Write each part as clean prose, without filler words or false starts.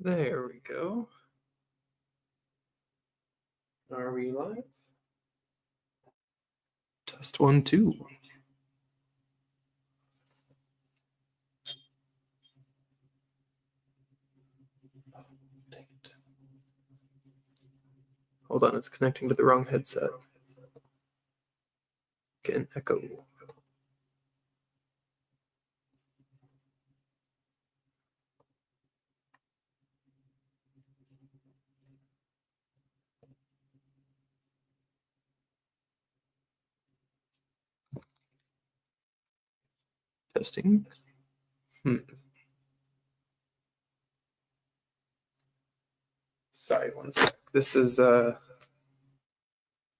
There we go. Are we live? Test 1, 2. Hold on, it's connecting to the wrong headset. Get an echo. Testing. Sorry, one sec. This is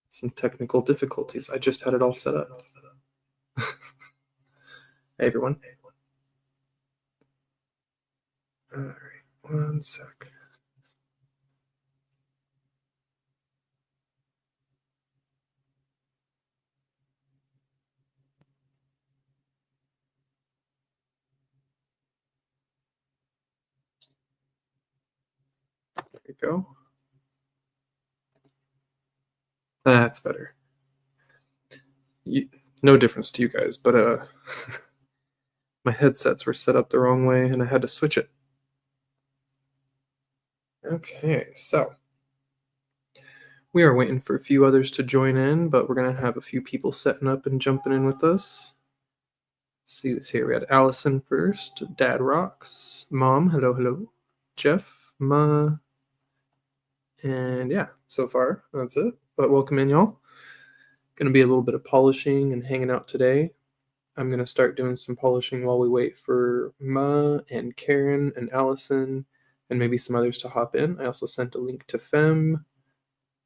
some technical difficulties. I just had it all set up. Hey, everyone. All right, one sec. There we go. That's better. No difference to you guys, but my headsets were set up the wrong way and I had to switch it. Okay, so we are waiting for a few others to join in, but we're going to have a few people setting up and jumping in with us. Let's see who's here. We had Allison first, Dad Rocks, Mom, hello, Jeff, Ma, and yeah, so far that's it. But welcome in, y'all. Going to be a little bit of polishing and hanging out today. I'm going to start doing some polishing while we wait for Ma and Karen and Allison and maybe some others to hop in. I also sent a link to Fem.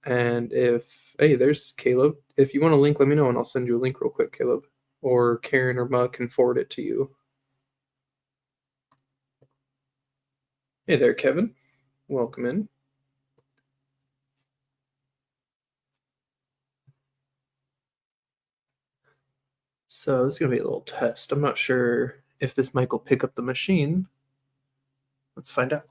And hey, there's Caleb. If you want a link, let me know and I'll send you a link real quick, Caleb. Or Karen or Ma can forward it to you. Hey there, Kevin. Welcome in. So this is going to be a little test. I'm not sure if this mic will pick up the machine. Let's find out.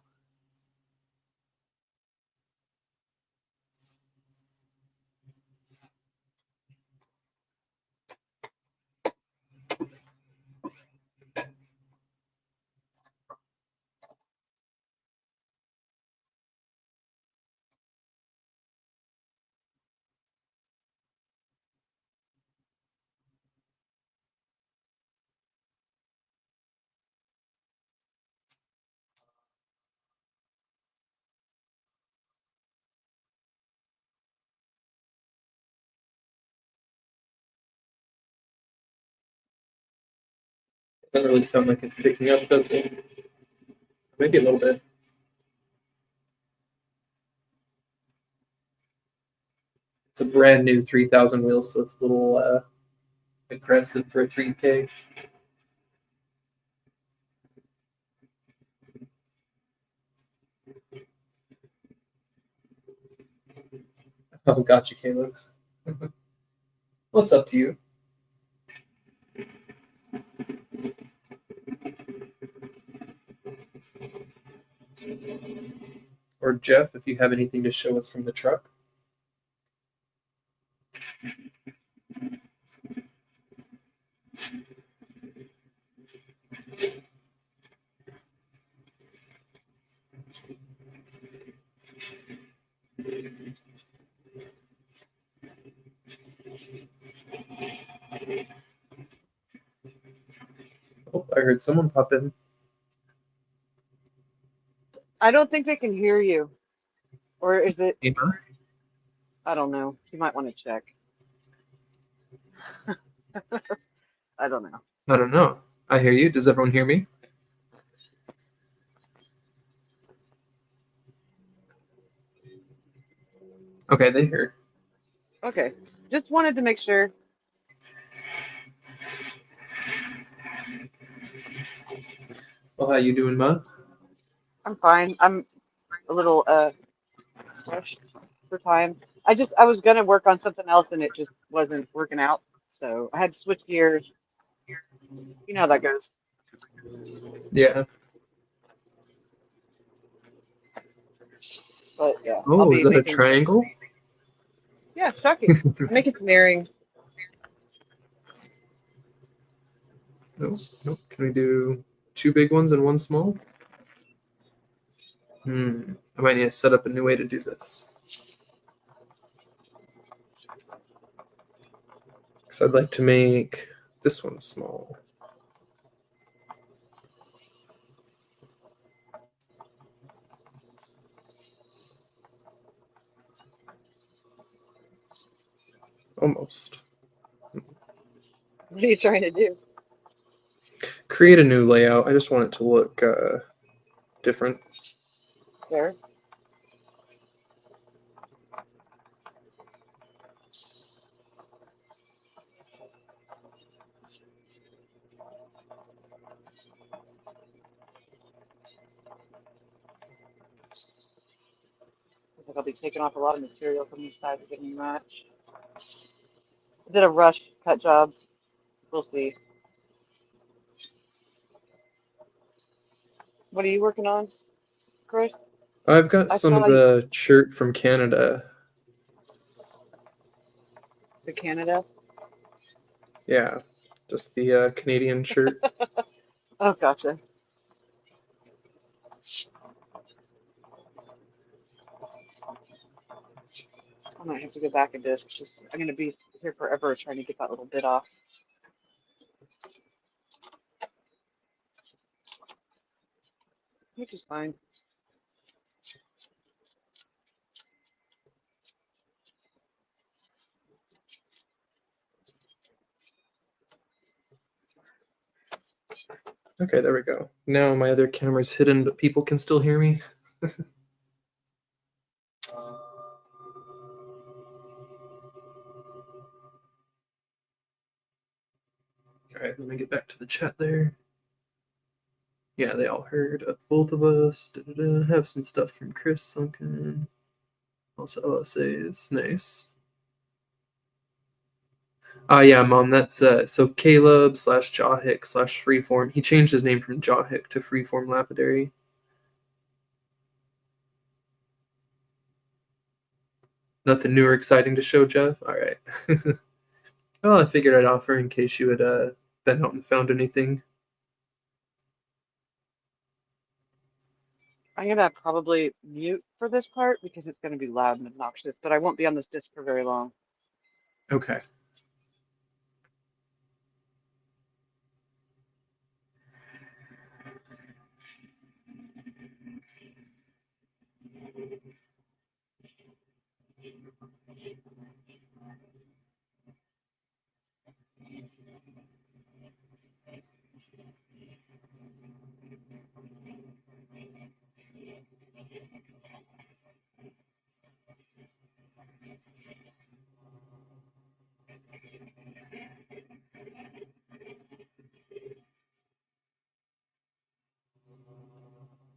It doesn't really sound like it's picking up, does it? Maybe a little bit. It's a brand new 3000 wheel, so it's a little aggressive for a 3K. Oh, gotcha, Caleb. What's up to you? Or Jeff, if you have anything to show us from the truck. Oh, I heard someone pop in. I don't think they can hear you. Or is it? Eva? I don't know. You might want to check. I don't know. I don't know. I hear you. Does everyone hear me? Okay, they hear. Okay. Just wanted to make sure. Well, how you doing, Ma? I'm fine. I'm a little rushed for time. I was gonna work on something else and it just wasn't working out. So I had to switch gears. You know how that goes. Yeah. But yeah, I'll Oh, is be that a making. triangle? Yeah, shocking. I'm making some earrings. No, no. Can we do 2 big ones and 1 small? I might need to set up a new way to do this. Because I'd like to make this one small. Almost. What are you trying to do? Create a new layout. I just want it to look different. There. Looks like I'll be taking off a lot of material from these sides to get them match. I did a rush cut job. We'll see. What are you working on, Chris? I've got I some of saw you the shirt from Canada. to Canada. Yeah, just the Canadian shirt. Oh, gotcha. I might have to go back and just. I'm gonna be here forever trying to get that little bit off. Which is fine. Okay, there we go. Now my other camera's hidden, but people can still hear me. All right, let me get back to the chat there. Yeah, they all heard of both of us. Have some stuff from Chris Sunken. Also LSAs. Nice. Yeah, Mom, that's so Caleb / Jawhick / Freeform. He changed his name from Jawhick to Freeform Lapidary. Nothing new or exciting to show, Jeff? All right. Well, I figured I'd offer in case you had been out and found anything. I'm gonna probably mute for this part because it's gonna be loud and obnoxious, but I won't be on this disc for very long. Okay.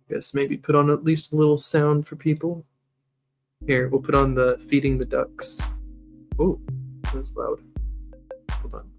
Guess maybe put on at least a little sound for people. Here, we'll put on the feeding the ducks. Oh, that's loud. Hold on.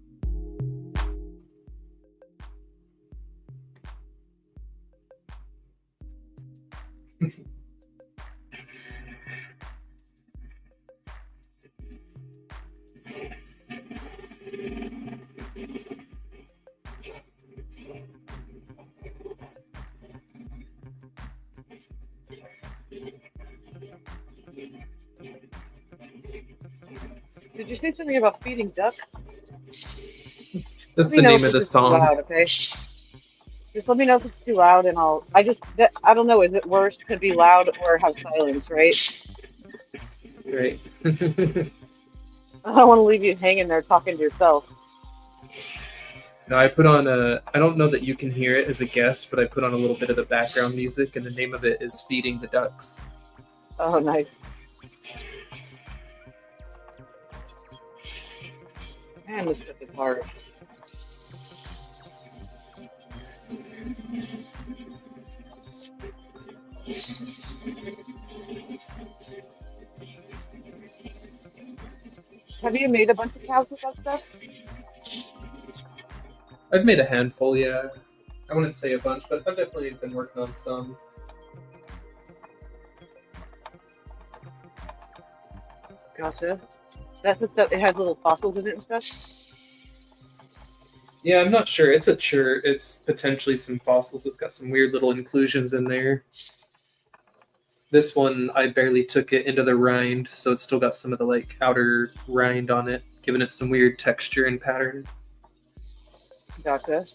Did you say something about feeding ducks? That's Let me the know name if of this the is too song. loud, okay? Just let me know if it's too loud, and I don't know. Is it worse to be loud or have silence, right? Great. I don't want to leave you hanging there talking to yourself. No, I put on I don't know that you can hear it as a guest, but I put on a little bit of the background music, and the name of it is Feeding the Ducks. Oh, nice. Man, this stuff is hard. Have you made a bunch of cows with that stuff? I've made a handful, yeah. I wouldn't say a bunch, but I've definitely been working on some. Gotcha. That's the stuff. It has little fossils in it and stuff. Yeah, I'm not sure. It's a chert. It's potentially some fossils. It's got some weird little inclusions in there. This one, I barely took it into the rind, so it's still got some of the like outer rind on it, giving it some weird texture and pattern. Gotcha.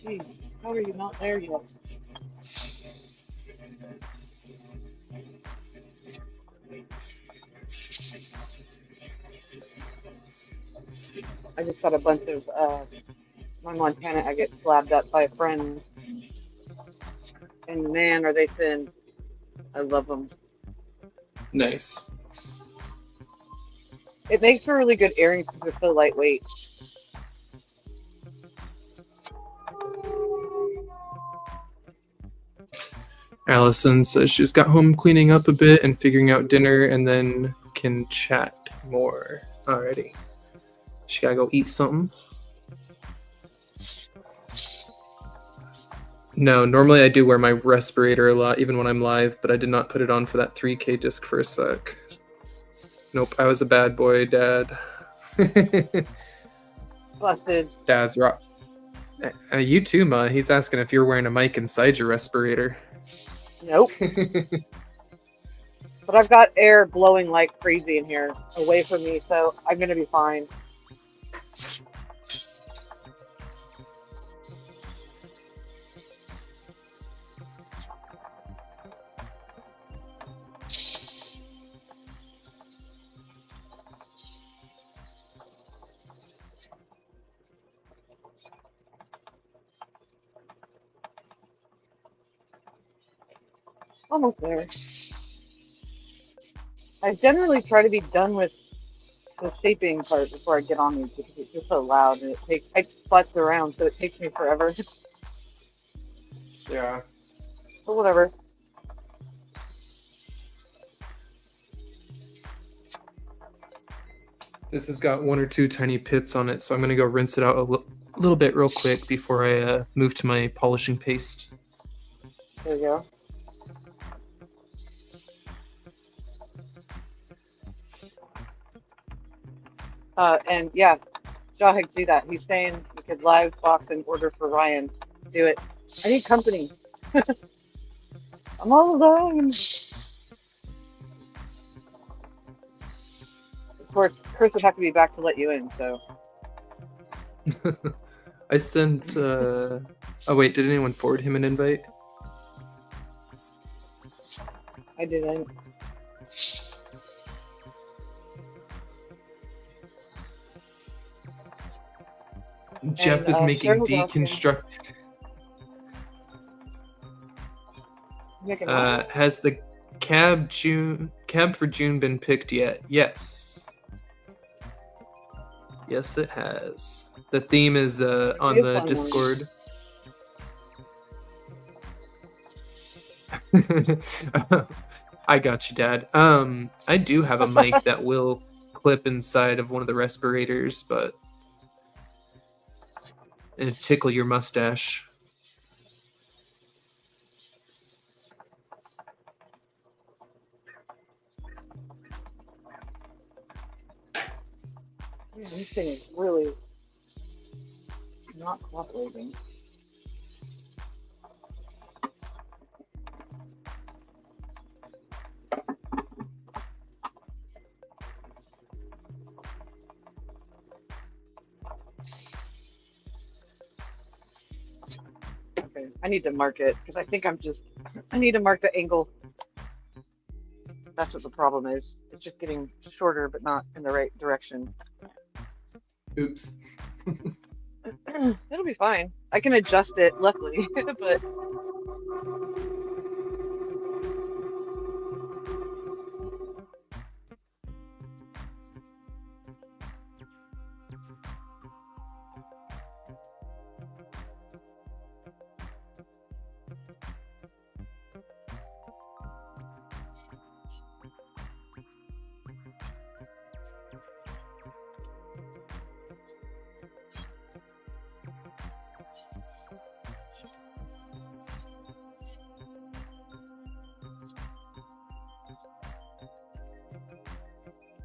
Jeez, how are you not there yet? I just got a bunch of my Montana agates slabbed up by a friend, and man, are they thin! I love them. Nice. It makes for really good earrings because they're so lightweight. Allison says she's got home cleaning up a bit and figuring out dinner and then can chat more. Alrighty. She gotta go eat something. No, normally I do wear my respirator a lot, even when I'm live, but I did not put it on for that 3K disc for a sec. Nope, I was a bad boy, Dad. Busted. Dad's rock. You too, Ma. He's asking if you're wearing a mic inside your respirator. Nope. But I've got air blowing like crazy in here away from me, so I'm gonna be fine. Almost there. I generally try to be done with the shaping part before I get on these because it's just so loud and I futz around, so it takes me forever. Yeah. But whatever. This has got one or two tiny pits on it, so I'm going to go rinse it out a little bit real quick before I move to my polishing paste. There you go. And yeah, Jahig, do that. He's saying you could live box and order for Ryan. Do it. I need company. I'm all alone. Of course, Chris would have to be back to let you in, so. I sent. Oh, wait, did anyone forward him an invite? I didn't. Jeff is making deconstruct. Has the cab for June been picked yet? Yes. Yes, it has. The theme is on the Discord. I got you, Dad. I do have a mic that will clip inside of one of the respirators, but it'd tickle your mustache. Man, this thing is really not cooperating. Okay, I need to mark it because I think I need to mark the angle. That's what the problem is. It's just getting shorter, but not in the right direction. Oops. It'll be fine. I can adjust it, luckily, but.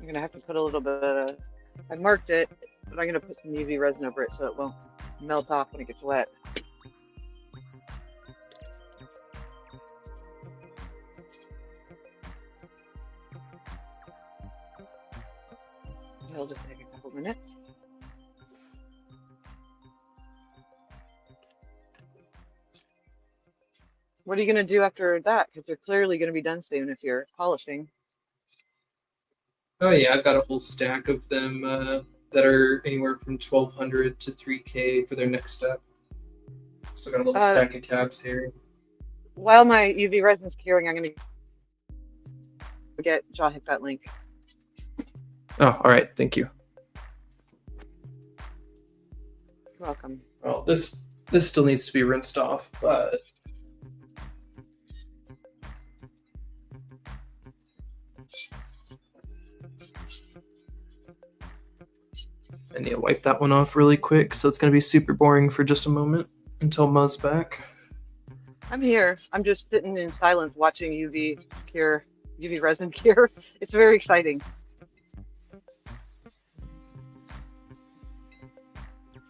gonna have to put a little bit of, I marked it, but I'm gonna put some UV resin over it so it won't melt off when it gets wet. It'll just take a couple minutes. What are you going to do after that? Because you're clearly going to be done soon if you're polishing. Oh yeah, I've got a whole stack of them that are anywhere from 1,200 to 3K for their next step. So got a little stack of cabs here. While my UV resin's curing, I'm going to get Jahik that link. Oh, all right. Thank you. You're welcome. Well, this still needs to be rinsed off, but I need to wipe that one off really quick, so it's going to be super boring for just a moment until Muzz back. I'm here. I'm just sitting in silence watching UV resin cure. It's very exciting.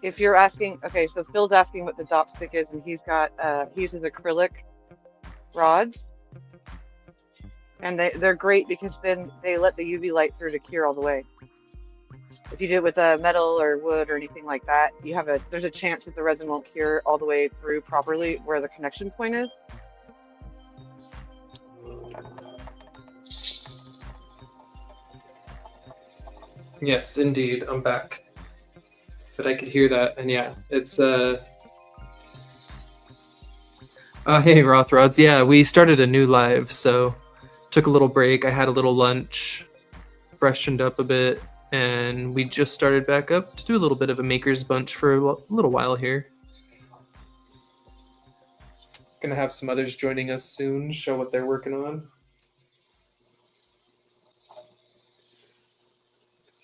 If you're asking, okay, so Phil's asking what the dop stick is, and he's got, he uses acrylic rods, and they're great because then they let the UV light through to cure all the way. If you do it with metal or wood or anything like that, there's a chance that the resin won't cure all the way through properly where the connection point is. Yes, indeed, I'm back. But I could hear that, and yeah, it's hey Rothrods, yeah, we started a new live, so took a little break. I had a little lunch, freshened up a bit, and we just started back up to do a little bit of a maker's bunch for a little while here. Gonna have some others joining us soon, show what they're working on.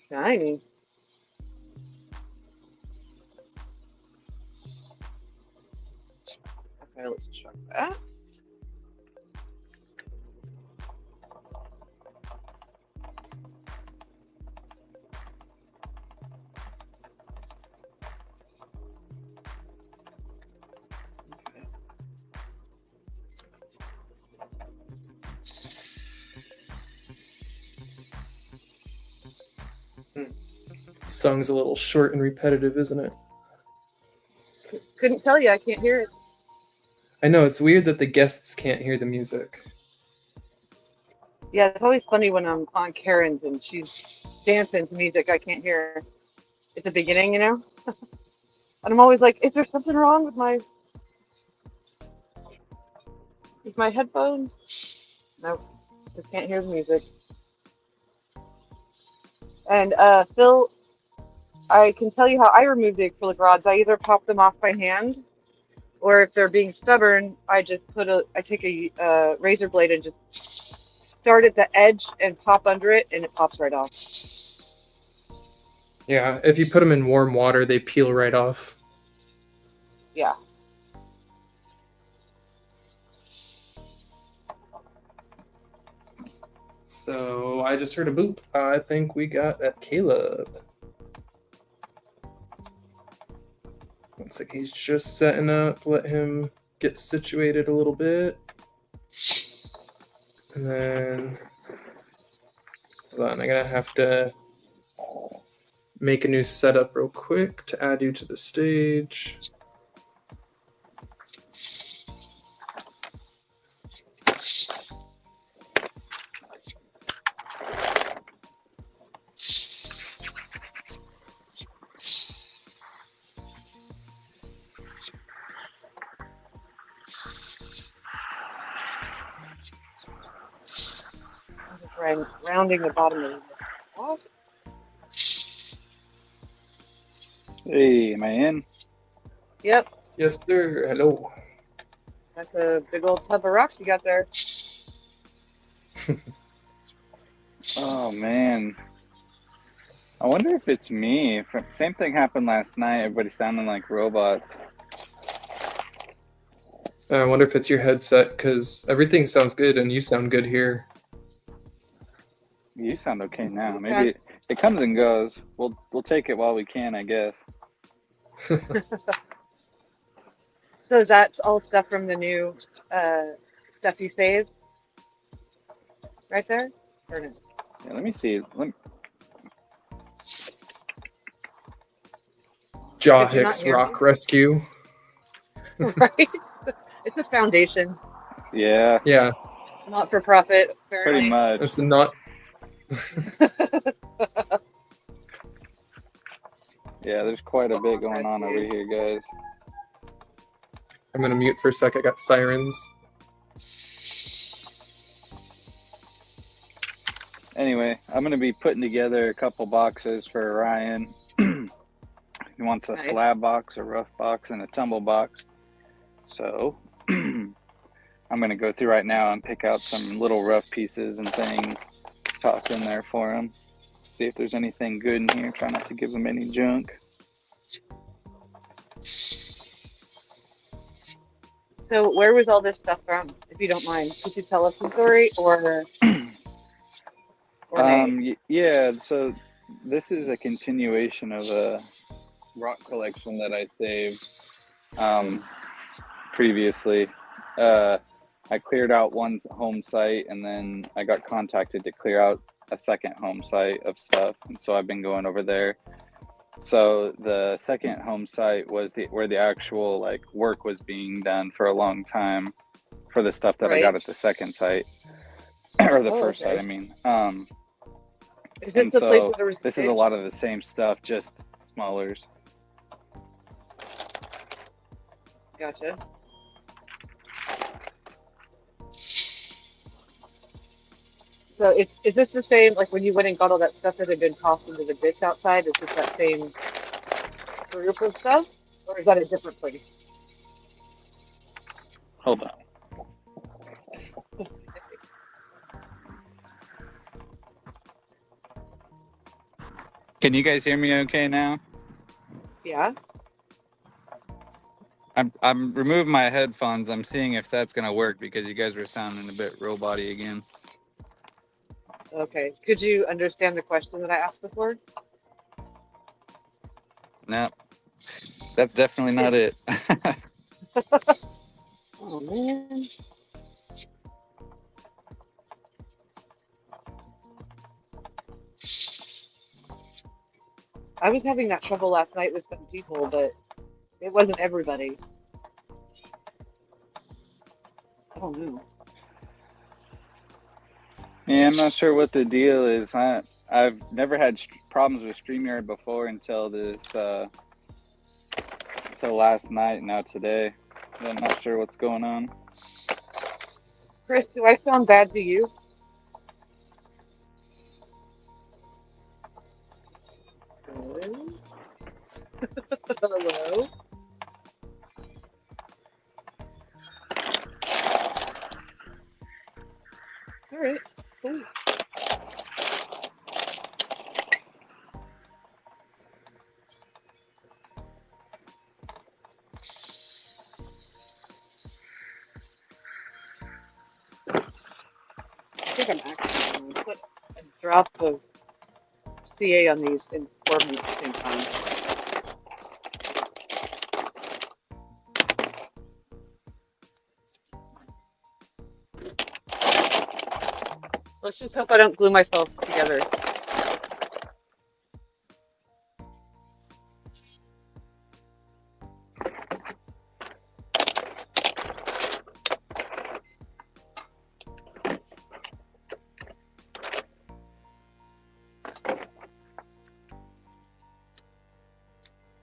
Shiny. Okay, let's check that. Song's a little short and repetitive, isn't it? Couldn't tell you, I can't hear it. I know, it's weird that the guests can't hear the music. Yeah, it's always funny when I'm on Karen's and she's dancing to music I can't hear at the beginning, you know? And I'm always like, is there something wrong with my headphones? Nope, just can't hear the music. And Phil, I can tell you how I remove the acrylic rods. I either pop them off by hand, or if they're being stubborn, I just take a razor blade and just start at the edge and pop under it, and it pops right off. Yeah, if you put them in warm water, they peel right off. Yeah. So I just heard a boop. I think we got at Caleb. Looks like he's just setting up. Let him get situated a little bit. And then, hold on, I'm gonna have to make a new setup real quick to add you to the stage. Rounding the bottom of the wall. Hey, am I in? Yep. Yes, sir. Hello. That's a big old tub of rocks you got there. Oh man. I wonder if it's me. Same thing happened last night. Everybody sounding like robots. I wonder if it's your headset, because everything sounds good and you sound good here. You sound okay now. Okay. Maybe it comes and goes. We'll take it while we can, I guess. So is that all stuff from the new stuff you saved right there? Or no? Yeah, let me see. Jaw Could you not Hicks hear me? Rock Rescue. Right? It's a foundation, Yeah, not for profit, Pretty apparently. much. it's not. Yeah, there's quite a bit going on over here, guys. I'm gonna mute for a sec. I got sirens. Anyway, I'm gonna be putting together a couple boxes for Ryan. He wants a Nice. slab box, a rough box, and a tumble box. So I'm gonna go through right now and pick out some little rough pieces and things, toss in there for him. See if there's anything good in here. Try not to give him any junk. So where was all this stuff from, if you don't mind? Could you tell us the story or nay? Yeah, so this is a continuation of a rock collection that I saved previously. I cleared out one home site and then I got contacted to clear out a second home site of stuff, and so I've been going over there. So the second home site was where the actual like work was being done for a long time for the stuff that I got Right. at the second site or the Oh, first okay. site, I mean. Is this And the place so where there was this is a lot of the same stuff, just smallers. Gotcha. So is this the same, like when you went and got all that stuff that had been tossed into the ditch outside? Is this that same group of stuff? Or is that a different place? Hold on. Can you guys hear me okay now? Yeah? I'm removing my headphones. I'm seeing if that's gonna work because you guys were sounding a bit robot-y again. Okay. Could you understand the question that I asked before? No, that's definitely not it. Oh, man. I was having that trouble last night with some people, but it wasn't everybody. I don't know. Yeah, I'm not sure what the deal is. I've never had problems with StreamYard before until until last night. Now today, so I'm not sure what's going on. Chris, do I sound bad to you? Hello? All right, cool. I think I'm actually going to put a drop of CA on these and pour them at the same time. Let's just hope I don't glue myself together.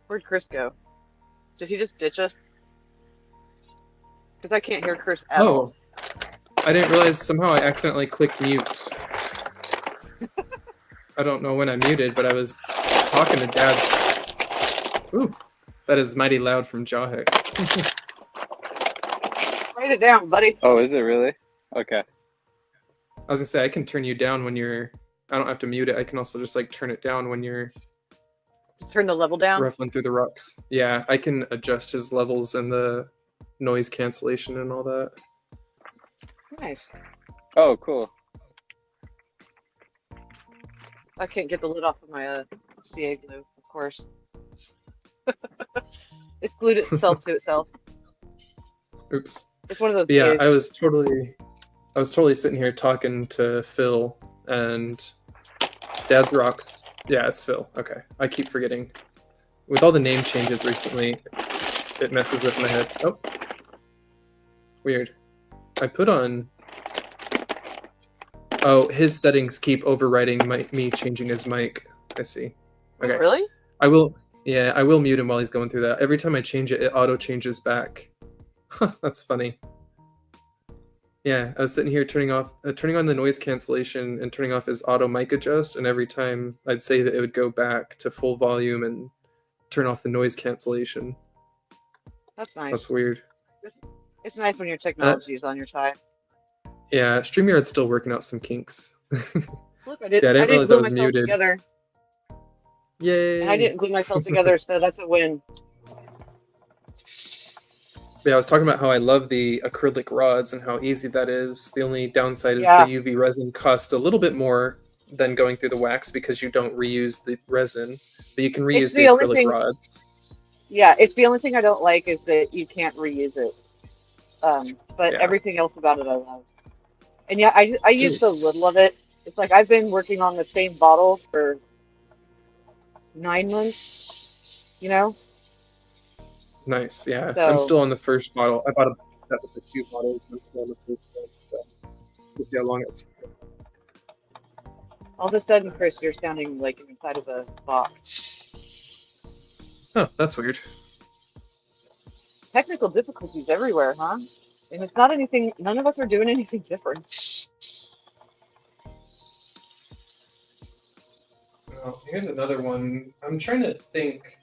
Where'd Chris go? Did he just ditch us? Because I can't hear Chris at all. I didn't realize somehow I accidentally clicked mute. I don't know when I muted, but I was talking to Dad. Ooh, that is mighty loud from Jawhick. Write it down, buddy. Oh, is it really? Okay. I was gonna say I can turn you down when you're. I don't have to mute it. I can also just like turn it down when you're Turn the level down. ruffling through the rocks. Yeah, I can adjust his levels and the noise cancellation and all that. Nice. Oh, cool. I can't get the lid off of my CA glue, of course. It's glued itself to itself. Oops. It's one of those But yeah, days. I was totally sitting here talking to Phil and Dad's Rocks. Yeah, it's Phil. Okay. I keep forgetting. With all the name changes recently, it messes with my head. Oh. Weird. I put on... Oh, his settings keep overriding me changing his mic. I see. Okay. Really? I will mute him while he's going through that. Every time I change it, it auto changes back. That's funny. Yeah, I was sitting here turning on the noise cancellation and turning off his auto mic adjust, and every time I'd say that it would go back to full volume and turn off the noise cancellation. That's nice. That's weird. It's nice when your technology is on your side. Yeah, StreamYard's still working out some kinks. Look, I didn't didn't realize I glue was myself muted. together. Yay! And I didn't glue myself together, so that's a win. Yeah, I was talking about how I love the acrylic rods and how easy that is. The only downside is Yeah. the UV resin costs a little bit more than going through the wax because you don't reuse the resin, but you can reuse It's the the only acrylic thing- rods. Yeah, it's the only thing I don't like is that you can't reuse it. But Yeah. everything else about it I love. And yeah, I use so little of it. It's like I've been working on the same bottle for 9 months, you know? Nice, yeah. So- I'm still on the first bottle. I bought a set with the 2 bottles. I'm still on the first one, so we'll see how long it takes. All of a sudden, Chris, you're sounding like you're inside of a box. Oh, that's weird. Technical difficulties everywhere, huh? And it's not anything, none of us are doing anything different. Oh, here's another one. I'm trying to think.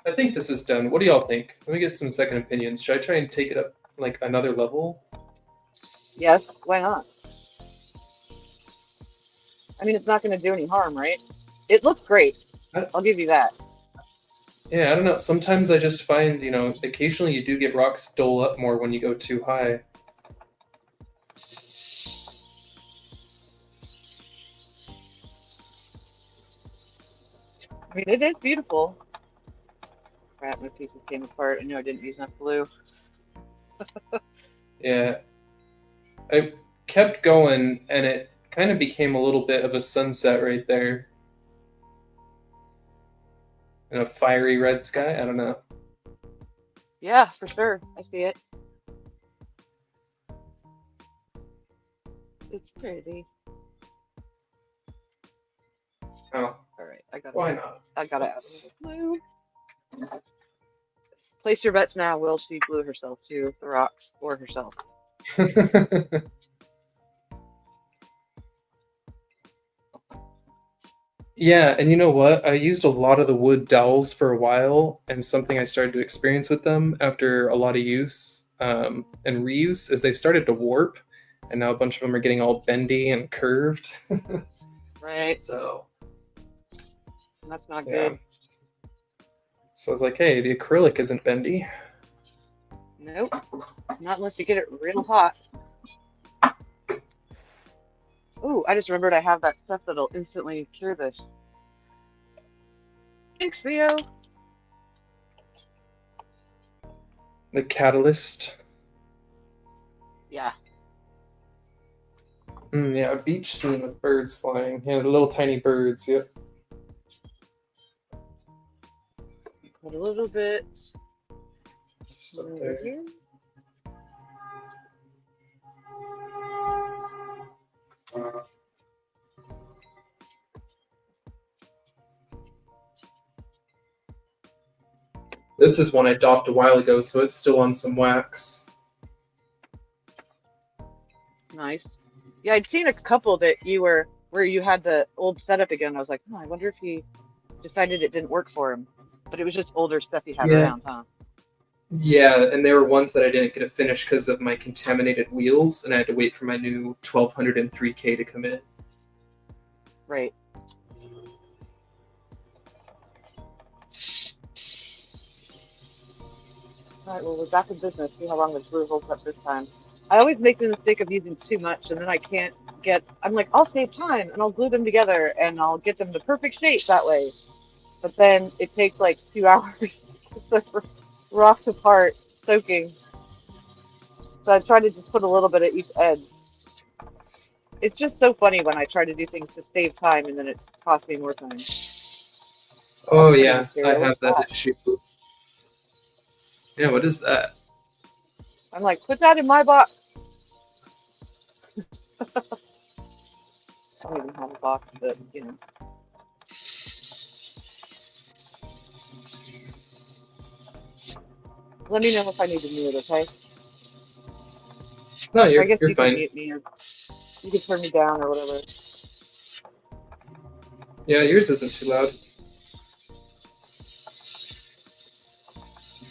I think this is done. What do y'all think? Let me get some second opinions. Should I try and take it up like another level? Yes, why not? I mean, it's not going to do any harm, right? It looks great. I'll give you that. Yeah, I don't know. Sometimes I just find, occasionally you do get rocks dull up more when you go too high. I mean, it is beautiful. Crap, my pieces came apart. I knew I didn't use enough glue. Yeah. I kept going and it kind of became a little bit of a sunset right there. And a fiery red sky? I don't know. Yeah, for sure. I see it. It's pretty. Oh, All right, I got it. why not? I got it out Let's- of the glue. Place your bets now. Will she glue herself to the rocks or herself? Yeah, and you know what? I used a lot of the wood dowels for a while, and something I started to experience with them after a lot of use and reuse is they've started to warp, and now a bunch of them are getting all bendy and curved. Right. So, That's not yeah. good. So I was like, hey, the acrylic isn't bendy. Nope. Not unless you get it real hot. Ooh, I just remembered I have that stuff that'll instantly cure this. Thanks, Theo. The catalyst. Yeah. Yeah, a beach scene with birds flying. Yeah, the little tiny birds. Yep. Put a little bit Just up over there. here. This is one I docked a while ago, so it's still on some wax. Nice. Yeah, I'd seen a couple that you were where you had the old setup again. I was like, I wonder if he decided it didn't work for him. But it was just older stuff he had Yeah. around, huh? Yeah, and there were ones that I didn't get to finish because of my contaminated wheels, and I had to wait for my new 1203K to come in. Right. All right, well, we're back in business. See how long the glue holds up this time. I always make the mistake of using too much, and then I can't I'm like, I'll save time and I'll glue them together and I'll get them the perfect shape that way. But then it takes like 2 hours to get the rocks apart, soaking. So I try to just put a little bit at each edge. It's just so funny when I try to do things to save time and then it costs me more time. Oh That's pretty yeah, I material. have What's that issue. Yeah, what is that? I'm like, put that in my box. I don't even have a box, but you know. Let me know if I need to mute, okay? No, I you're guess you're you can fine. mute me or you can turn me down or whatever. Yeah, yours isn't too loud.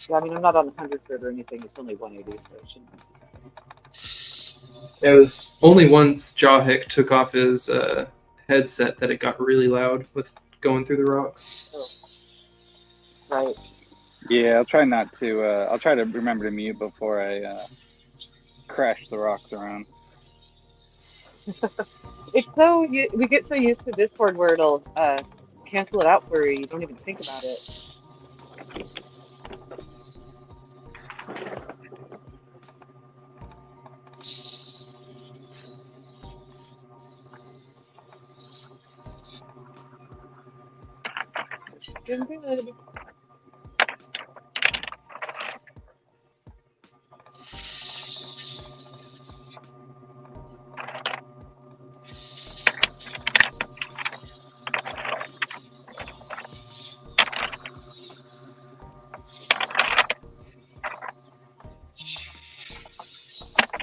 Yeah, I mean, I'm not on 100 grid or anything. It's only 180, so it shouldn't. It was only once Jawhick took off his headset that it got really loud with going through the rocks. Oh, right. Yeah, I'll try not to. I'll try to remember to mute before I crash the rocks around. It's so we get so used to Discord where it'll cancel it out for you. You don't even think about it. Doing good.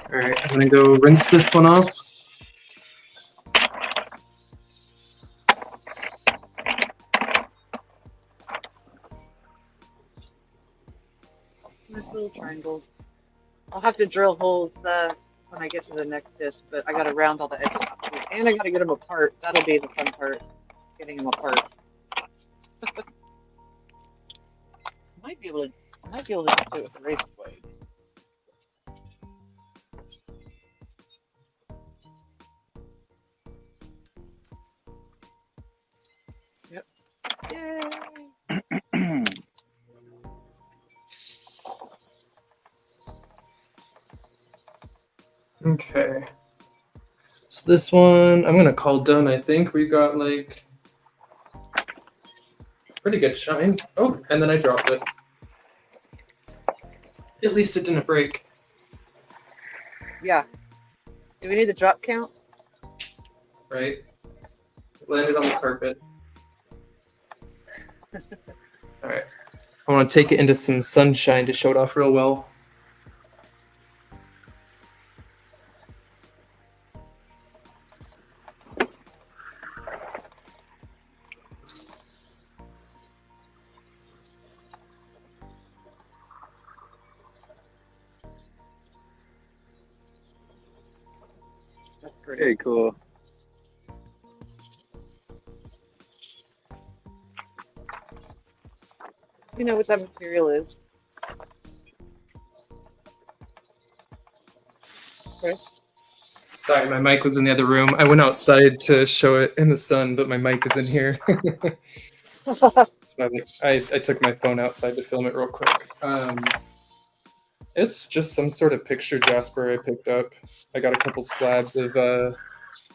All right, I'm gonna go rinse this one off. Nice little triangle. I'll have to drill holes when I get to the next disc, but I gotta round all the edges too. And I gotta get them apart. That'll be the fun part, getting them apart. I might be able to just do it with a razor blade. Yep. Yay! Okay. So this one I'm gonna call done. I think we got like pretty good shine. Oh, and then I dropped it. At least it didn't break. Yeah. Do we need the drop count? Right? It landed on the carpet. All right. I want to take it into some sunshine to show it off real well. That's pretty. Very cool. You know what that material is? Chris? Sorry, my mic was in the other room. I went outside to show it in the sun, but my mic is in here. It's not, I took my phone outside to film it real quick. It's just some sort of picture jasper I picked up. I got a couple slabs of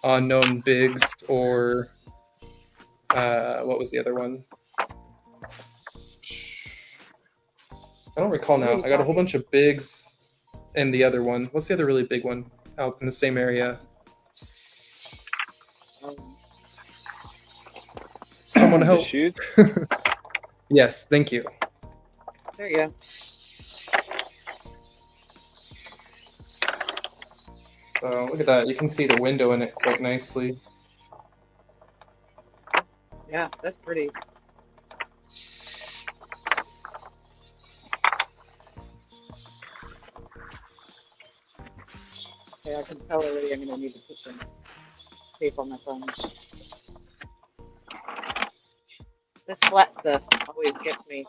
unknown bigs, or what was the other one? I don't recall now. I got a whole bunch of bigs and the other one. What's the other really big one out in the same area? Someone help. Shoot. Yes, thank you. There you go. So look at that. You can see the window in it quite nicely. Yeah, that's pretty. Okay, I can tell already I'm gonna need to put some tape on my phone. This flat stuff always gets me.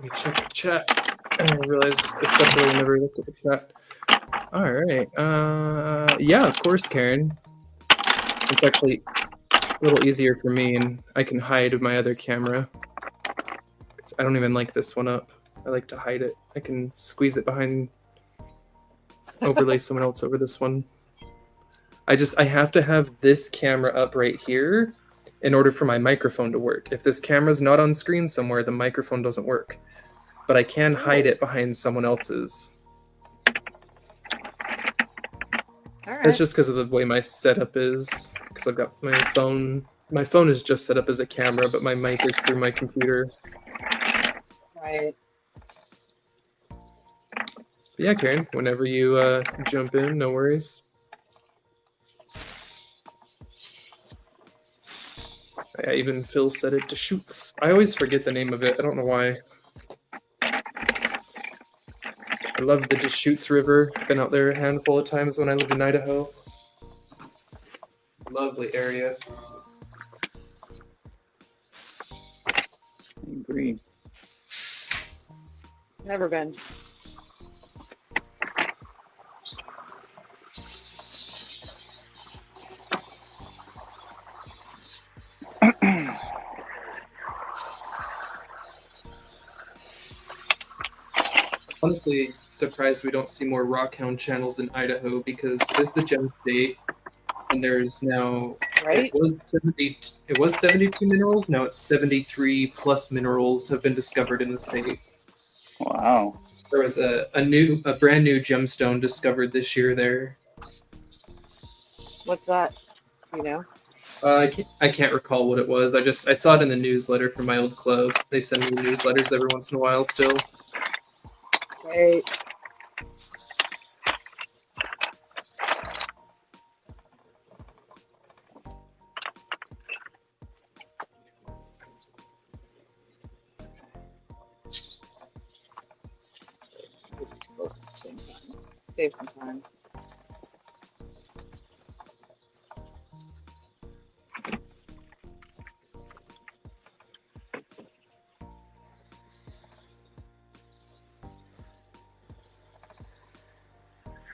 me check the chat. I realized I stepped away and never looked at the chat. All right. Yeah, of course, Karen. It's actually a little easier for me, and I can hide my other camera. I don't even like this one up. I like to hide it. I can squeeze it behind, overlay someone else over this one. I have to have this camera up right here in order for my microphone to work. If this camera's not on screen somewhere, the microphone doesn't work. But I can hide it behind someone else's. All right. It's just because of the way my setup is. Because I've got my phone. My phone is just set up as a camera, but my mic is through my computer. Right. But yeah, Karen, whenever you jump in, no worries. Yeah, even Phil set it to Shoots. I always forget the name of it. I don't know why. I love the Deschutes River. Been out there a handful of times when I lived in Idaho. Lovely area. Green. Never been. Honestly, surprised we don't see more Rockhound channels in Idaho because it is the gem state, and there's now Right? it was 72 minerals. Now it's 73 plus minerals have been discovered in the state. Wow. There was a brand new gemstone discovered this year there. What's that? You know? I can't recall what it was. I saw it in the newsletter from my old club. They send me newsletters every once in a while still. Great. Save some time.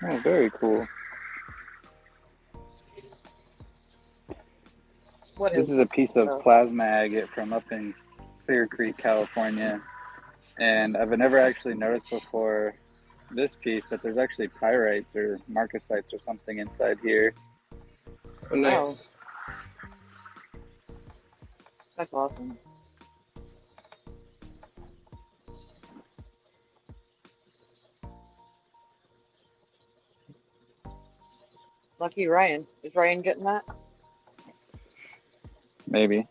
Oh, very cool. What This is is a piece of Oh. plasma agate from up in Clear Creek, California. And I've never actually noticed before this piece, but there's actually pyrites or marcasites or something inside here. Oh, nice. That's awesome. Lucky Ryan. Is Ryan getting that? Maybe.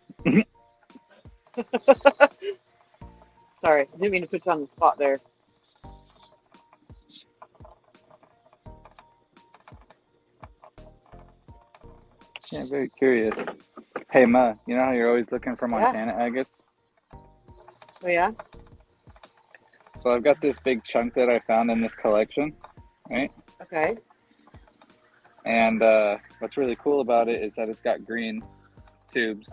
Sorry, didn't mean to put you on the spot there. Yeah, very curious. Hey, Ma, you know how you're always looking for Montana agates? Oh yeah? So I've got this big chunk that I found in this collection, right? Okay. And what's really cool about it is that it's got green tubes.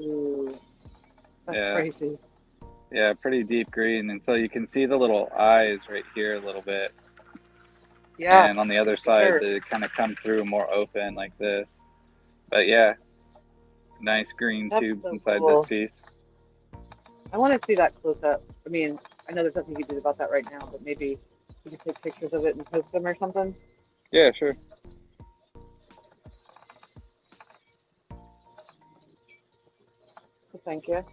Ooh, that's Yeah. crazy. Yeah, pretty deep green. And so you can see the little eyes right here a little bit. Yeah. And on the other for side, sure. they kind of come through more open like this. But yeah, nice green That's tubes so inside cool. this piece. I want to see that close up. I mean, I know there's nothing you can do about that right now, but maybe you can take pictures of it and post them or something. Yeah, sure. So thank you.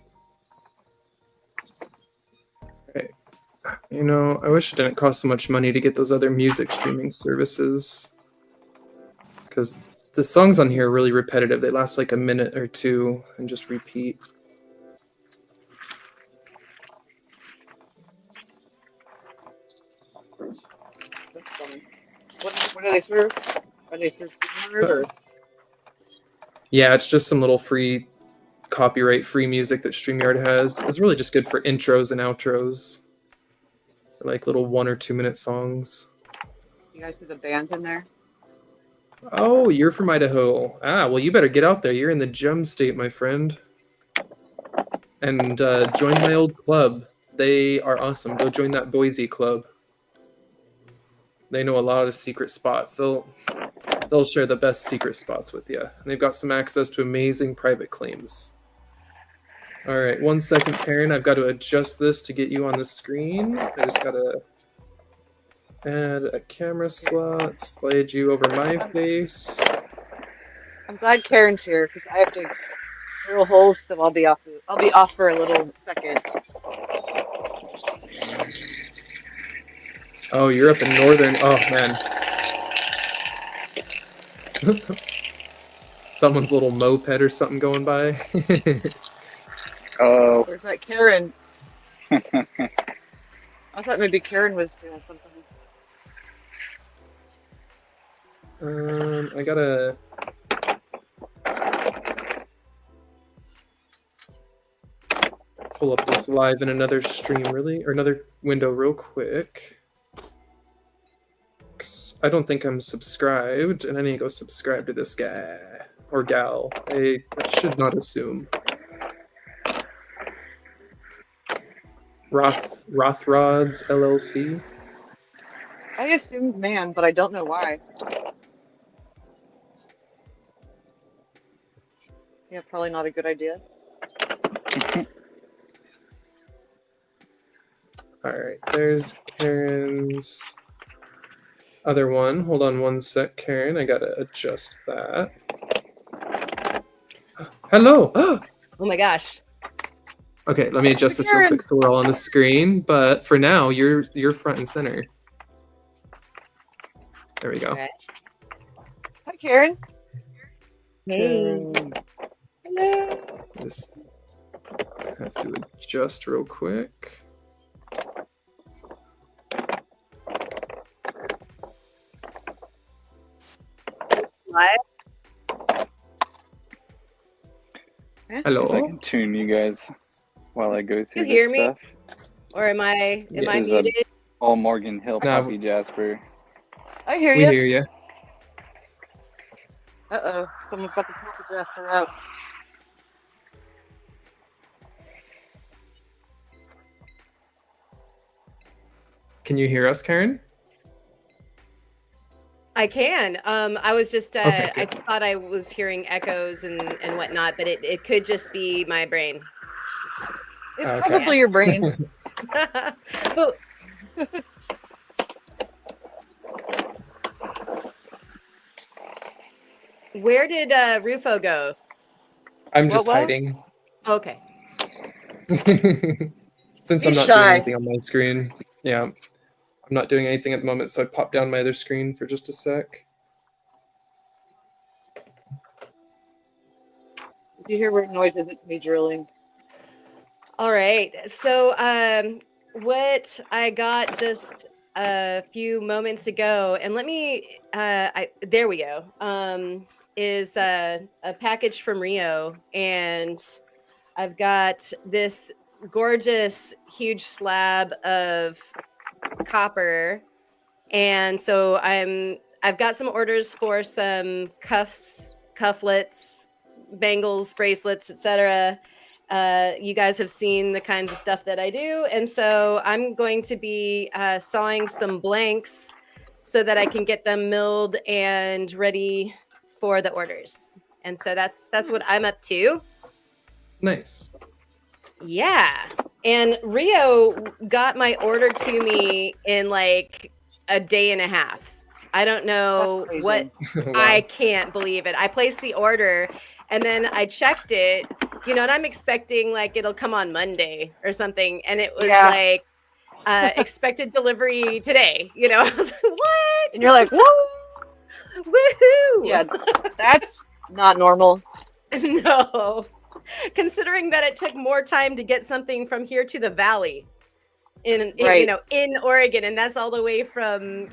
You know, I wish it didn't cost so much money to get those other music streaming services. Because the songs on here are really repetitive. They last like a minute or two and just repeat. That's funny. What do they serve? Are they serve or? Yeah, it's just some little free copyright-free music that StreamYard has. It's really just good for intros and outros. Like little 1 or 2 minute songs. You guys see the band in there? Oh, you're from Idaho. Ah, well, you better get out there. You're in the gem state, my friend. And join my old club. They are awesome. Go join that Boise club. They know a lot of secret spots. They'll share the best secret spots with you. And they've got some access to amazing private claims. All right, 1 second, Karen. I've got to adjust this to get you on the screen. I just got to add a camera slot, slide you over my face. I'm glad Karen's here because I have to drill holes, so I'll be off for a little second. Oh, you're up in northern. Oh man. Someone's little moped or something going by. Oh. Where's that Karen? I thought maybe Karen was doing something. I gotta. Pull up this live in another stream, or another window, real quick. 'Cause I don't think I'm subscribed, and I need to go subscribe to this guy or gal. I should not assume. Rothrods LLC. I assumed man, but I don't know why. Yeah, probably not a good idea. All right, there's Karen's other one. Hold on 1 sec, Karen. I gotta adjust that. Hello. Oh my gosh. Okay, let me adjust this real quick so we're all on the screen. But for now, you're front and center. There we go. Okay. Hi, Karen. Hey. Hello. Just have to adjust real quick. Live? Hello. I can tune you guys while I go through You hear this me? stuff. Or am I This is muted? All Morgan Hill No. Poppy Jasper. I hear We you. hear you. Uh-oh. Someone's got the smoke adjuster out. Can you hear us, Karen? I can. I was just Okay, I good. thought I was hearing echoes and whatnot, but it could just be my brain. It's Okay. probably your brain. But where did Rufo go? I'm just What? hiding. Okay. Since I'm He's not shy. doing anything on my screen. Yeah. I'm not doing anything at the moment, so I popped down my other screen for just a sec. If you hear weird noises, it's me drilling. All right. So what I got just a few moments ago, and let me there we go. Is a package from Rio, and I've got this gorgeous huge slab of copper, and so I've got some orders for some cuffs, cufflets, bangles, bracelets, etc. You guys have seen the kinds of stuff that I do, and so I'm going to be sawing some blanks so that I can get them milled and ready for the orders. And so that's what I'm up to. Nice. Yeah. And Rio got my order to me in like a day and a half. I don't know That's what. Wow. I can't believe it. I placed the order and then I checked it, and I'm expecting like it'll come on Monday or something. And it was Yeah. like expected delivery today. I was like, what? And you're like, what? Woohoo! Yeah, that's not normal. No. Considering that it took more time to get something from here to the valley in Right. in Oregon, and that's all the way from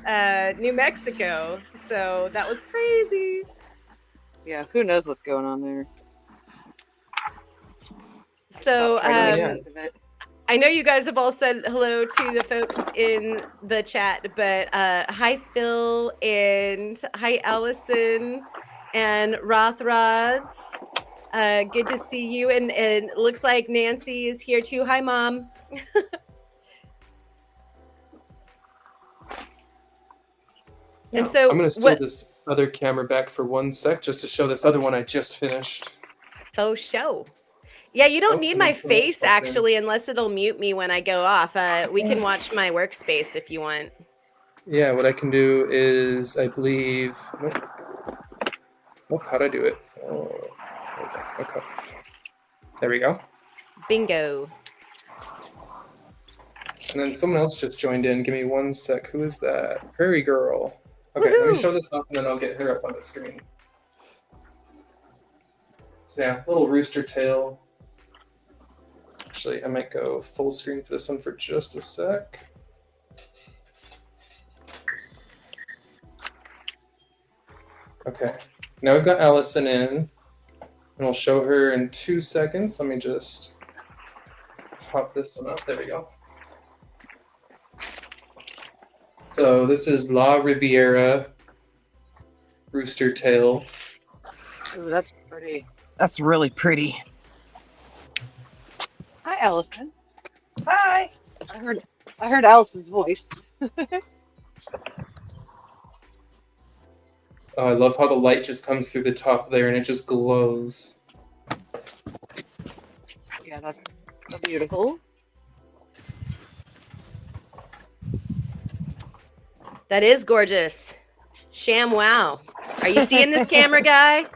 New Mexico. So that was crazy. Yeah, who knows what's going on there. So Not trying to yeah. make sense of it. I know you guys have all said hello to the folks in the chat, but hi Phil and hi Allison and Rothrods Good to see you. And it looks like Nancy is here too. Hi, Mom. And so I'm going to steal this other camera back for 1 sec just to show this other one I just finished. Faux show. Yeah, you don't Oh, need and my then someone else face popped in. actually, unless it'll mute me when I go off. We can watch my workspace if you want. Yeah, what I can do is, I believe. Nope. Oh, how'd I do it? Oh, okay. There we go. Bingo. And then someone else just joined in. Give me 1 sec. Who is that? Prairie Girl. Okay, let me Woohoo! show this up and then I'll get her up on the screen. So yeah, little rooster tail. Actually, I might go full screen for this one for just a sec. Okay, now we've got Allison in, and we'll show her in 2 seconds. Let me just pop this one up. There we go. So this is La Riviera rooster tail. Ooh, that's pretty. That's really pretty. Hi, Allison. Hi. I heard Allison's voice. Oh, I love how the light just comes through the top there and it just glows. Yeah, that's so beautiful. That is gorgeous. Sham wow. Are you seeing this camera guy?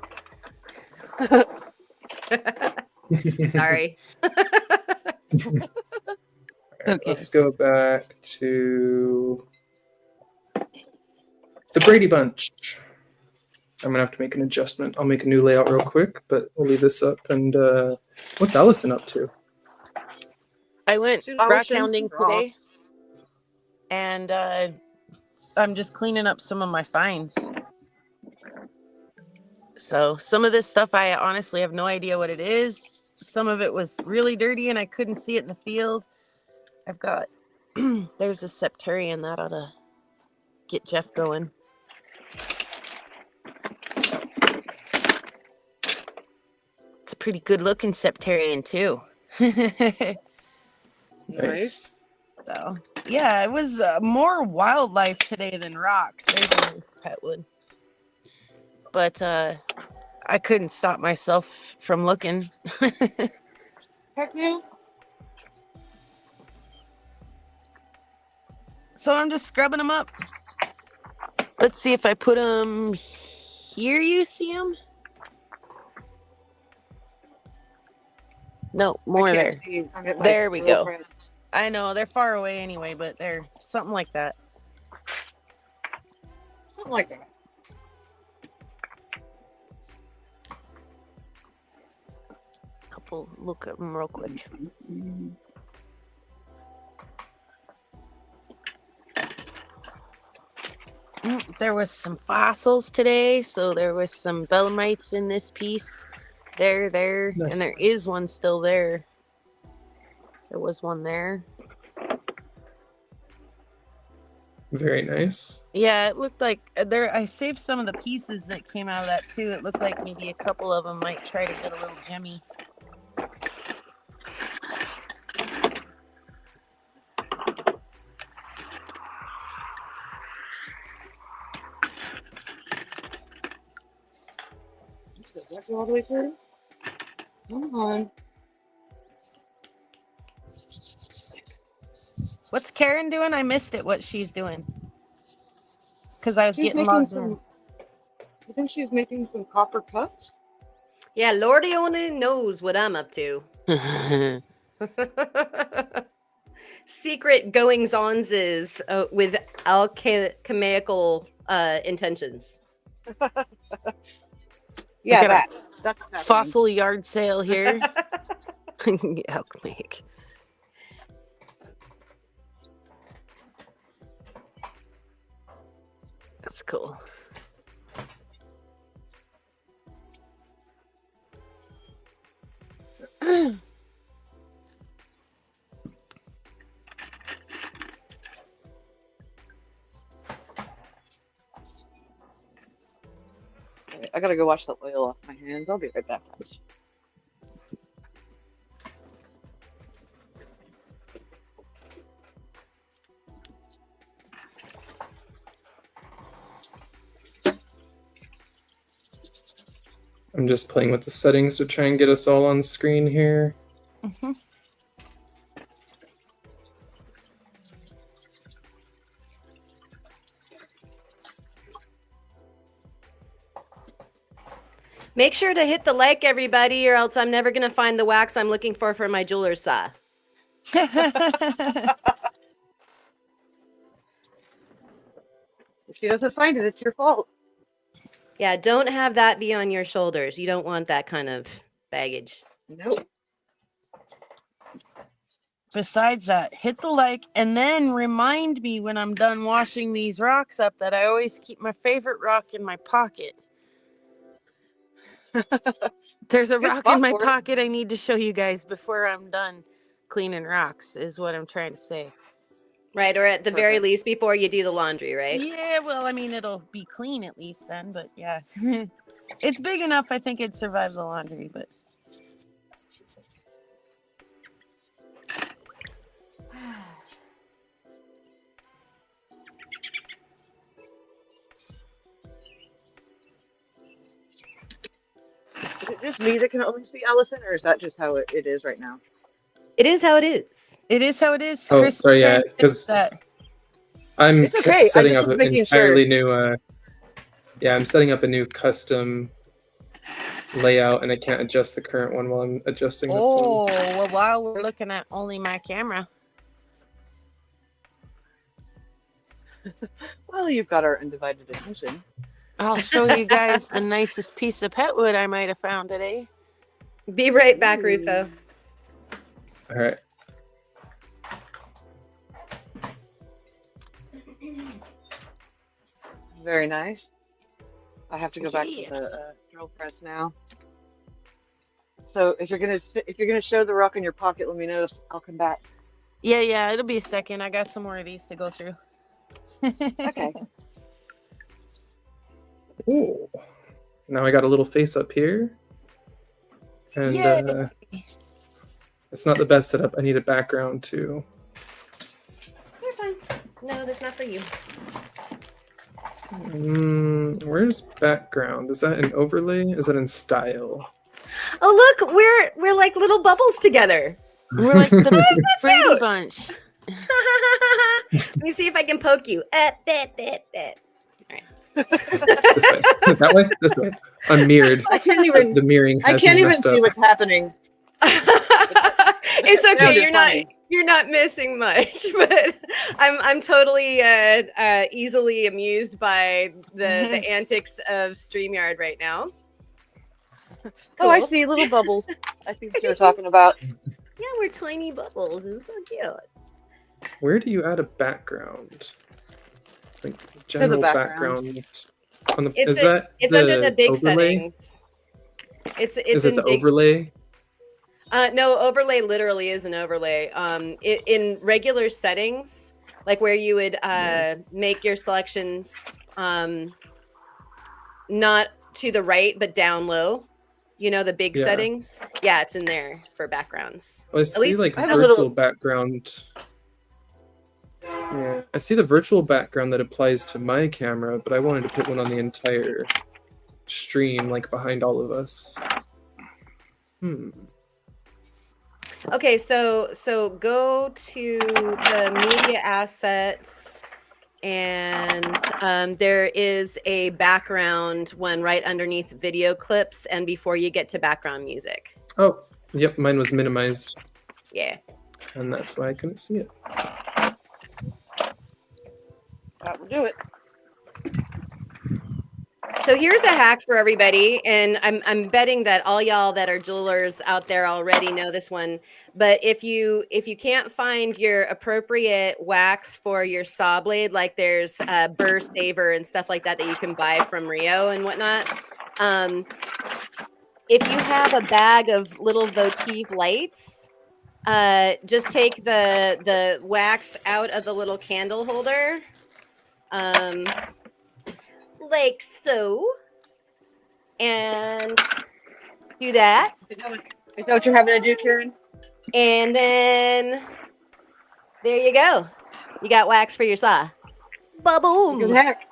Sorry. Alright, let's go back to the Brady Bunch. I'm gonna have to make an adjustment. I'll make a new layout real quick, but we'll leave this up. And what's Allison up to? I went She's rock washing hounding some rocks. today, and I'm just cleaning up some of my finds. So some of this stuff, I honestly have no idea what it is. Some of it was really dirty, and I couldn't see it in the field. I've got there's a septarian that ought to get Jeff going. It's a pretty good looking septarian too. Nice. So yeah, it was more wildlife today than rocks. There's a nice petwood. But I couldn't stop myself from looking. Heck yeah. So I'm just scrubbing them up. Let's see if I put them here. You see them? No, more I there. can't see. I'm at my There we go. girlfriend. I know they're far away anyway, but they're something like that. Something like that. Couple look at them real quick. There was some fossils today, so there was some belemnites in this piece. There, and there is one still there. There was one there. Very nice. Yeah, it looked like there. I saved some of the pieces that came out of that too. It looked like maybe a couple of them might try to get a little gemmy. Does that go all the way through? Come on. What's Karen doing? I missed it. What she's doing? Because I was She's getting making logged some. I think she's making some copper cups. Yeah, Lordy only knows what I'm up to. in. Secret goings-ons is with alchemical intentions. Yeah, Look at that's happening. Fossil yard sale here. Alchemic. That's cool. I gotta go wash the oil off my hands. I'll be right back. I'm just playing with the settings to try and get us all on screen here. Mhm. Make sure to hit the like, everybody, or else I'm never going to find the wax I'm looking for my jeweler's saw. If she doesn't find it, it's your fault. Yeah, don't have that be on your shoulders. You don't want that kind of baggage. Nope. Besides that, hit the like and then remind me when I'm done washing these rocks up that I always keep my favorite rock in my pocket. There's a Good rock spot in my for it. pocket I need to show you guys before I'm done cleaning rocks, is what I'm trying to say. Right, or at the very Perfect. least before you do the laundry, right? Yeah, well, I mean, it'll be clean at least then, but yeah. It's big enough, I think it'd survive the laundry, but Is it just me that can only see Allison, or is that just how it is right now? It is how it is. it is how it is. Oh, Chris, sorry, yeah, trying to fix 'cause- that. I'm It's okay, I setting just up was an making entirely new. Yeah, I'm setting up a new custom layout, and I can't adjust the current one while I'm adjusting this one. Oh, well, while we're looking at only my camera. Well, you've got our undivided attention. I'll show you guys the nicest piece of pet wood I might have found today. Be right back, Rufo. All right. Very nice. I have to go back Yeah. to the drill press now. So if you're gonna show the rock in your pocket, let me know. I'll come back. Yeah, it'll be a second. I got some more of these to go through. Okay. Ooh. Now I got a little face up here. And Yay. it's not the best setup. I need a background too. You're fine. No, that's not for you. Where's background? Is that an overlay? Is that in style? Oh, look, we're like little bubbles together. We're like the Brady Bunch. Let me see if I can poke you. This way. That way? This way. I'm mirrored. I can't even. The mirroring I has can't me even messed see up. what's happening. It's okay. Sounded You're not funny. you're not missing much, but I'm totally easily amused by the antics of StreamYard right now. Oh, I Cool. see little bubbles. I see what you're talking about. Yeah, we're tiny bubbles. It's so cute. Where do you add a background? Like general background. background. On the, It's is that It's under the big overlay? settings. It's Is it in the big. overlay? No, overlay literally is an overlay. In regular settings, like where you would make your selections not to the right but down low. You know, the big Yeah. settings. Yeah, it's in there for backgrounds. Well, I see least like I have a virtual little- background. Yeah, I see the virtual background that applies to my camera, but I wanted to put one on the entire stream, like behind all of us. Okay, so go to the media assets, and there is a background one right underneath video clips, and before you get to background music. Oh, yep, mine was minimized, Yeah. and that's why I couldn't see it. That will do it. So here's a hack for everybody, and I'm betting that all y'all that are jewelers out there already know this one. But if you can't find your appropriate wax for your saw blade, like there's burr saver and stuff like that you can buy from Rio and whatnot, if you have a bag of little votive lights, just take the wax out of the little candle holder. Like so, and do that, Is that what you're having to do, Karen? and then there you go. You got wax for your saw. Good Ba-boom. hack.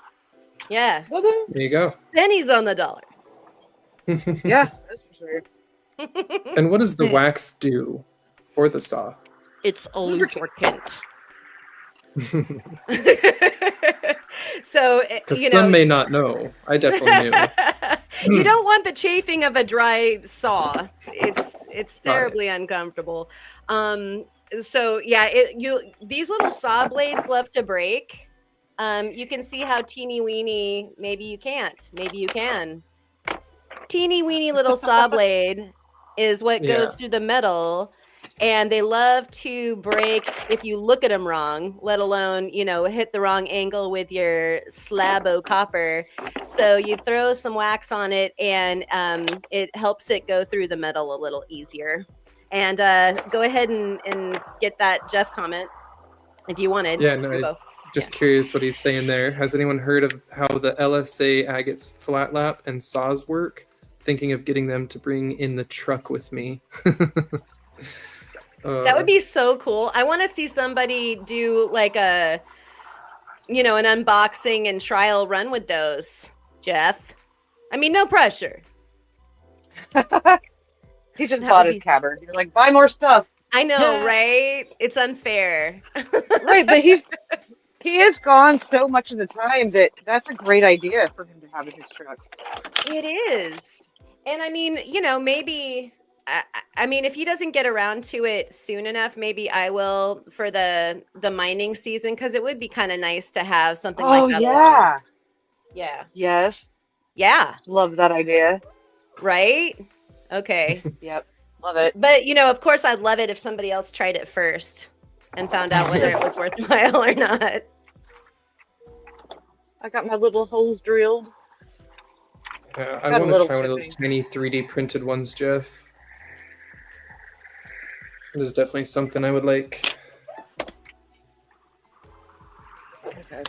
Yeah, Woo-hoo. There you go. pennies on the dollar. Yeah, that's for sure. And what does the wax do for the saw? It's a Lubricant. lubricant. So, Because you some know, may not know. I definitely knew. you don't want the chafing of a dry saw. It's Got it. terribly uncomfortable. So yeah, these little saw blades love to break. You can see how teeny weeny. Maybe you can't. Maybe you can. Teeny weeny little saw blade is what Yeah. goes through the metal, and they love to break if you look at them wrong, let alone, hit the wrong angle with your slab of copper. So you throw some wax on it, and it helps it go through the metal a little easier. And go ahead and get that Jeff comment if you wanted. Yeah, no, Info. just curious what he's saying there. Has anyone heard of how the LSA agates flat lap and saws work? Thinking of getting them to bring in the truck with me. That would be so cool. I want to see somebody do like an unboxing and trial run with those, Jeff. I mean, no pressure. He just That bought would his be- cavern. You're like, buy more stuff. I know, right? It's unfair. Right, but he is gone so much of the time that's a great idea for him to have in his truck. It is. And I mean, maybe, I mean, if he doesn't get around to it soon enough, maybe I will for the mining season, because it would be kind of nice to have something Oh, like that. yeah. Yeah. Yes. Yeah. Love that idea. Right? Okay. Yep. Love it. But, of course, I'd love it if somebody else tried it first and found out whether it was worthwhile or not. I got my little holes drilled. Yeah, Got I a want to little try one of those chipping. tiny 3D printed ones, Jeff. It is definitely something I would like. Okay.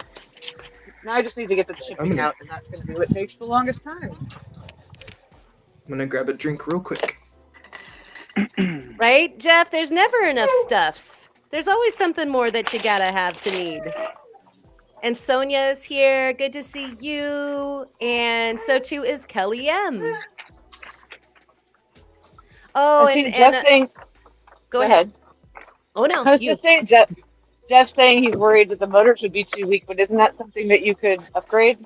Now I just need to get the shipping gonna- out, and that's going to be what takes the longest time. I'm gonna grab a drink real quick. Right, Jeff? There's never enough stuffs. There's always something more that you gotta have to need. And Sonia is here. Good to see you. And so too is Kelly M. Oh, I see and Jeff saying, go ahead. Oh I no, was you. just saying, Jeff saying he's worried that the motors would be too weak, but isn't that something that you could upgrade?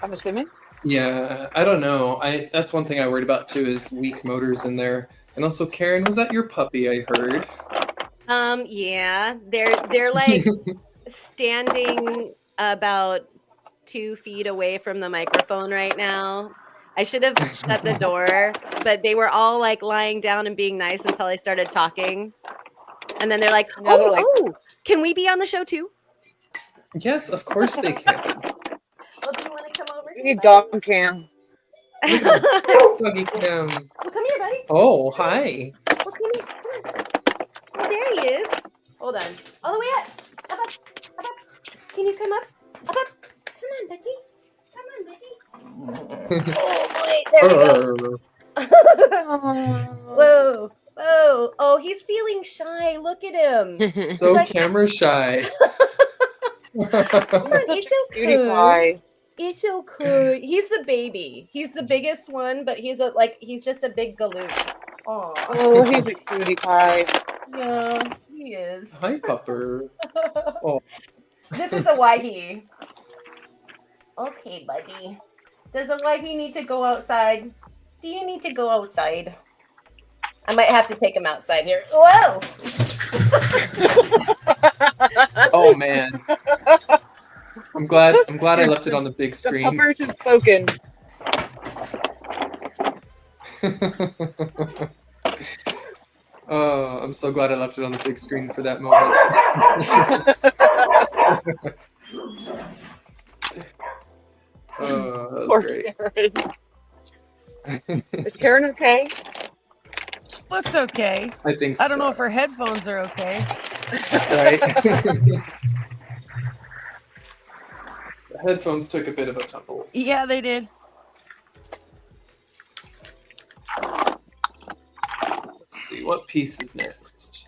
I'm assuming. Yeah, I don't know. That's one thing I worried about too, is weak motors in there. And also, Karen, was that your puppy? I heard. Yeah, they're like standing about 2 feet away from the microphone right now. I should have shut the door, but they were all like lying down and being nice until I started talking. And then they're like, Now they're like- can we be on the show too? Yes, of course they can. Well, do you want to come over We here, need dog cam. Doggy cam. Well, come here, buddy. Oh, hi. Well, come here. Come on. Oh, there he is. Hold on. All the way up. Up, up. Up, up. Can you come up? Up, up. Come on, Betty. Come on, Betty. Oh, boy. There we go. Whoa. Whoa. Oh, he's feeling shy. Look at him. So camera shy. Come on, it's Cutie okay. pie. It's okay. He's the baby. He's the biggest one, but he's just a big galoot. Aw. Oh, he's a cutie pie. Yeah, he is. Hi, pupper. Oh. This is a wifey. Okay, buddy. Does a wifey need to go outside? Do you need to go outside? I might have to take him outside here. Whoa! Oh man. I'm glad I left it on the big The screen. puppers have spoken. Oh, I'm so glad I left it on the big screen for that moment. Oh, that was Poor great. Karen. Is Karen okay? Looks okay. I think I don't know so. if her headphones are okay. Right? The headphones took a bit of a tumble. Yeah, they did. Let's see, what piece is next?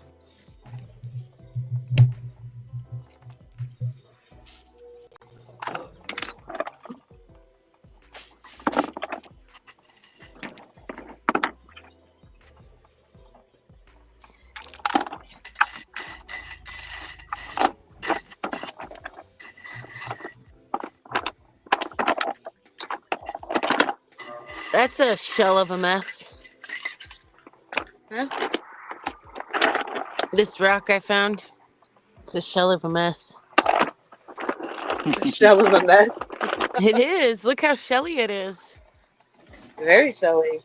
shell of a mess. Huh? This rock I found, it's a shell of a mess. The shell of a mess. It is. Look how shelly it is. Very shelly.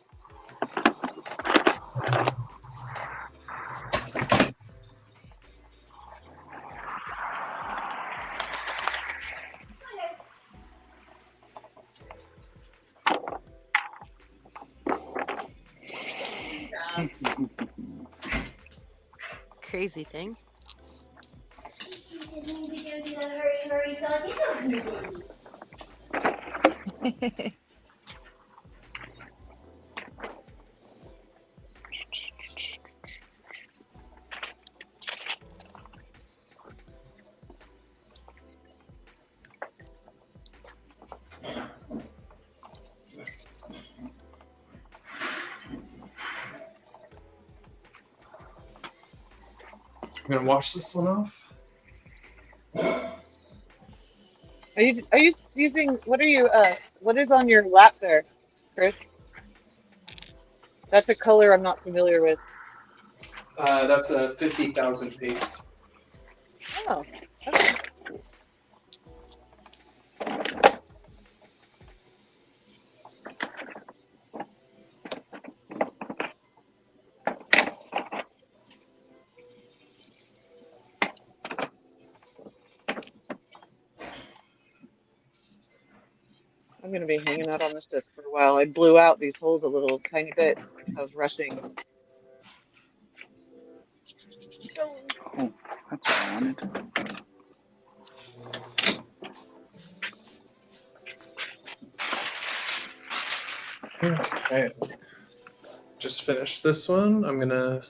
Crazy thing. I'm gonna wash this one off. Are you using what is on your lap there, Chris? That's a color I'm not familiar with. That's a 50,000 paste. Oh, okay. I'm gonna be hanging out on this disc for a while. I blew out these holes a little tiny bit. I was rushing. Oh, that's what I wanted. Okay. Just finished this one. I'm gonna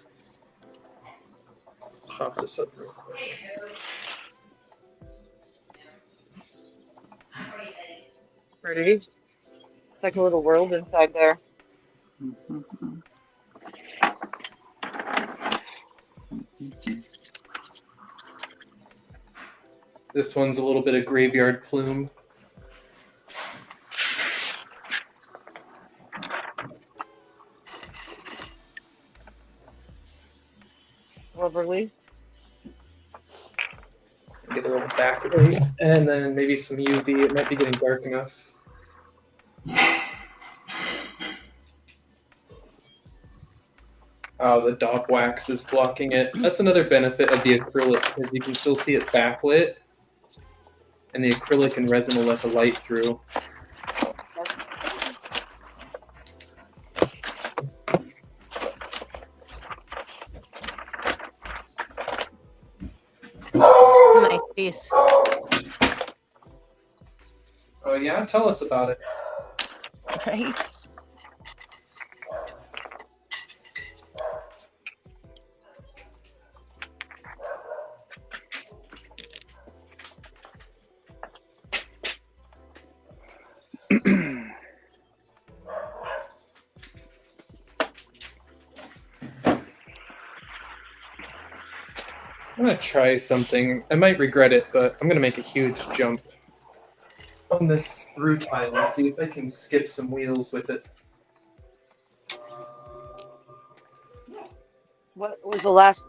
pop this up real quick. Pretty. It's like a little world inside there. This one's a little bit of graveyard plume. Lovely. Get a little backlight, and then maybe some UV. It might be getting dark enough. Oh, the dog wax is blocking it. That's another benefit of the acrylic, because you can still see it backlit, and the acrylic and resin will let the light through. Nice piece. Oh yeah, tell us about it. Right? I'm gonna try something. I might regret it, but I'm gonna make a huge jump on this through tile and see if I can skip some wheels with it. What was the last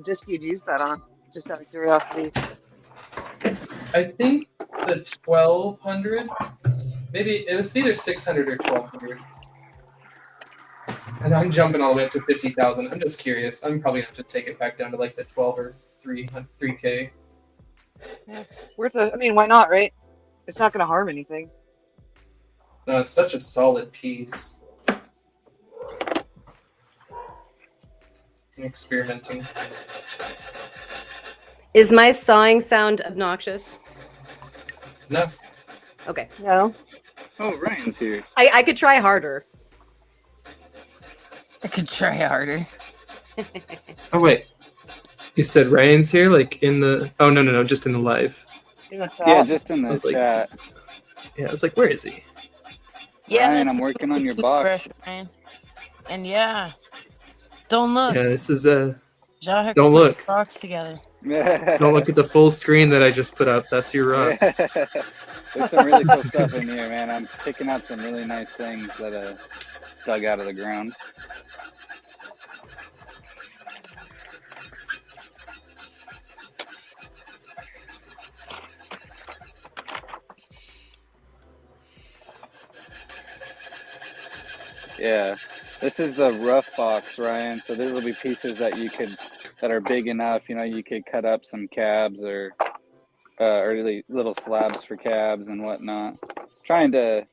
disc you'd used that on? Just out of curiosity. I think the 1200, maybe it was either 600 or 1200. And I'm jumping all the way up to 50,000. I'm just curious. I'm probably gonna have to take it back down to like the 12 or 3K. Yeah, worth it. I mean, why not, right? It's not going to harm anything. No, it's such a solid piece. I'm experimenting. Is my sawing sound obnoxious? No. Okay. No. Oh, Ryan's here. I could try harder. I could try harder. Oh wait. You said Ryan's here, like in the? Oh no, just in the live. In the chat. Yeah, just in the was like- chat. Yeah, I was like, where is he? Yeah, Ryan, that's I'm working on your toothbrush, box. Ryan. And yeah, don't look. Yeah, this is Jahek don't put look. the box together. Don't look at the full screen that I just put up. That's your rocks. There's some really cool stuff in here, man. I'm picking out some really nice things that dug out of the ground. Yeah, this is the rough box, Ryan. So these will be pieces that that are big enough. You could cut up some cabs or really little slabs for cabs and whatnot. Trying to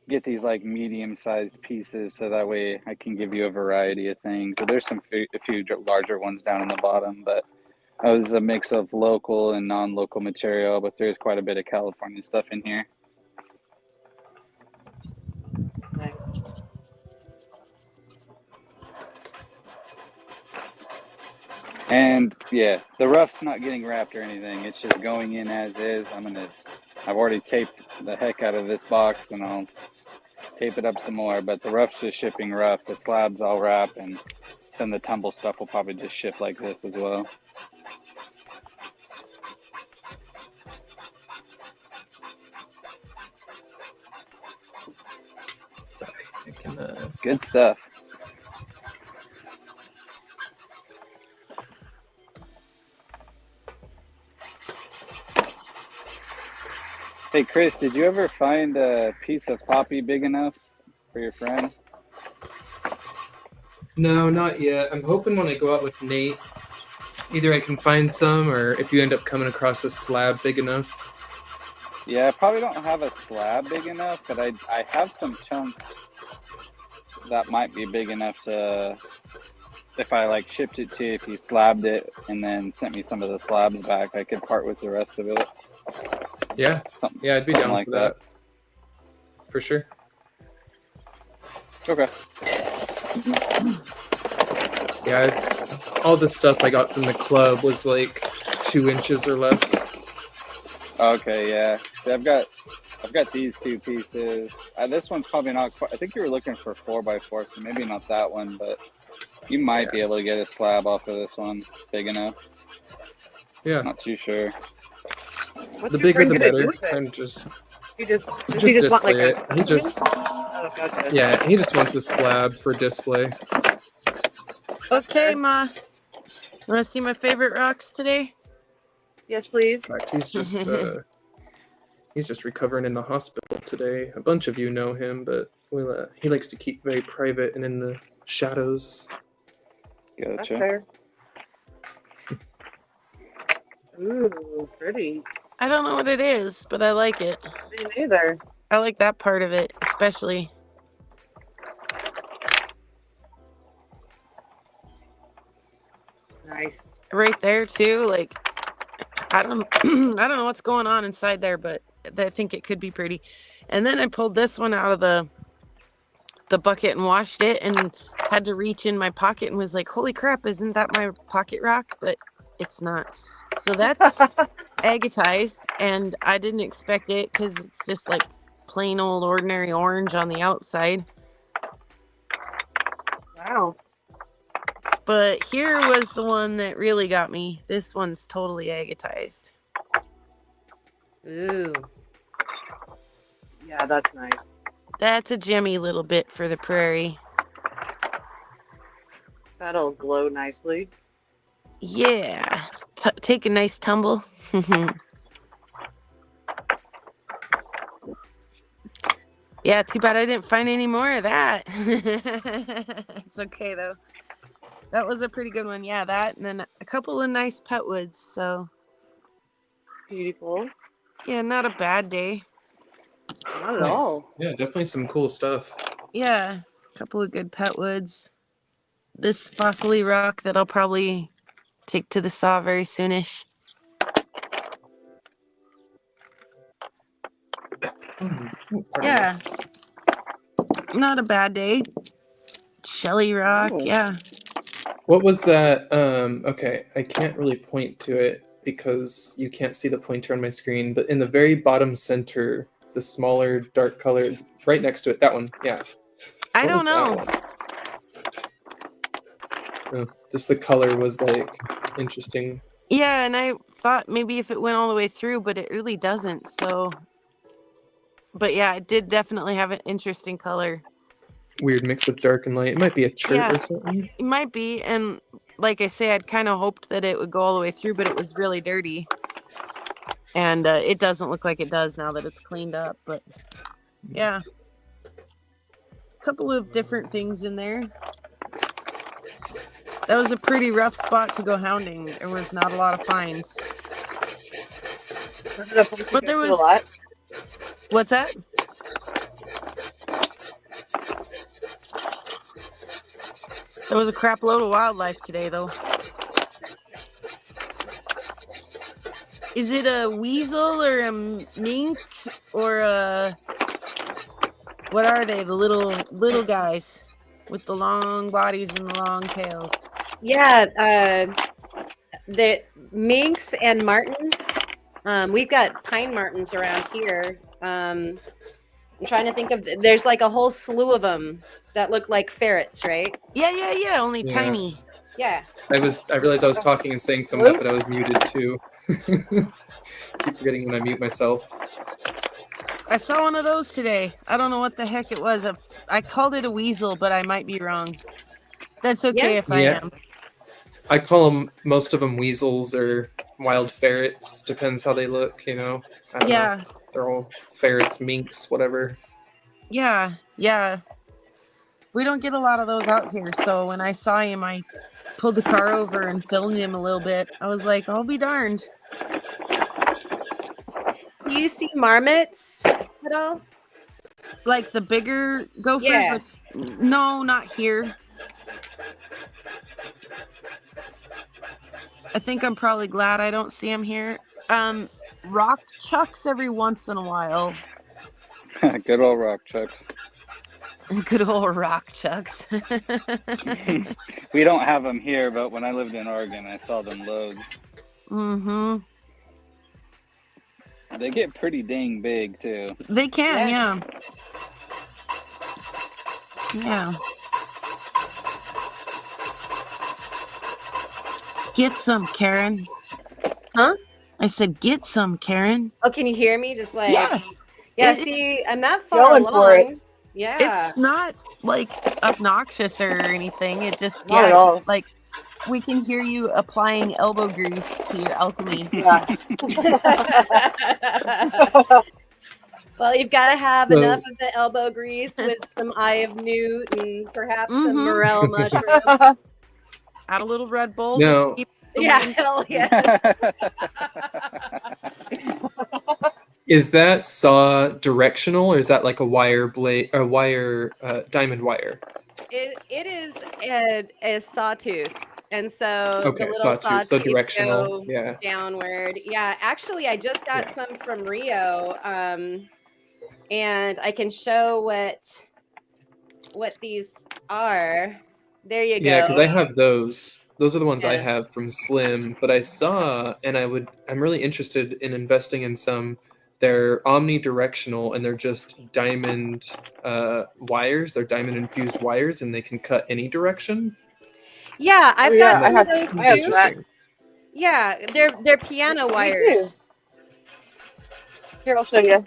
get these like medium-sized pieces so that way I can give you a variety of things. So there's a few larger ones down in the bottom, but it was a mix of local and non-local material. But there's quite a bit of California stuff in here. Nice. And yeah, the rough's not getting wrapped or anything. It's just going in as is. I've already taped the heck out of this box, and I'll tape it up some more. But the rough's just shipping rough. The slabs I'll wrap, and then the tumble stuff will probably just ship like this as well. Sorry, I can. Good stuff. Hey, Chris, did you ever find a piece of poppy big enough for your friend? No, not yet. I'm hoping when I go out with Nate, either I can find some, or if you end up coming across a slab big enough. Yeah, I probably don't have a slab big enough, but I have some chunks that might be big enough to, if I like shipped it to you, if you slabbed it and then sent me some of the slabs back, I could part with the rest of it. Yeah, Something I'd be down like for that. For sure. Okay. Yeah, all the stuff I got from the club was like 2 inches or less. Okay, yeah. See, I've got these two pieces. This one's probably not quite. I think you were looking for 4x4, so maybe not that one, but you might be able to get a slab off of this one big enough. Yeah. Not too sure. What's The your bigger friend the gonna do better. with it? I'm just Does he just want like display a it. He just Oh, gotcha. yeah, he just wants a slab for display. Okay, Ma. Want to see my favorite rocks today? Yes, please. In fact, he's just recovering in the hospital today. A bunch of you know him, but he likes to keep very private and in the shadows. That's Gotcha. fair. Ooh, pretty. I don't know what it is, but I like it. Me neither. I like that part of it, especially. Nice. Right there too. Like, I don't I don't know what's going on inside there, but I think it could be pretty. And then I pulled this one out of the bucket and washed it, and had to reach in my pocket and was like, holy crap, isn't that my pocket rock? But it's not. So that's agatized, and I didn't expect it because it's just like plain old ordinary orange on the outside. Wow. But here was the one that really got me. This one's totally agatized. Ooh. Yeah, that's nice. That's a gemmy little bit for the prairie. That'll glow nicely. Yeah. Take a nice tumble. Yeah, too bad I didn't find any more of that. It's okay, though. That was a pretty good one. Yeah, that, and then a couple of nice petwoods. So, Beautiful. yeah, not a bad day. Not at Nice. all. Yeah, definitely some cool stuff. Yeah, a couple of good petwoods. This fossily rock that I'll probably take to the saw very soonish. Pardon me. Yeah. Not a bad day. Shelly rock, Oh. yeah. What was that? Okay, I can't really point to it because you can't see the pointer on my screen, but in the very bottom center, the smaller dark color, right next to it, that one, yeah. I What was don't know. that one? Just the color was like interesting. Yeah, and I thought maybe if it went all the way through, but it really doesn't. So, but yeah, it did definitely have an interesting color. weird mix of dark and light. It might be a chert Yeah. or something. It might be, and like I say, I'd kind of hoped that it would go all the way through, but it was really dirty. And it doesn't look like it does now that it's cleaned up, but yeah. A couple of different things in there. That was a pretty rough spot to go hounding. There was not a lot of finds. Was it a place you But go there to was- a lot? What's that? There was a crap load of wildlife today, though. Is it a weasel or a mink or a... What are they? The little guys with the long bodies and the long tails. Yeah, the minks and martins. We've got pine martins around here. I'm trying to think of. There's like a whole slew of them that look like ferrets, right? Yeah. Only Yeah. tiny. Yeah. I realized I was talking and saying some of that, but I was muted too. Keep forgetting when I mute myself. I saw one of those today. I don't know what the heck it was. I called it a weasel, but I might be wrong. That's okay if I Yeah. am. I call them, most of them, weasels or wild ferrets. Depends how they look, you know. I don't know. Yeah. They're all ferrets, minks, whatever. Yeah. We don't get a lot of those out here, so when I saw him, I pulled the car over and filmed him a little bit. I was like, I'll be darned. Do you see marmots at all? Like the bigger gophers? Yeah. Like, no, not here. I think I'm probably glad I don't see them here. Rock chucks every once in a while. Good old rock chucks. Good old rock chucks. We don't have them here, but when I lived in Oregon, I saw them loads. Mm-hmm. They get pretty dang big too. They can, Yeah. Yeah. Get some, Karen. Huh? I said, get some, Karen. Oh, can you hear me? Just like Yeah. yeah. It- See, I'm not far Going for it. along. Yeah. It's not like obnoxious or anything. It just, Not at all. like we can hear you applying elbow grease to your alchemy. Yeah. Well, you've got to have So- enough of the elbow grease with some eye of newt and perhaps some Mhm. morel mushroom. Add a little Red Bull. No. Keep the Yeah, wings- hell yeah. Is that saw directional, or is that like a wire blade, a wire, diamond wire? It is a sawtooth, and so Okay, the little sawtooth, so sawtooth directional. go Yeah. downward. Yeah, actually, I just got Yeah. some from Rio, and I can show what these are. There you Yeah, go. because I have those. Those are the ones I Yeah. have from Slim. But I saw, and I'm really interested in investing in some. They're omnidirectional, and they're just diamond wires. They're diamond infused wires, and they can cut any direction. Yeah, I've yeah, got I some have- of those I have too. that. Interesting. Yeah, they're piano wires. Here, I'll show you.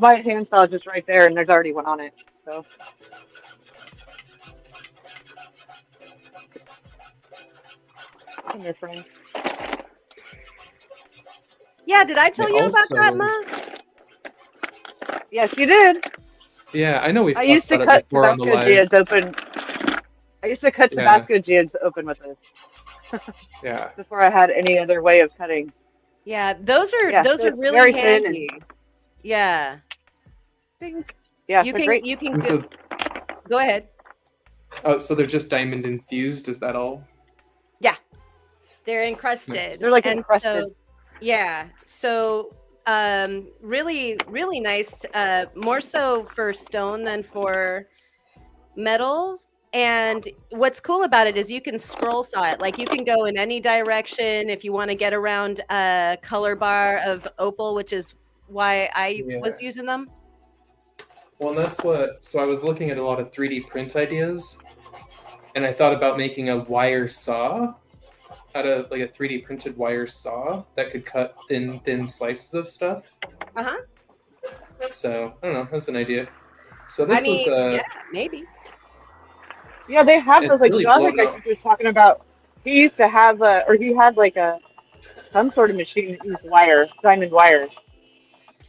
My hand saw is just right there, and there's already one on it. So. Come here, friend. Yeah, did I tell They you about that, also- Ma? Yes, you did. Yeah, I know we've I talked used to about cut it before on the Tabasco live. geodes open. I used to cut Yeah. Tabasco geodes open with this Yeah. before I had any other way of cutting. Yeah, those are Yeah, those so are it's really very thin handy. Yeah, Ding. Yeah, you they're can great. you can And so, go ahead. so they're just diamond infused. Is that all? They're encrusted. Nice. They're like And encrusted. So, yeah. So really nice. More so for stone than for metal. And what's cool about it is you can scroll saw it. Like you can go in any direction if you want to get around a color bar of opal, which is why I was using them. Well, and that's what. So I was looking at a lot of 3D print ideas, and I thought about making a wire saw out of like a 3D printed wire saw that could cut thin slices of stuff. Uh-huh. So I don't know. That's an idea. So this I mean, was yeah, maybe. Yeah, they have It's those. Like really John, blown like I up. think he was talking about. He used to have or he had like some sort of machine that used diamond wire.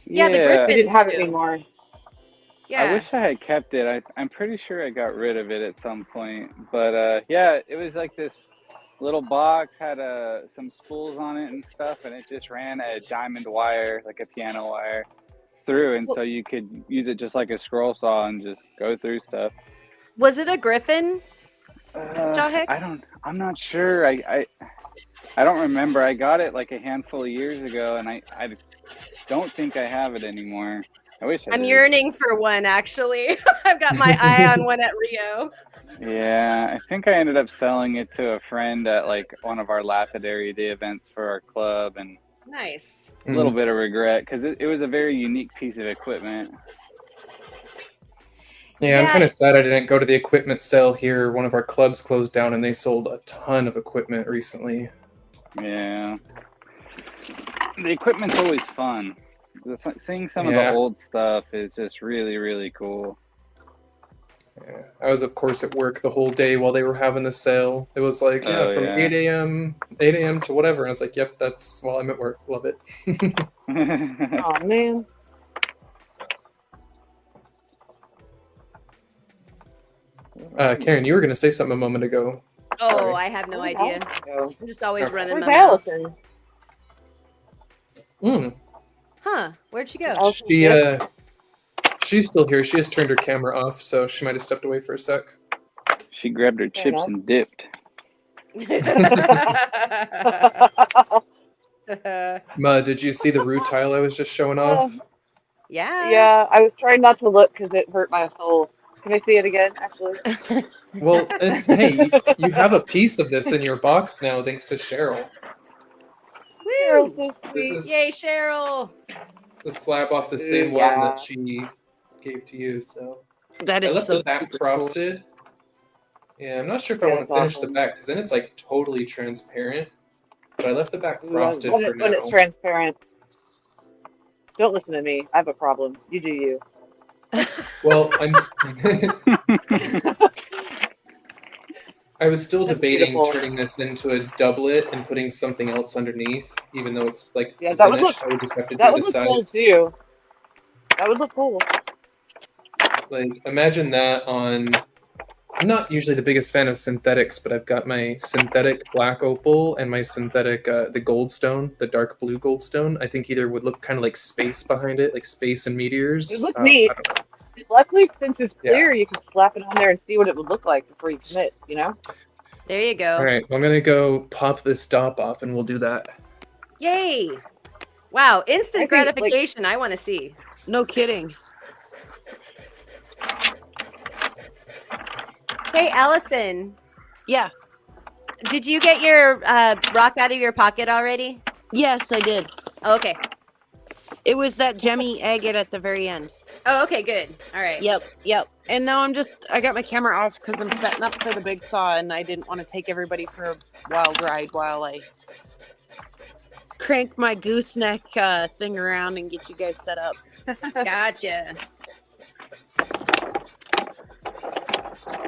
Yeah, the Yeah, He didn't Griffins have it do. anymore. I Yeah. wish I had kept it. I'm pretty sure I got rid of it at some point. But yeah, it was like this little box, had some spools on it and stuff, and it just ran a diamond wire, like a piano wire, through, and so you could use it just like a scroll saw and just go through stuff. Was it a Griffin, Jahik? I'm not sure. I don't remember. I got it like a handful of years ago, and I don't think I have it anymore. I wish I I'm did. yearning for one, actually. I've got my eye on one at Rio. Yeah, I think I ended up selling it to a friend at like one of our Lapidary Day events for our club, and Nice. a little bit of regret because it was a very unique piece of equipment. Yeah, I'm kind of sad I didn't go to the equipment sale here. One of our clubs closed down and they sold a ton of equipment recently. Yeah. The equipment's always fun. Seeing some of the Yeah. old stuff is just really, really cool. Yeah. I was, of course, at work the whole day while they were having the sale. It was like, Oh, from yeah. 8 a.m. to whatever. And I was like, yep, that's while I'm at work. Love it. Oh man. Karen, you were going to say something a moment ago. Oh, Sorry. I have no Where's idea. Allison go? I'm just always Okay. running Where's my mouth. Allison? Huh? Where'd she go? Allison She Smith? she's still here. She just turned her camera off, so she might have stepped away for a sec. She grabbed her Fair chips enough. and dipped. Ma, did you see the root tile I was just showing off? Yeah. Yeah, I was trying not to look because it hurt my soul. Can I see it again? Actually. Well, hey, you have a piece of this in your box now, thanks to Cheryl. Cheryl's Woo! so This sweet. is Yay, Cheryl. it's a slab off the same one Yeah. that she gave to you. So That I is left so the back super cool. frosted. Yeah, I'm not sure if I Yeah, want to that's finish the awesome. back because then it's like totally transparent. But I left the back Yeah, frosted when for now. it's transparent. Don't listen to me. I have a problem. You do you. Well, I was still That's debating beautiful. turning this into a doublet and putting something else underneath, even though it's like Yeah, that would finished. look- I would just have to That do would the look cool sides. too. That would look cool. Like, imagine that on. I'm not usually the biggest fan of synthetics, but I've got my synthetic black opal and my synthetic the goldstone, the dark blue goldstone. I think either would look kind of like space behind it, like space and meteors. It looks I neat. don't know. Luckily, since it's Yeah. clear, you can slap it on there and see what it would look like before you commit. You know. There you go. All right, I'm gonna go pop this dop off, and we'll do that. Yay. Wow, I instant think, like- gratification. I want to see. No kidding. Hey, Allison, Yeah. did you get your rock out of your pocket already? Yes, I did. Oh, okay. It was that gemmy agate at the very end. Oh, okay, good. All right. Yep. And now I got my camera off because I'm setting up for the big saw and I didn't want to take everybody for a wild ride while I crank my gooseneck thing around and get you guys set up. Gotcha.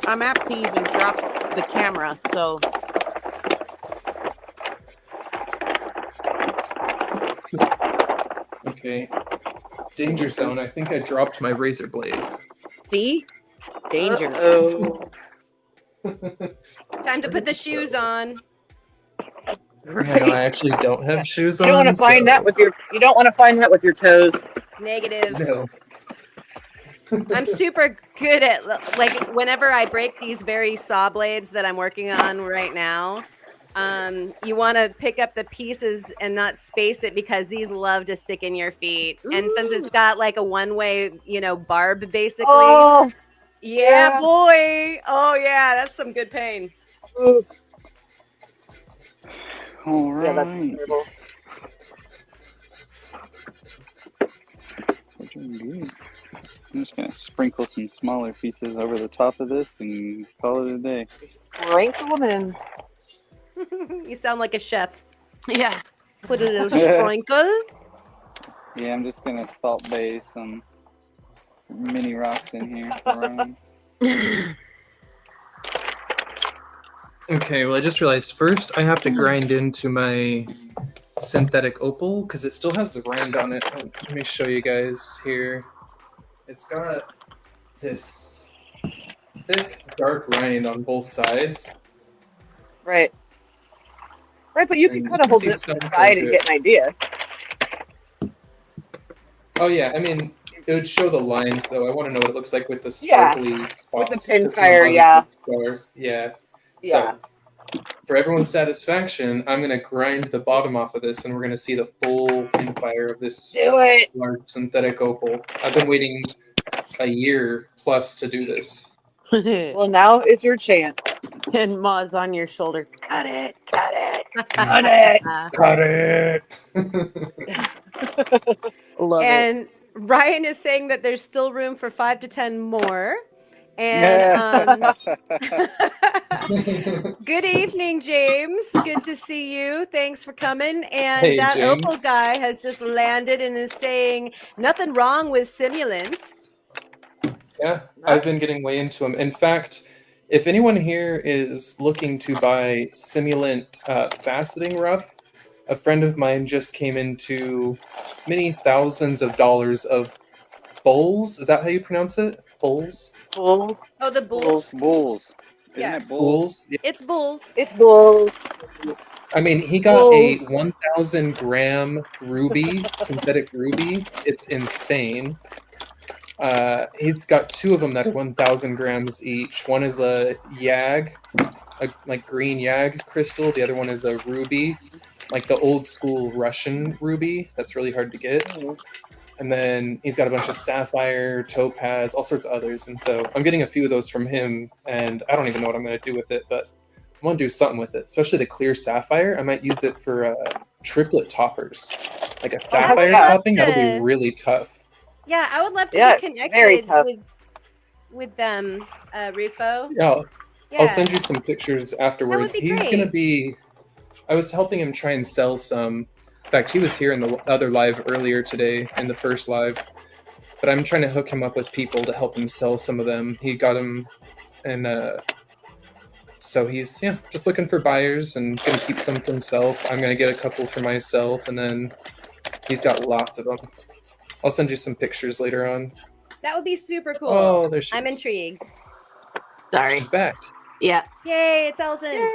I'm apt to even drop the camera, so Okay. Danger zone. I think I dropped my razor blade. see? Danger. Oh. Time to put the shoes on. I actually don't have shoes You on. don't want to find that with your. You don't want to find that with your toes. Negative. No. I'm super good at, like, whenever I break these very saw blades that I'm working on right now, you want to pick up the pieces and not space it because these love to stick in your feet. And since it's got like a one-way, barb basically. Oh. Yeah, yeah. boy. Oh yeah, that's some good pain. Ooh. All right. Yeah, that's terrible. We're doing good. I'm just gonna sprinkle some smaller pieces over the top of this and call it a day. Rank the woman. You sound like a chef. Yeah. Put a little sprinkle. Yeah, I'm just gonna salt bae some mini rocks in here. For Ryan. Okay, well, I just realized first I have to grind into my synthetic opal because it still has the rind on it. Let me show you guys here. It's got this thick, dark rind on both sides. Right. Right, but you And can you kind of can hold see it to some the going side and through get it. an idea. Oh yeah, I mean, it would show the lines though. I want to know what it looks like with the Yeah, sparkly with the spots because you know pinfire, how yeah, the stars. Yeah. yeah. So for everyone's satisfaction, I'm gonna grind the bottom off of this, and we're gonna see the full pinfire of this Do it. large synthetic opal. I've been waiting a year plus to do this. Well, now is your chance. And Ma's on your shoulder. Cut it, cut it. Cut it. Cut it. Love it. And Ryan is saying that there's still room for 5 to 10 more. Yeah. And good evening, James. Good to see you. Thanks for coming. And Hey, that opal James. guy has just landed and is saying nothing wrong with simulants. Yeah, I've been getting way into them. In fact, if anyone here is looking to buy Simulant faceting rough, a friend of mine just came into many thousands of dollars of bowls. Is that how you pronounce it? Bowls? Bulls. Oh, the bulls. Bulls. Isn't Yeah. it bulls? Bowls? Yeah. It's bulls. It's bulls. I mean, he got a 1,000 gram ruby, synthetic ruby. It's insane. He's got two of them that are 1,000 grams each. One is a yag, a like green yag crystal. The other one is a ruby, like the old school Russian ruby. That's really hard to get. And then he's got a bunch of sapphire, topaz, all sorts of others. And so I'm getting a few of those from him, and I don't even know what I'm going to do with it, but I'm going to do something with it, especially the clear sapphire. I might use it for triplet toppers, like a sapphire yeah. topping. That'll be really tough. Yeah, I would love to Yeah, be very connected tough. with them, Rufo. Yeah, Yeah. I'll send you some pictures afterwards. be He's great. going to be. I was helping him try and sell some. In fact, he was here in the other live earlier today, in the first live. But I'm trying to hook him up with people to help him sell some of them. He got them, and so he's just looking for buyers and gonna keep some for himself. I'm gonna get a couple for myself, and then he's got lots of them. I'll send you some pictures later on. That would be super cool. Oh, there she I'm is. intrigued. Sorry. She's back. Yeah. Yay, it's Allison.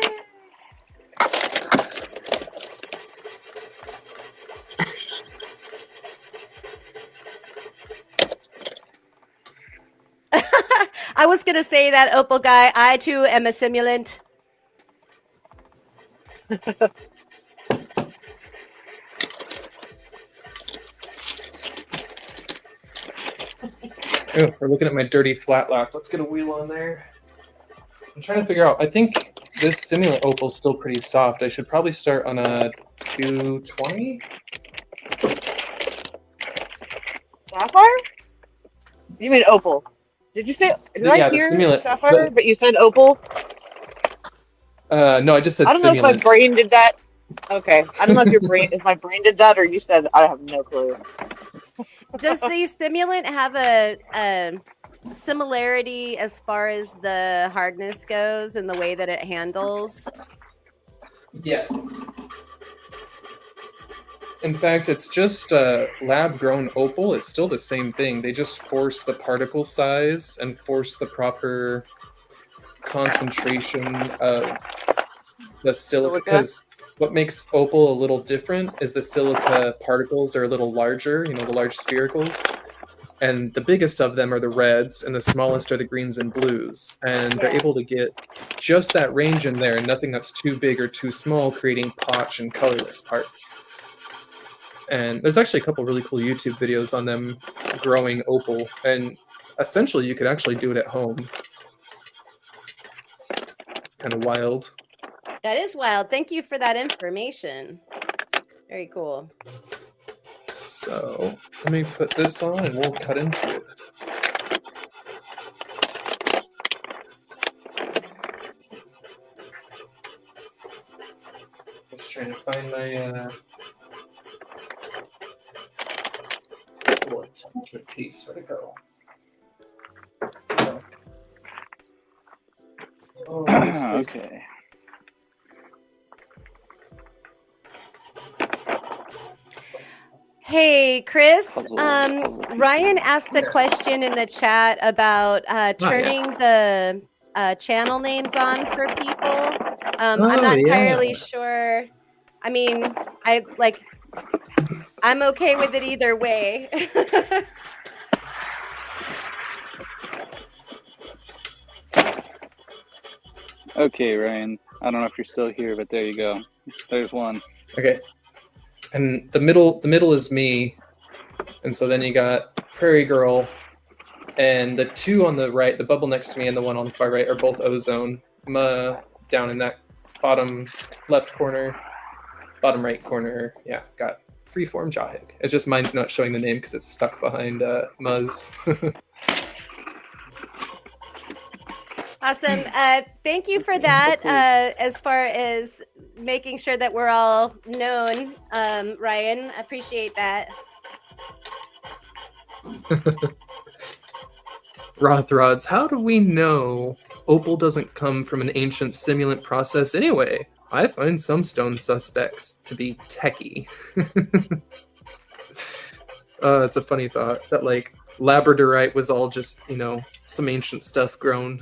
I was going to say that, Opal guy. I, too, am a simulant. Oh, we're looking at my dirty flat lock. Let's get a wheel on there. I'm trying to figure out. I think this simulant opal is still pretty soft. I should probably start on a 220. Sapphire? You mean opal? Did you say? Did I Yeah, the hear simulant. sapphire? But you said opal. No, I just said I don't know if my simulant. brain did that. Okay, I don't know if if my brain did that or you said. I have no clue. Does the stimulant have a similarity as far as the hardness goes and the way that it handles? Yes. In fact, it's just lab-grown opal. It's still the same thing. They just force the particle size and force the proper concentration of the silica. Because what makes opal a little different is the silica particles are a little larger, the large sphericals. And the biggest of them are the reds, and the smallest are the greens and blues. And they're able to get just that range in there, and nothing that's too big or too small, creating potch and colorless parts. And there's actually a couple really cool YouTube videos on them growing opal, and essentially you could actually do it at home. It's kind of wild. That is wild. Thank you for that information. Very cool. So let me put this on and we'll cut into it. Just trying to find my attachment piece. Where'd it go? Oh, this piece. Okay. Hey, Chris. Puzzle Ryan asked a question in the chat about turning the channel names on for people. I'm Oh, not yeah. entirely sure. I mean, I'm okay with it either way. Okay, Ryan. I don't know if you're still here, but there you go. There's one. Okay. And the middle is me. And so then you got Prairie Girl. And the two on the right, the bubble next to me and the one on the far right, are both Ozone. Down in that bottom left corner, bottom right corner, yeah, got Freeform Jahig. It's just mine's not showing the name because it's stuck behind Muzz. Awesome. Thank you for that. As far as making sure that we're all known, Ryan, I appreciate that. Rothrods, how do we know opal doesn't come from an ancient simulant process anyway? I find some stone suspects to be techie. It's a funny thought that like labradorite was all just, some ancient stuff grown.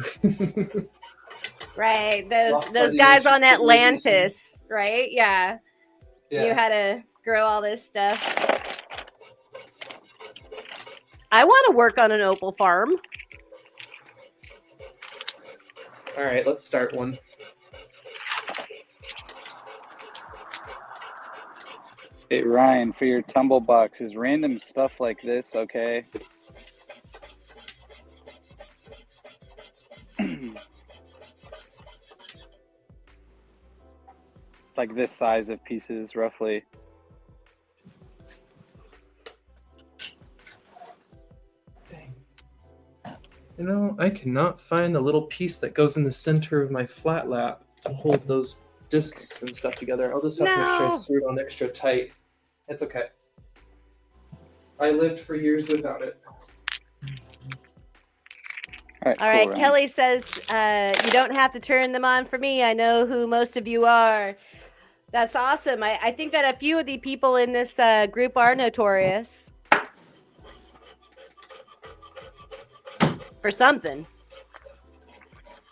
Right. Lost by Those the guys on ancient civilization. Atlantis, right? Yeah. Knew how to grow all this stuff. I want to work on an opal farm. All right, let's start one. Hey, Ryan, for your tumble box, is random stuff like this okay? Like this size of pieces, roughly. I cannot find the little piece that goes in the center of my flat lap to hold those discs and stuff together. I'll just have to make sure I No. screw it on extra tight. It's okay. I lived for years without it. All right, All right. Ryan. Kelly says you don't have to turn them on for me. I know who most of you are. That's awesome. I think that a few of the people in this group are notorious for something.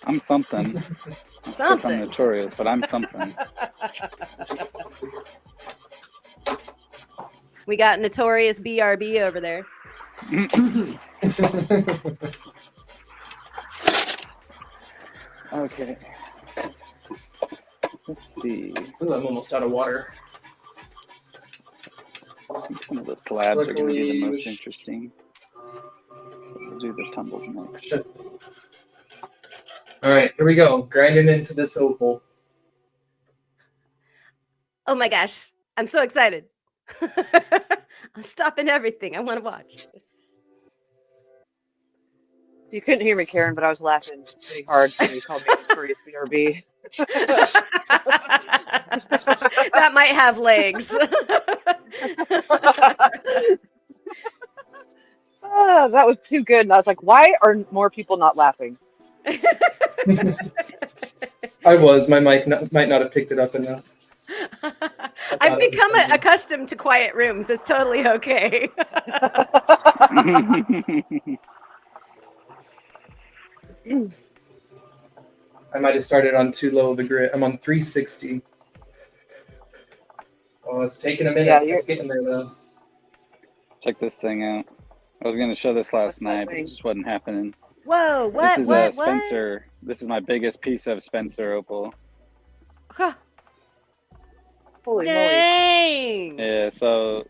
I'm something. Not sure if Something. I'm notorious, but I'm something. We got notorious BRB over there. Okay. Let's see. Ooh, I'm almost out of water. I think some of the slabs are going to be the most Luckily- interesting. We'll do the tumbles next. Shit. All right, here we go. Grinding into this opal. Oh my gosh. I'm so excited. I'm stopping everything. I want to watch. You couldn't hear me, Karen, but I was laughing pretty hard when you called me Notorious BRB. That might have legs. That was too good. And I was like, why are more people not laughing? I was. My mic might not have picked it up enough. I've become accustomed to quiet rooms. It's totally okay. I might have started on too low of a grit. I'm on 360. Oh, it's taking a minute. Yeah, It's getting there though. Check this thing out. I was going to show this What's last that night, but thing? it just wasn't happening. Whoa, what? This is what? Spencer. This is my biggest piece of Spencer opal. Huh. Holy moly. Dang. Yeah, so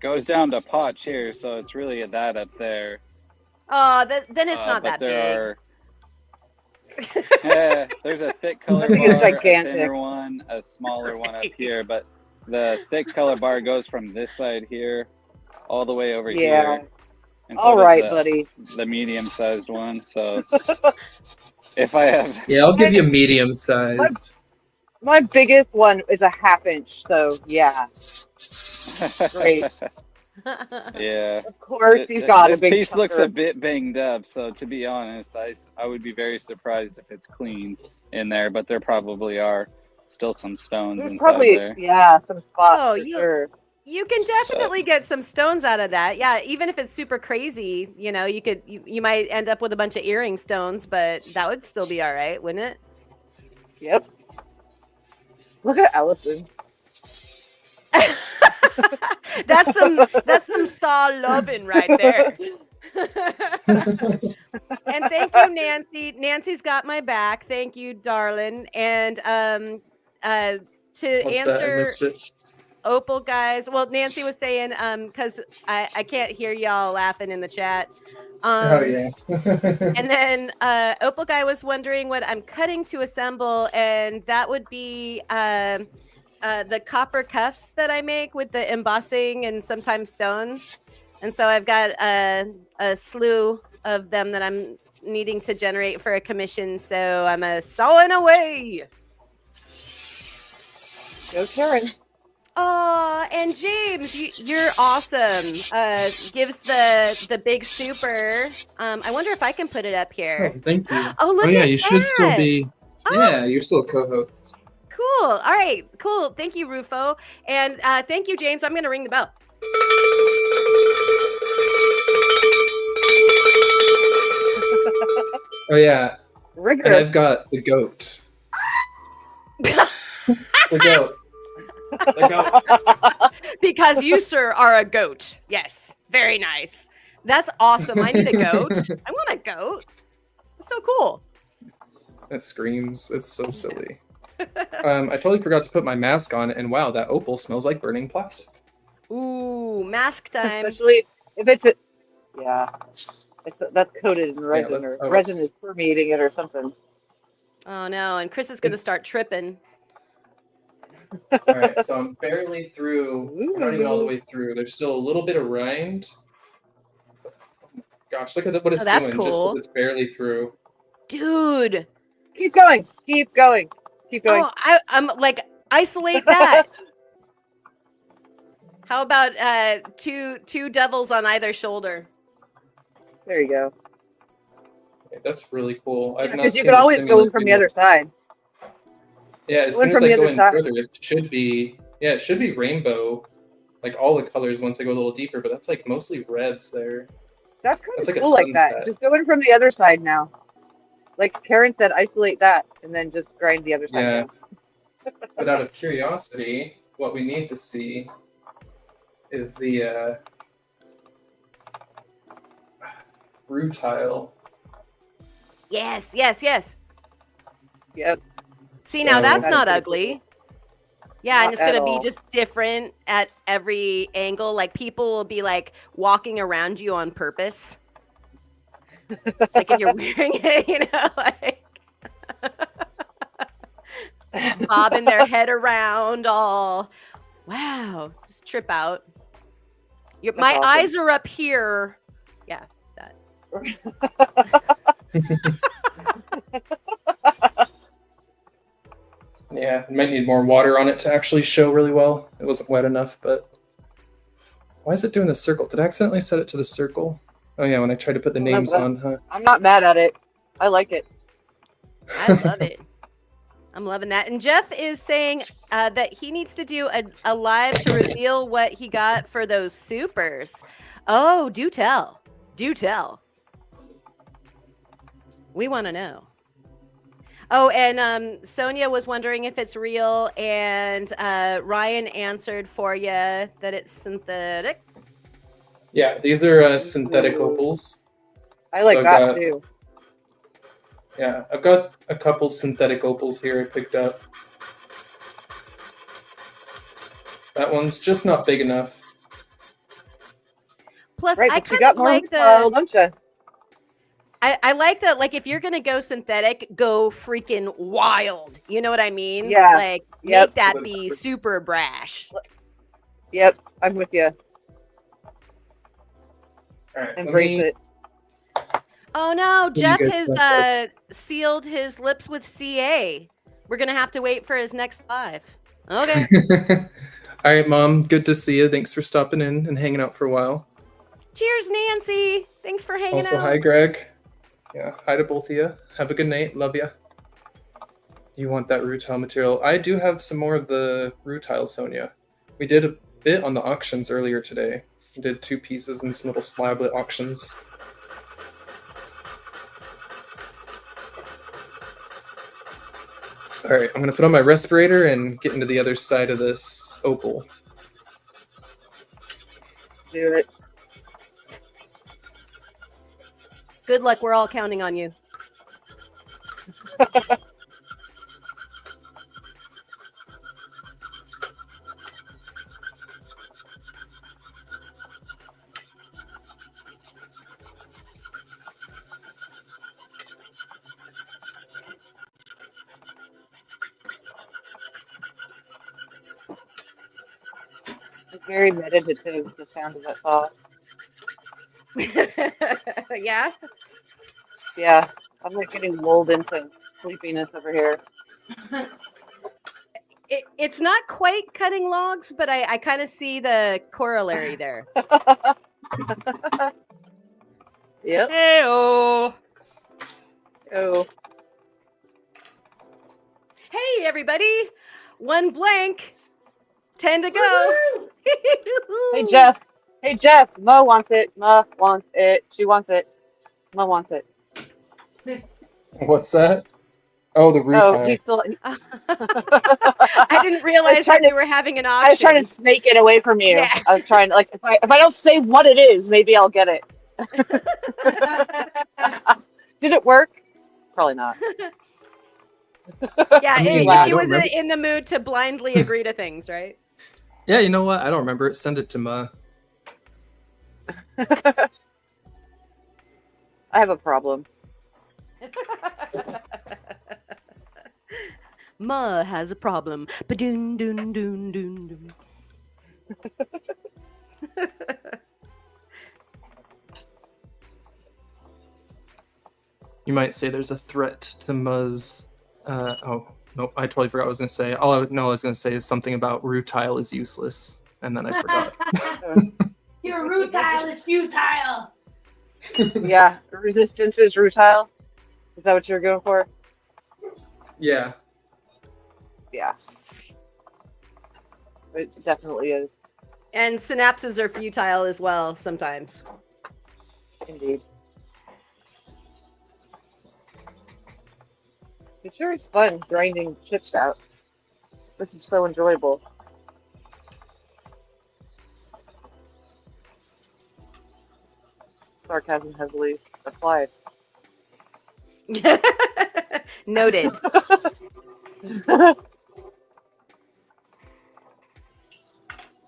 goes down to potch here, so it's really that up there. Oh, then it's not but that big. There's a thick color I think it's bar, a gigantic. thinner one, a smaller one up here, but the thick color bar goes from this side here all the way over Yeah. here. And so All does right, the, buddy. the medium-sized one. So if I have, Yeah, I'll give you medium sized. My biggest one is a 1/2 inch, so yeah. Great. yeah. Of course, It- you've got a this big piece looks a chunker. bit banged up, so to be honest, I would be very surprised if it's clean in there, but there probably are still some stones There's inside probably, there. yeah, some spots Oh, for you- sure. You can definitely get some stones out of that. Yeah, even if it's super crazy, you know, you might end up with a bunch of earring stones, but that would still be all right, wouldn't it? Yep. Look at Allison. That's some saw loving right there. And thank you, Nancy. Nancy's got my back. Thank you, darling. And to What's that? I answer missed it. Opal guys, well, Nancy was saying because I can't hear y'all laughing in the chat. Oh yeah. And then Opal guy was wondering what I'm cutting to assemble, and that would be the copper cuffs that I make with the embossing and sometimes stones. And so I've got a slew of them that I'm needing to generate for a commission. So I'm sawing away. Go, Karen. Oh, and James, you're awesome. Gives the big super. I wonder if I can put it up here. Oh, thank you. Oh, look Oh yeah, at you should still that. be. Oh. Yeah, you're still a co-host. Cool. All right. Cool. Thank you, Rufo. And thank you, James. I'm going to ring the bell. Oh yeah, and Rigorous. I've got the goat. The goat. The goat. Because you, sir, are a goat. Yes. Very nice. That's awesome. I need a goat. I want a goat. That's so cool. That screams. It's so silly. I totally forgot to put my mask on, and wow, that opal smells like burning plastic. Ooh, mask time. Especially if it's that's coated in resin, that's or how resin it's- is permeating it or something. Oh, no. And Chris is going to It's- start tripping. All right, so I'm barely through. I'm not even all the way through. There's still a little bit of rind. Gosh, look at what it's that's doing. cool. Just 'cause it's barely through. Dude. Keep going. Keep going. Keep going. Oh, I'm like, isolate that. How about two devils on either shoulder? There you go. Okay, that's really cool. I've not Because you seen can the always go in from the simulated- other side. Yeah, as Go in soon as from I the go other in side. further, it should be. Yeah, it should be rainbow, like all the colors once I go a little deeper. But that's like mostly reds there. That's kind That's of like a cool like that. sunset. Just go in from the other side now. Like Karen said, isolate that and then just grind the other side. Yeah. down. But out of curiosity, what we need to see is the rutile. Yes, yes, yes. Yep. See, now So- that's That is not pretty ugly. cool. Yeah, and Not it's going at to be all. just different at every angle. Like people will be like walking around you on purpose. Like if you're wearing it, you know, like bobbing their head around all, wow, just trip out. My awesome. eyes are up here. Yeah, that. Yeah, it might need more water on it to actually show really well. It wasn't wet enough, but why is it doing the circle? Did I accidentally set it to the circle? Oh yeah, when I tried to put the Well, names that- on, huh? I'm not mad at it. I like it. I love it. I'm loving that. And Jeff is saying that he needs to do a live to reveal what he got for those supers. Oh, do tell. Do tell. We want to know. Oh, and Sonia was wondering if it's real, and Ryan answered for you that it's synthetic. Yeah, these are synthetic Ooh. opals. I like So that got- too. Yeah, I've got a couple synthetic opals here I picked up. That one's just not big enough. Plus, Right, I but you kind got of more, like the. don't you? I like that. Like, if you're gonna go synthetic, go freaking wild. You know what I mean? Yeah. Like, Yep. make that be super brash. Yep, I'm with you. All right, Embrace it. Oh no, do you Jeff guys has think? sealed his lips with CA. We're gonna have to wait for his next live. Okay. All right, Mom. Good to see you. Thanks for stopping in and hanging out for a while. Cheers, Nancy. Thanks for hanging Also, out. hi, Greg. Yeah, hi to both of you. Have a good night. Love ya. You want that rutile material? I do have some more of the rutile, Sonia. We did bit on the auctions earlier today. I did 2 pieces and some little slablet auctions. All right, I'm gonna put on my respirator and get into the other side of this opal. Do it. Good luck. We're all counting on you. It's very meditative, the sound of that saw. Yeah. Yeah, I'm like getting lulled into sleepiness over here. It's not quite cutting logs, but I kind of see the corollary there. Yep. Hey-oh. Oh, Hey, everybody. 1 blank. 10 to go. hey Jeff. Hey Jeff. Mo wants it. Mo wants it. She wants it. Mo wants it. What's that? Oh, the root Oh, tile. he's still. I didn't realize trying that to- we were having an I was auction. trying to snake it away from you. Yeah. I was trying to, like, if I don't say what it is, maybe I'll get it. Did it work? Probably not. Yeah, I mean, he I don't was remember. in the mood to blindly agree to things, right? Yeah, you know what? I don't remember it. Send it to Ma. I have a problem. Ma has a problem. Ba-doon, doon, doon, doon, doon. You might say there's a threat to Ma's. Oh, nope, I totally forgot what I was going to say. All I know I was going to say is something about rutile is useless, and then I forgot. Your rutile is futile. Yeah, resistance is rutile. Is that what you're going for? Yeah. Yeah. It definitely is. And synapses are futile as well sometimes. Indeed. It sure is fun grinding chips out. This is so enjoyable. Sarcasm heavily applied. Noted.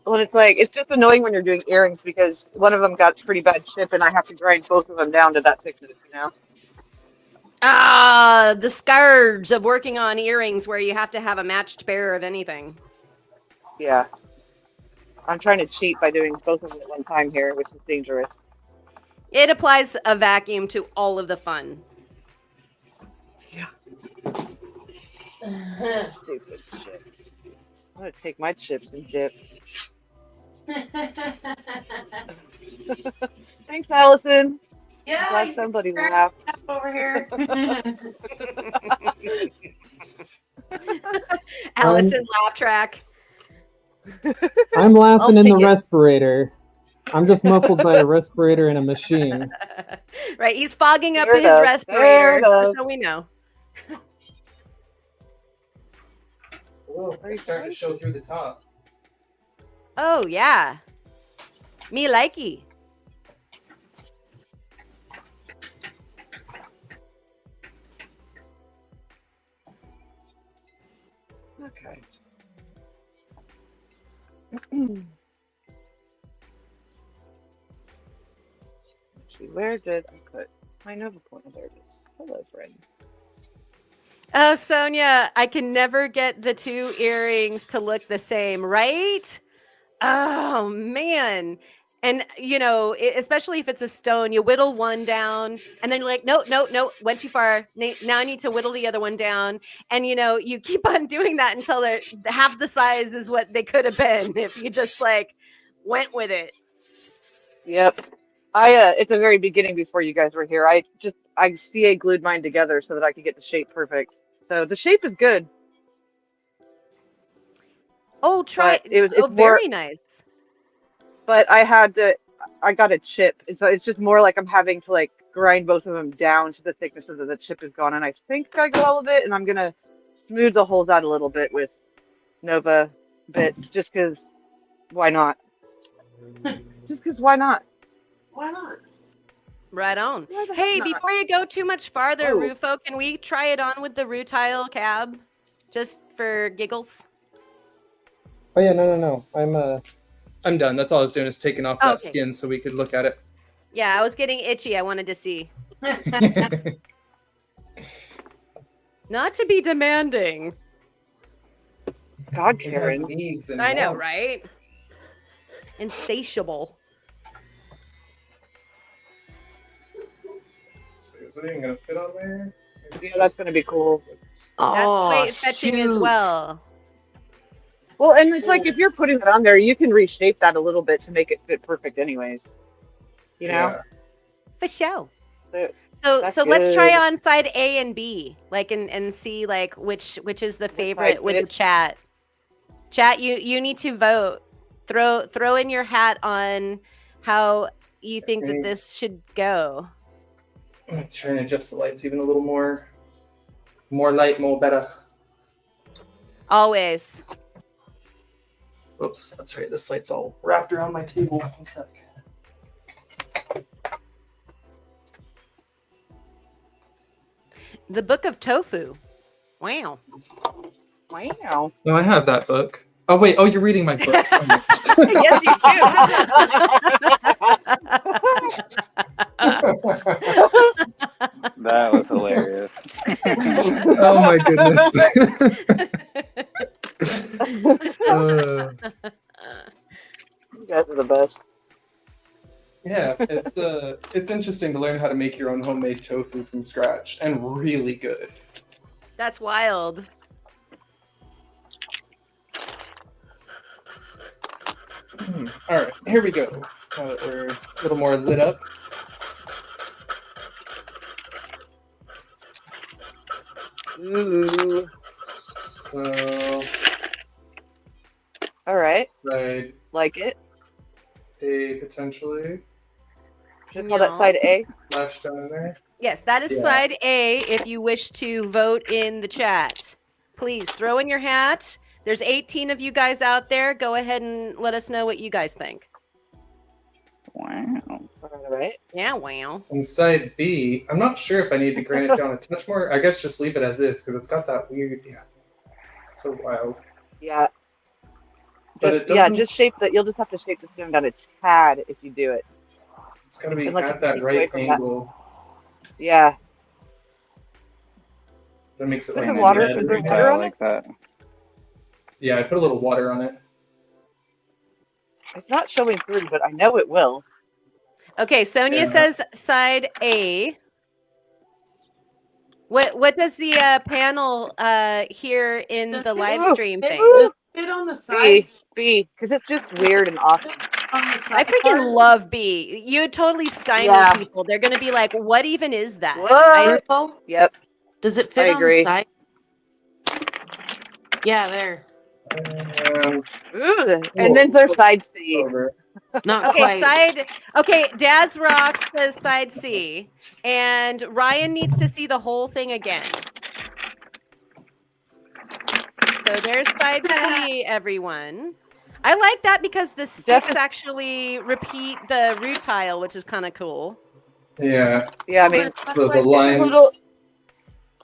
Well, it's like, it's just annoying when you're doing earrings because one of them got pretty bad chip and I have to grind both of them down to that thickness, you know? Ah, the scourge of working on earrings where you have to have a matched pair of anything. Yeah. I'm trying to cheat by doing both of them at one time here, which is dangerous. It applies a vacuum to all of the fun. Stupid chips. I'm gonna take my chips and dip. Thanks, Allison. Yeah, Glad you somebody crack laughed. up over here. Allison laugh track. I'm laughing in the take it. respirator. I'm just muffled by a respirator and a machine. Right, he's fogging up Fair his enough, respirator, fair just enough. so we know. Whoa, it's starting to show through the top. Oh yeah, me likey. Okay. Let's see, where did I put my Nova Point? There it is. Hello, friend. Oh, Sonia, I can never get the 2 earrings to look the same, right? Oh man. And you know, especially if it's a stone, you whittle one down, and then you're like, no, went too far. Now I need to whittle the other one down, and you know, you keep on doing that until they're half the size is what they could have been if you just like went with it. Yep. It's the very beginning before you guys were here. I CA glued mine together so that I could get the shape perfect. So the shape is good. Oh, try. But it's Oh, more- very nice. but I got a chip, and so it's just more like I'm having to like grind both of them down to the thickness so that the chip is gone. And I think I got all of it, and I'm gonna smooth the holes out a little bit with Nova bits, just because why not? Just because why not? Why not? Right on. Why the heck Hey, not? before you go too much farther, Oh. Rufo, can we try it on with the Rutile cab? Just for giggles? Oh yeah, no. I'm done. That's all I was doing is taking off that Okay. skin so we could look at it. Yeah, I was getting itchy. I wanted to see. Not to be demanding. God, Karen. Needs and I know, wants. right? Insatiable. So is it even gonna fit on there? Yeah, that's gonna be cool. That's Oh, weight fetching as shoot. well. Well, and it's like if you're putting it on there, you can reshape that a little bit to make it fit perfect, anyways. You know. Yeah. For sure. But So that's let's try good. on side A and B, like and see like which is the favorite side with the fits. chat. Chat, you need to vote. Throw in your hat on how you think that Okay. this should go. I'm gonna try and adjust the lights even a little more. More light, more better. Always. Oops, that's right. This light's all wrapped around my table. One sec. The Book of Tofu. Wow. Wow. No, I have that book. Oh wait. Oh, you're reading my books. Oh, my Yes, you That was hilarious. oh my goodness. You guys are the best. Yeah, it's interesting to learn how to make your own homemade tofu from scratch, and really good. That's wild. All right, here we go. Now that we're a little more lit up. Ooh. So, All right. side Like it. A potentially Should I call that No. side A? flash down in there. Yes, that is Yeah. side A if you wish to vote in the chat. Please throw in your hat. There's 18 of you guys out there. Go ahead and let us know what you guys think. Wow. All right. Yeah, wow. And side B, I'm not sure if I need to grind it down a touch more. I guess just leave it as is because it's got that weird, so wild. Yeah. But Just, it yeah, doesn't. just shape that. You'll just have to shape the stone down a tad if you do it. It's got to be and let you at that keep away right from that. angle. Yeah. That makes it Is like there And water? then Is there retail water on like that. Yeah, I put a little water on it. It's not showing through, but I know it will. Okay, Sonia Yeah. says side A. What does the panel here in Does the it- live Ooh, stream think? Does it fit on the side? B, because it's just weird and awesome. On the I side freaking part? love B. You totally stymie Yeah. people. They're gonna be like, "What even is that?" What? Rufo, Yep. does it fit I on agree. the side? Yeah, there. Ooh, and then there's side C. Over. Not Okay, quite. Daz Rocks says side C, and Ryan needs to see the whole thing again. So there's side C, everyone. I like that because the sticks actually repeat the rutile, which is kind of cool. Yeah, Yeah, I mean, the it's a lines. little-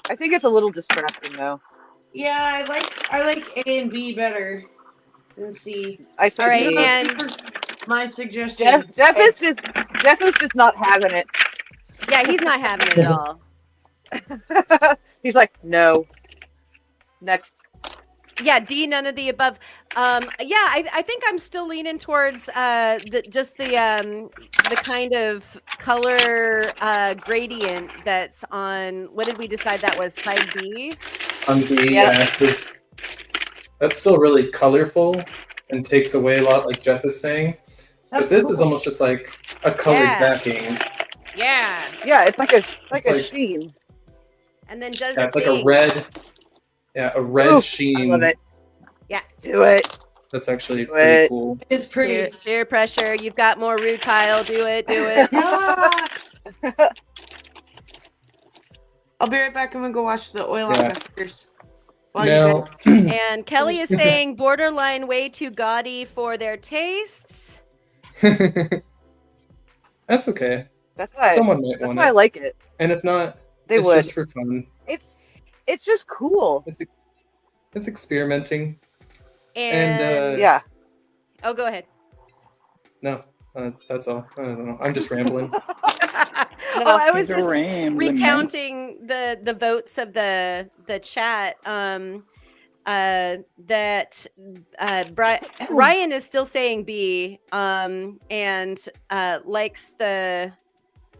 I think it's a little distracting though. Yeah, I like A and B better than C. I said All right, B. and My suggestion. Jeff is just not having it. yeah, he's not having it at all. He's like, no. Next. Yeah, D, none of the above. Yeah, I think I'm still leaning towards the kind of color gradient that's on. What did we decide that was side B? On the Yep. that's still really colorful and takes away a lot, like Jeff is saying. But That's this cool. is almost just like a colored Yeah. backing. Yeah, Yeah, it's like a It's a like- sheen. and then does Yeah, it it's like a thing. red. Yeah, a red Ooh, sheen. I love it. Yeah. Do it. That's actually Do pretty it. cool. It's pretty. Peer pressure. You've got more rutile. Do it. Do it. Ah! I'll be right back. I'm gonna go wash the oil off Yeah. my fingers. While Now, you guys. And Kelly is saying borderline way too gaudy for their tastes. that's okay. That's why. Someone might That's want why I it, like it. and if not, They it's would. just for fun. It's just cool. It's experimenting. And Yeah. oh, go ahead. No, that's all. I don't know. I'm just rambling. Oh, I was just Rambling, man. recounting the votes of the chat. That Ryan is still saying B. And likes the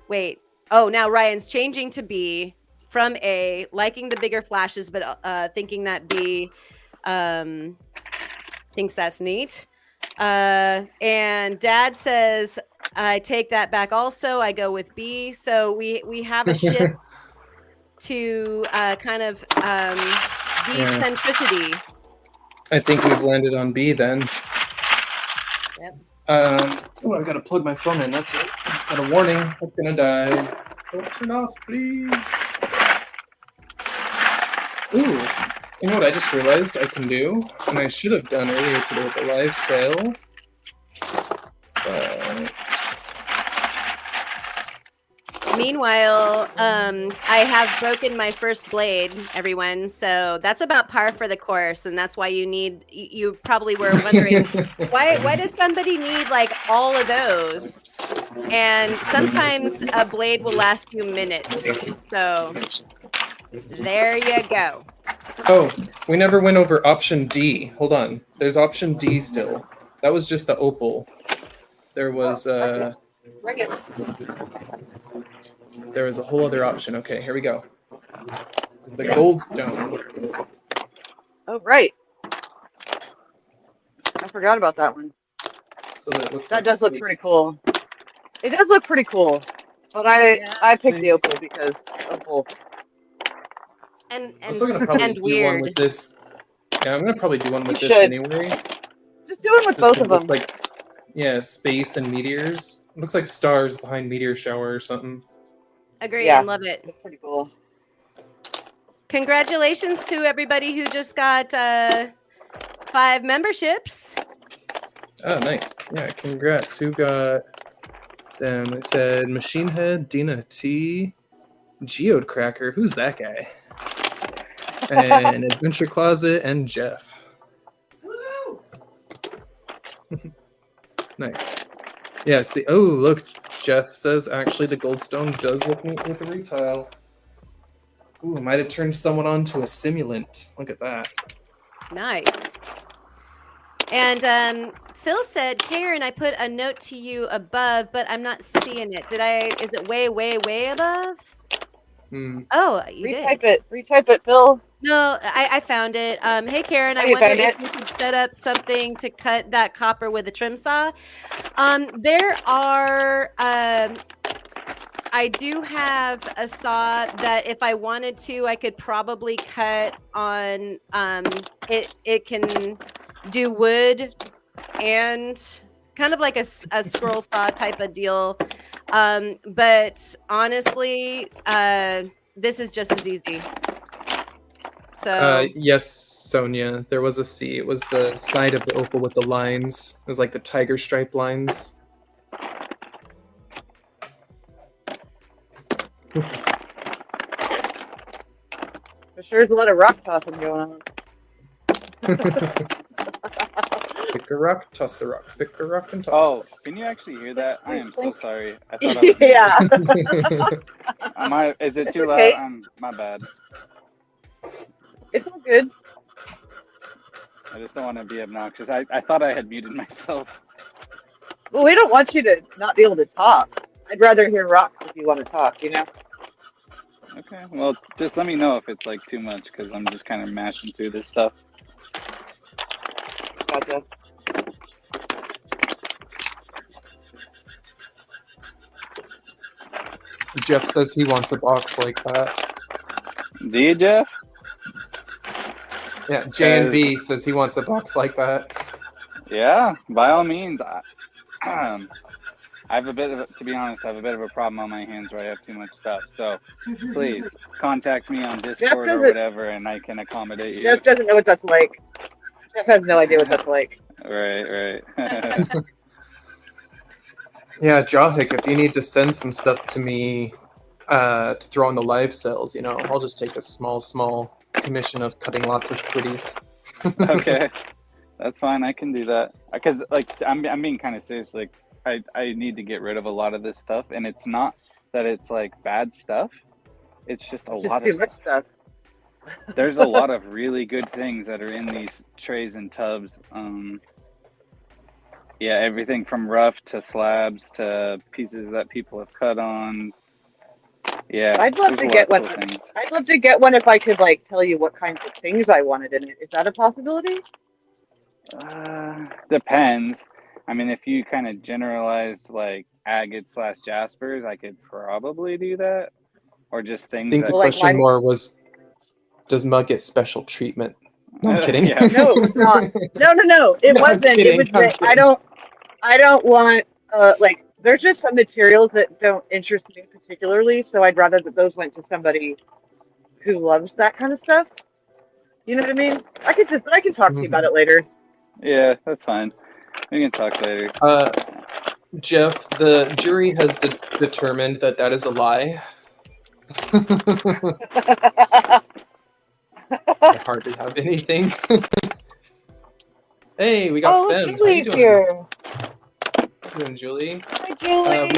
wait. Oh, now Ryan's changing to B from A, liking the bigger flashes, but thinking that B thinks that's neat. And Dad says, I take that back also. I go with B. So we have a shift to kind of decentricity. I think we've landed on B then. Yep. Oh, I've got to plug my phone in. That's it. Got a warning. It's gonna die. Don't turn off, please. Ooh, you know what I just realized I can do, and I should have done earlier today with the live sale. Meanwhile, I have broken my first blade, everyone. So that's about par for the course, and that's why you probably were wondering why does somebody need like all of those? And sometimes a blade will last you minutes. So there you go. Oh, we never went over option D. Hold on. There's option D still. That was just the opal. There was there was a whole other option. Okay, here we go. It's the goldstone. Oh, right. I forgot about that one. So that looks That like does look space. pretty cool. It does look pretty cool. But I picked the opal because opal. And I'm still gonna probably and do one weird. with this. Yeah, I'm gonna probably do one with You this should. anyway. Just do it with Just both 'cause of it looks them. like, yeah, space and meteors. It looks like stars behind meteor shower or something. Agree Yeah. and love it. It's pretty cool. Congratulations to everybody who just got 5 memberships. Oh, nice. Yeah, congrats. Who got them? It said Machine Head, Dina T, Geode Cracker. Who's that guy? And Adventure Closet and Jeff. Woo! Nice. Yeah, see. Oh, look. Jeff says actually the goldstone does look neat with the rutile. Ooh, might have turned someone on to a simulant. Look at that. Nice. And Phil said, Karen, I put a note to you above, but I'm not seeing it. Is it way, way, way above? Hmm. Oh, you did. Retype it. Retype it, Phil. No, I found it. Hey, Karen, Oh, I you wonder found if it? you could set up something to cut that copper with a trim saw. There are, I do have a saw that if I wanted to, I could probably cut on, it can do wood and kind of like a scroll saw type of deal. But honestly, this is just as easy. So Yes, Sonia. There was a C. It was the side of the opal with the lines. It was like the tiger stripe lines. There sure is a lot of rock tossing going on. Pick a rock, toss a rock. Pick a rock and toss. Oh, can you actually hear that? I am so sorry. I thought I was. Yeah. Is it It's too okay. loud? My bad. It's all good. I just don't want to be obnoxious. I thought I had muted myself. Well, we don't want you to not be able to talk. I'd rather hear rocks if you want to talk, you know? Okay. Well, just let me know if it's like too much because I'm just kind of mashing through this stuff. Gotcha. Jeff says he wants a box like that. Do you, Jeff? Yeah, J and B says he wants a box like that. Yeah, by all means. I have a bit of, to be honest, I have a bit of a problem on my hands where I have too much stuff. So please contact me on Jeff Discord or doesn't. whatever, and I can accommodate you. Jeff doesn't know what that's like. Jeff has no idea what that's like. Right. Yeah, Jahik, if you need to send some stuff to me to throw on the live cells, I'll just take a small commission of cutting lots of pretties. Okay, that's fine. I can do that because, like, I'm being kind of serious. Like, I need to get rid of a lot of this stuff, and it's not that it's like bad stuff. It's just a It's lot just too of much stuff. There's a lot of really good things that are in these trays and tubs. Yeah, everything from rough to slabs to pieces that people have cut on. Yeah, I'd love there's to a get lot one. of cool things. I'd love to get one if I could like tell you what kinds of things I wanted in it. Is that a possibility? Depends. I mean, if you kind of generalized like agate / jaspers, I could probably do that. Or just I things think the that. Well, like question mine. more was, does Mug get special treatment? No, I'm kidding. Yeah. No, it was not. No. It No, I'm wasn't. kidding, It was I'm that I kidding. don't want like there's just some materials that don't interest me particularly, so I'd rather that those went to somebody who loves that kind of stuff. You know what I mean? I can talk to you about it later. Yeah, that's fine. We can talk later. Jeff, the jury has determined that is a lie. I hardly have anything. Hey, we got Fem. How you Julie's doing? here. How you doing, Julie? Hi, Julie.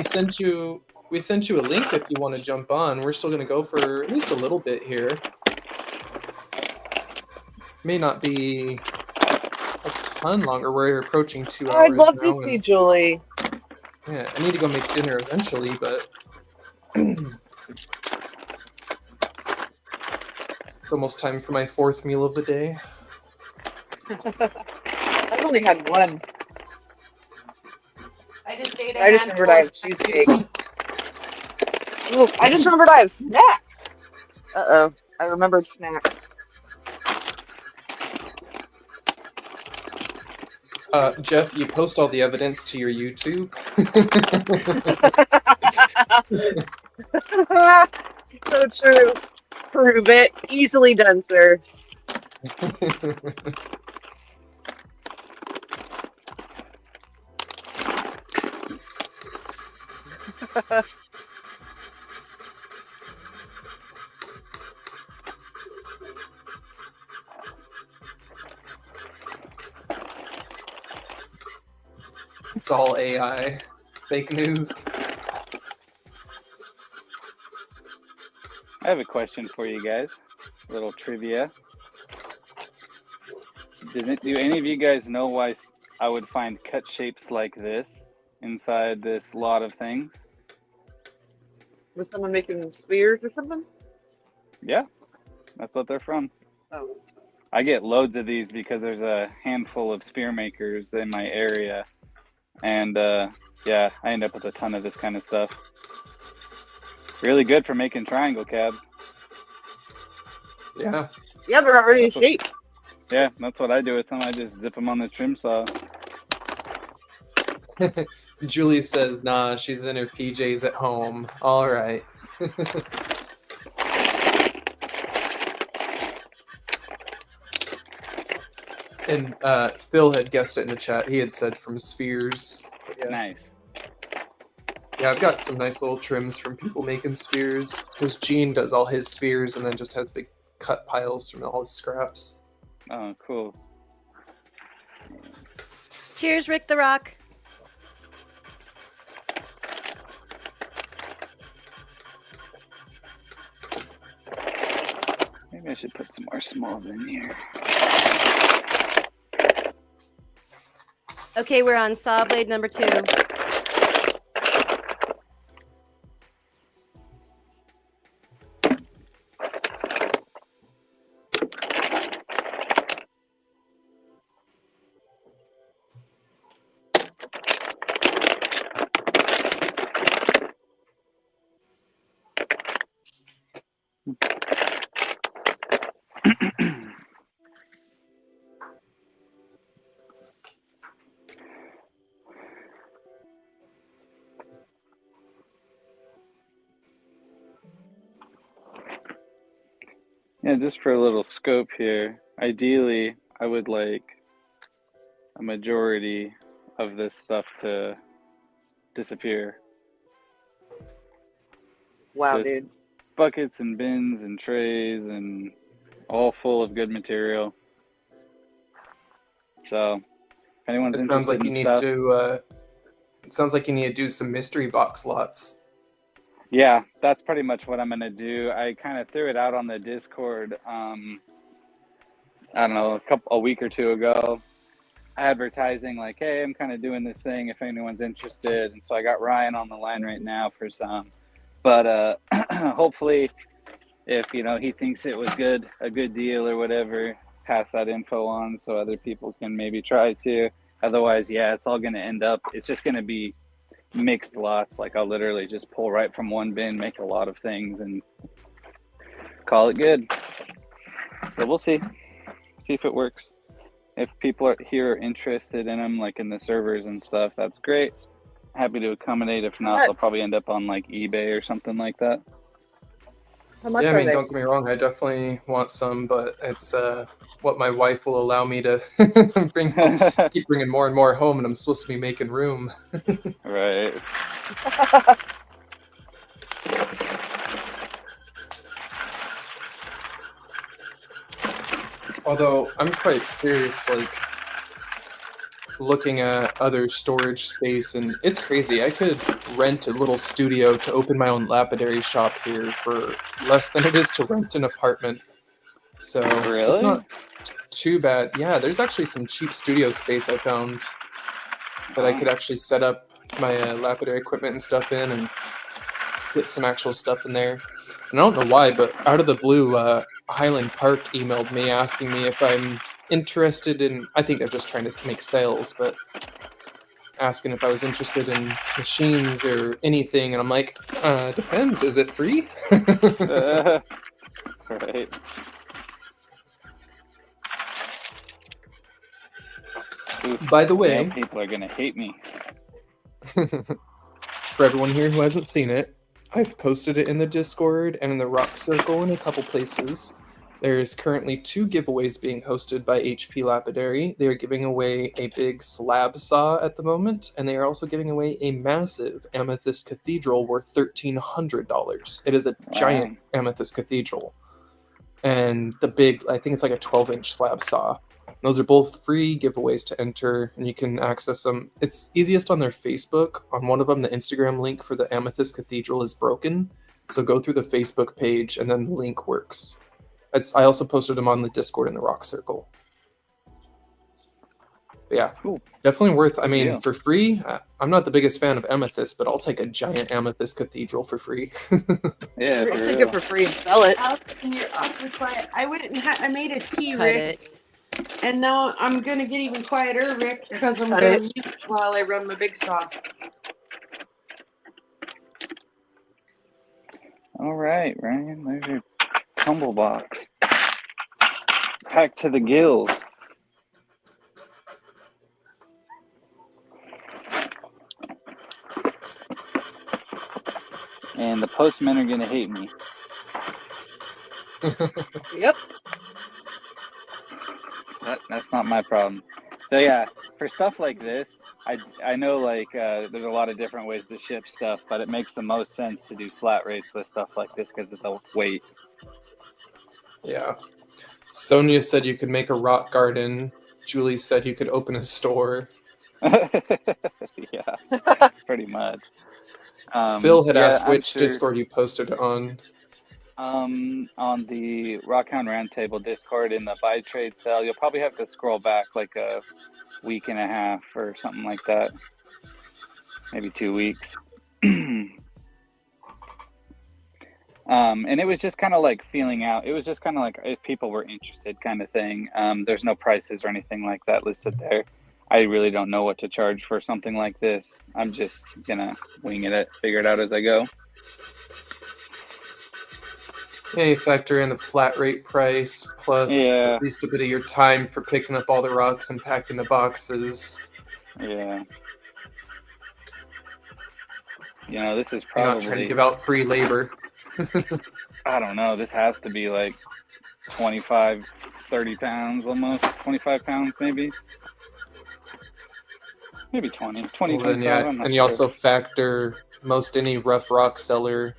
We sent you a link if you want to jump on. We're still going to go for at least a little bit here. May not be a ton longer. We're approaching 2 hours I'd love now. to see Julie. Yeah, I need to go make dinner eventually, but it's almost time for my 4th meal of the day. I've only had one. I just ate I just remembered I have cheesecake. Ooh, I just remembered I have snack. Uh-oh. I remembered snack. Jeff, you post all the evidence to your YouTube. So true. Prove it. Easily done, sir. It's all AI. Fake news. I have a question for you guys. A little trivia. Do any of you guys know why I would find cut shapes like this inside this lot of things? Was someone making spears or something? Yeah, that's what they're from. Oh. I get loads of these because there's a handful of spear makers in my area. And yeah, I end up with a ton of this kind of stuff. Really good for making triangle cabs. Yeah. Yeah, they're already in shape. Yeah, that's what I do with them. I just zip them on the trim saw. Julie says, nah, she's in her PJs at home. All right. And Phil had guessed it in the chat. He had said from spheres. Yeah. Nice. Yeah, I've got some nice little trims from people making spheres. Because Gene does all his spheres and then just has big cut piles from all his scraps. Oh, cool. Cheers, Rick the Rock. Maybe I should put some more smalls in here. Okay, we're on saw blade number 2. Yeah, just for a little scope here. Ideally, I would like a majority of this stuff to disappear. Wow, Just dude. buckets and bins and trays and all full of good material. So, if anyone's It sounds interested like you in need stuff, to. It sounds like you need to do some mystery box lots. yeah, that's pretty much what I'm gonna do. I kind of threw it out on the Discord. I don't know, a week or two ago, advertising like, "Hey, I'm kind of doing this thing. If anyone's interested," and so I got Ryan on the line right now for some. But hopefully, if he thinks it was a good deal or whatever, pass that info on so other people can maybe try to. Otherwise, yeah, it's all gonna end up. It's just gonna be mixed lots. Like I'll literally just pull right from one bin, make a lot of things, and call it good. So we'll see if it works. If people are interested in them, like in the servers and stuff, that's great. Happy to accommodate. If not, they'll probably end up on like eBay or something like that. How much Yeah, I are mean, they? don't get me wrong. I definitely want some, but it's what my wife will allow me to bring. Keep bringing more and more home, and I'm supposed to be making room. Right. Although I'm quite serious, like looking at other storage space, and it's crazy. I could rent a little studio to open my own lapidary shop here for less than it is to rent an apartment. So it's Really? not too bad. Yeah, there's actually some cheap studio space I found that I could actually set up my lapidary equipment and stuff in and get some actual stuff in there. And I don't know why, but out of the blue, Highland Park emailed me asking me if I'm interested in. I think they're just trying to make sales, but asking if I was interested in machines or anything. And I'm like, depends. Is it free? Right. By the Now way, people are gonna hate me. for everyone here who hasn't seen it, I've posted it in the Discord and in the Rock Circle in a couple places. There's currently 2 giveaways being hosted by HP Lapidary. They are giving away a big slab saw at the moment, and they are also giving away a massive amethyst cathedral worth $1,300. It is a giant amethyst cathedral. And the big, I think it's like a 12-inch slab saw. Those are both free giveaways to enter, and you can access them. It's easiest on their Facebook. On one of them, the Instagram link for the Amethyst Cathedral is broken, so go through the Facebook page, and then the link works. I also posted them on the Discord in the Rock Circle. But yeah, Cool. definitely worth. I mean, Yeah. for free. I'm not the biggest fan of amethyst, but I'll take a giant amethyst cathedral for free. Yeah, I'll for take real. it for free and sell it. Alex, and you're awfully quiet. I went and I made a tea, Cut Rick, it. and now I'm gonna get even quieter, Rick, because I'm Cut gonna it. mute while I run my big saw. All right, Ryan. There's your tumble box. Packed to the gills. And the postmen are gonna hate me. Yep. That's not my problem. So yeah, for stuff like this, I know like there's a lot of different ways to ship stuff, but it makes the most sense to do flat rates with stuff like this because of the weight. Yeah. Sonia said you could make a rock garden. Julie said you could open a store. Yeah, pretty much. Phil had yeah, asked I'm which sure- Discord you posted on. On the Rockhound Roundtable Discord in the buy trade sale. You'll probably have to scroll back like a week and a half or something like that. Maybe 2 weeks. And it was just kind of like feeling out. It was just kind of like if people were interested kind of thing. There's no prices or anything like that listed there. I really don't know what to charge for something like this. I'm just gonna wing it, figure it out as I go. Yeah, you factor in the flat rate price plus Yeah. at least a bit of your time for picking up all the rocks and packing the boxes. Yeah. You know, this is You're not trying to probably, give out free labor. I don't know, this has to be like 25, 30 pounds almost, 25 pounds maybe. Maybe 20, 20, Well, then, 25, yeah, I'm not and you sure. also factor most any rough rock seller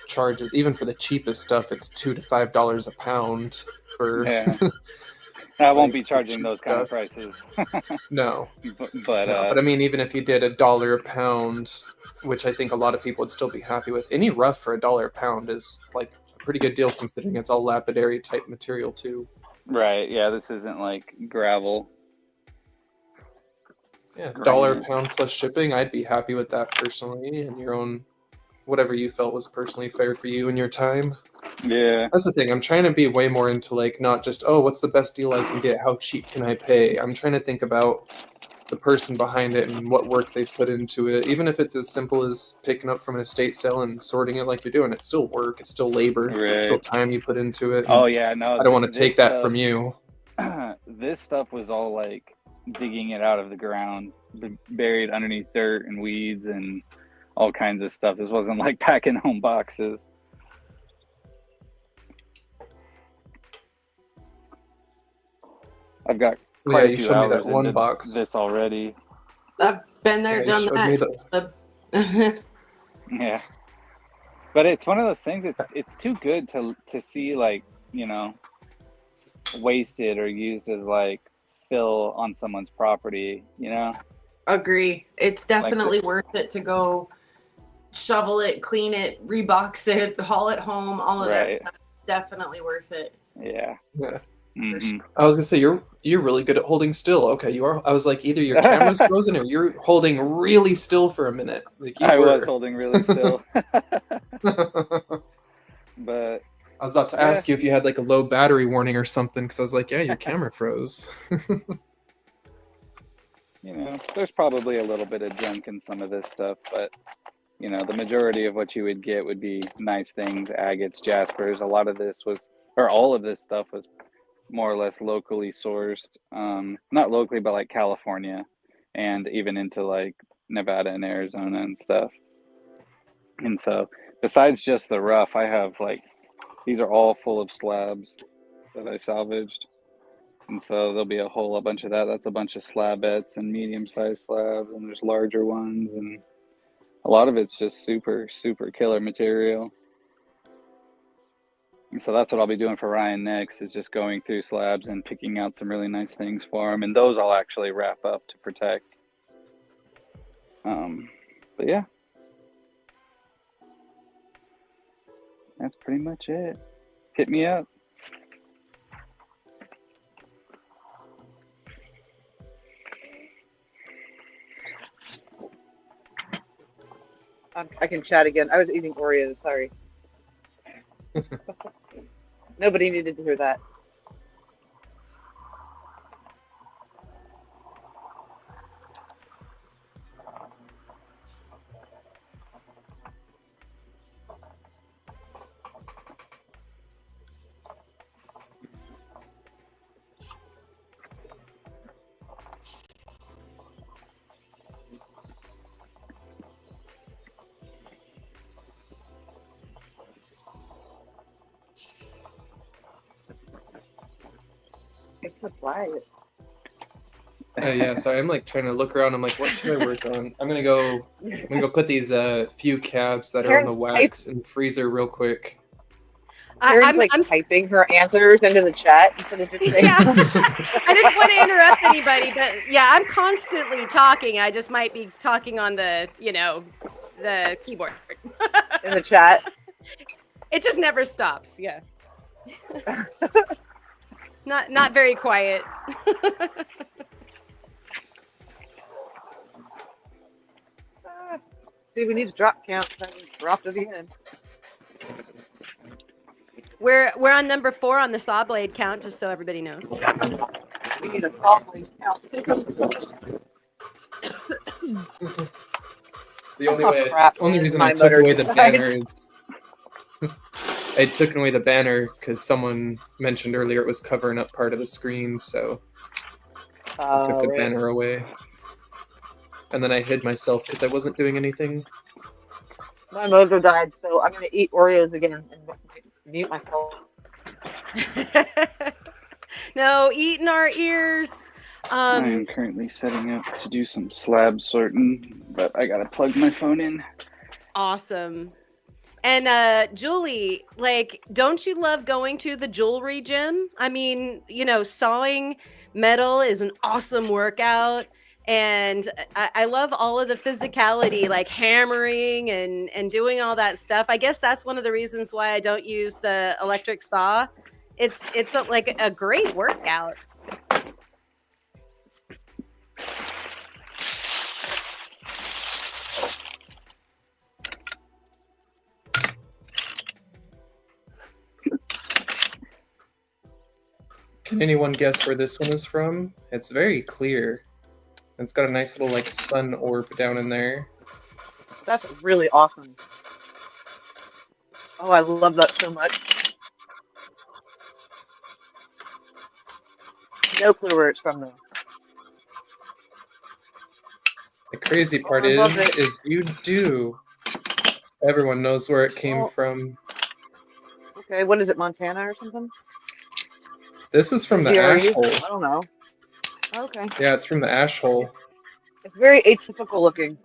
charges, even for the cheapest stuff, it's $2 to $5 a pound for Yeah. I won't like, be the charging cheap those kind of stuff. prices. No, But no, but I mean, even if you did $1 a pound, which I think a lot of people would still be happy with, any rough for $1 a pound is like a pretty good deal considering it's all lapidary type material too. right, yeah, this isn't like gravel. Yeah, $1 a Granite. pound plus shipping, I'd be happy with that personally, and your own whatever you felt was personally fair for you and your time. Yeah. That's the thing. I'm trying to be way more into like not just, oh, what's the best deal I can get? How cheap can I pay? I'm trying to think about the person behind it and what work they've put into it. Even if it's as simple as picking up from an estate sale and sorting it like you're doing, it's still work, it's still labor, it's still Right. time you put into it. Oh yeah, no. I don't want to this take that stuff, from you. This stuff was all like digging it out of the ground, buried underneath dirt and weeds and all kinds of stuff. This wasn't like packing home boxes. I've got Yeah, quite a you few showed me hours that one into box. this already. I've been there, Yeah, you done showed me that. the, Yeah, but it's one of those things. It's too good to see, like, you know, wasted or used as like fill on someone's property. You know. Agree. It's definitely worth it to go shovel it, clean it, rebox it, haul it home, all of that Right. stuff. Definitely worth it. Yeah. yeah. Mhm. I was gonna say you're really good at holding still. Okay, you are. I was like, either your camera's frozen or you're holding really still for a minute. Like you I were. was holding really still, I but was about to Yeah. ask you if you had like a low battery warning or something because I was like, yeah, your camera froze. you know, there's probably a little bit of junk in some of this stuff, but you know, the majority of what you would get would be nice things, agates, jaspers. A lot of this was, or all of this stuff was more or less locally sourced. Not locally, but like California and even into like Nevada and Arizona and stuff. And so besides just the rough, I have like, these are all full of slabs that I salvaged. And so there'll be a bunch of that. That's a bunch of slabettes and medium-sized slabs, and there's larger ones, and a lot of it's just super, super killer material. And so that's what I'll be doing for Ryan next, is just going through slabs and picking out some really nice things for him, and those I'll actually wrap up to protect. But yeah, that's pretty much it. Hit me up. I can chat again. I was eating Oreos. Sorry. Nobody needed to hear that. It's so quiet. Yeah, so I'm like trying to look around. I'm like, what should I work on? I'm gonna go put these few cabs that are on the Karen's wax in the freezer real quick. Karen's like I'm typing her answers into the chat instead of just saying. Yeah. I didn't want to interrupt anybody, but yeah, I'm constantly talking. I just might be talking on the, the keyboard. in the chat. It just never stops. Yeah. Not very quiet. See, we need a drop count. So we dropped it again. We're on number 4 on the saw blade count, just so everybody knows. We need a softly count. The only Oh, way, crap. only reason My I took motor away the died. banner is I took away the banner because someone mentioned earlier it was covering up part of the screen, so I took the Right. banner away. And then I hid myself because I wasn't doing anything. My motor died, so I'm gonna eat Oreos again and mute myself. No, eating our ears. I am currently setting up to do some slab sorting, but I gotta plug my phone in. Awesome. And Julie, like, don't you love going to the jewelry gym? I mean, sawing metal is an awesome workout. And I love all of the physicality, like hammering and doing all that stuff. I guess that's one of the reasons why I don't use the electric saw. It's like a great workout. Can anyone guess where this one is from? It's very clear. It's got a nice little like sun orb down in there. That's really awesome. Oh, I love that so much. No clue where it's from though. The crazy part I love it. is you do. Everyone knows where it came Oh. from. Okay, what is it, Montana or something? This is from the DRE? ash hole. I don't know. Okay. Yeah, it's from the ash hole. It's very atypical looking.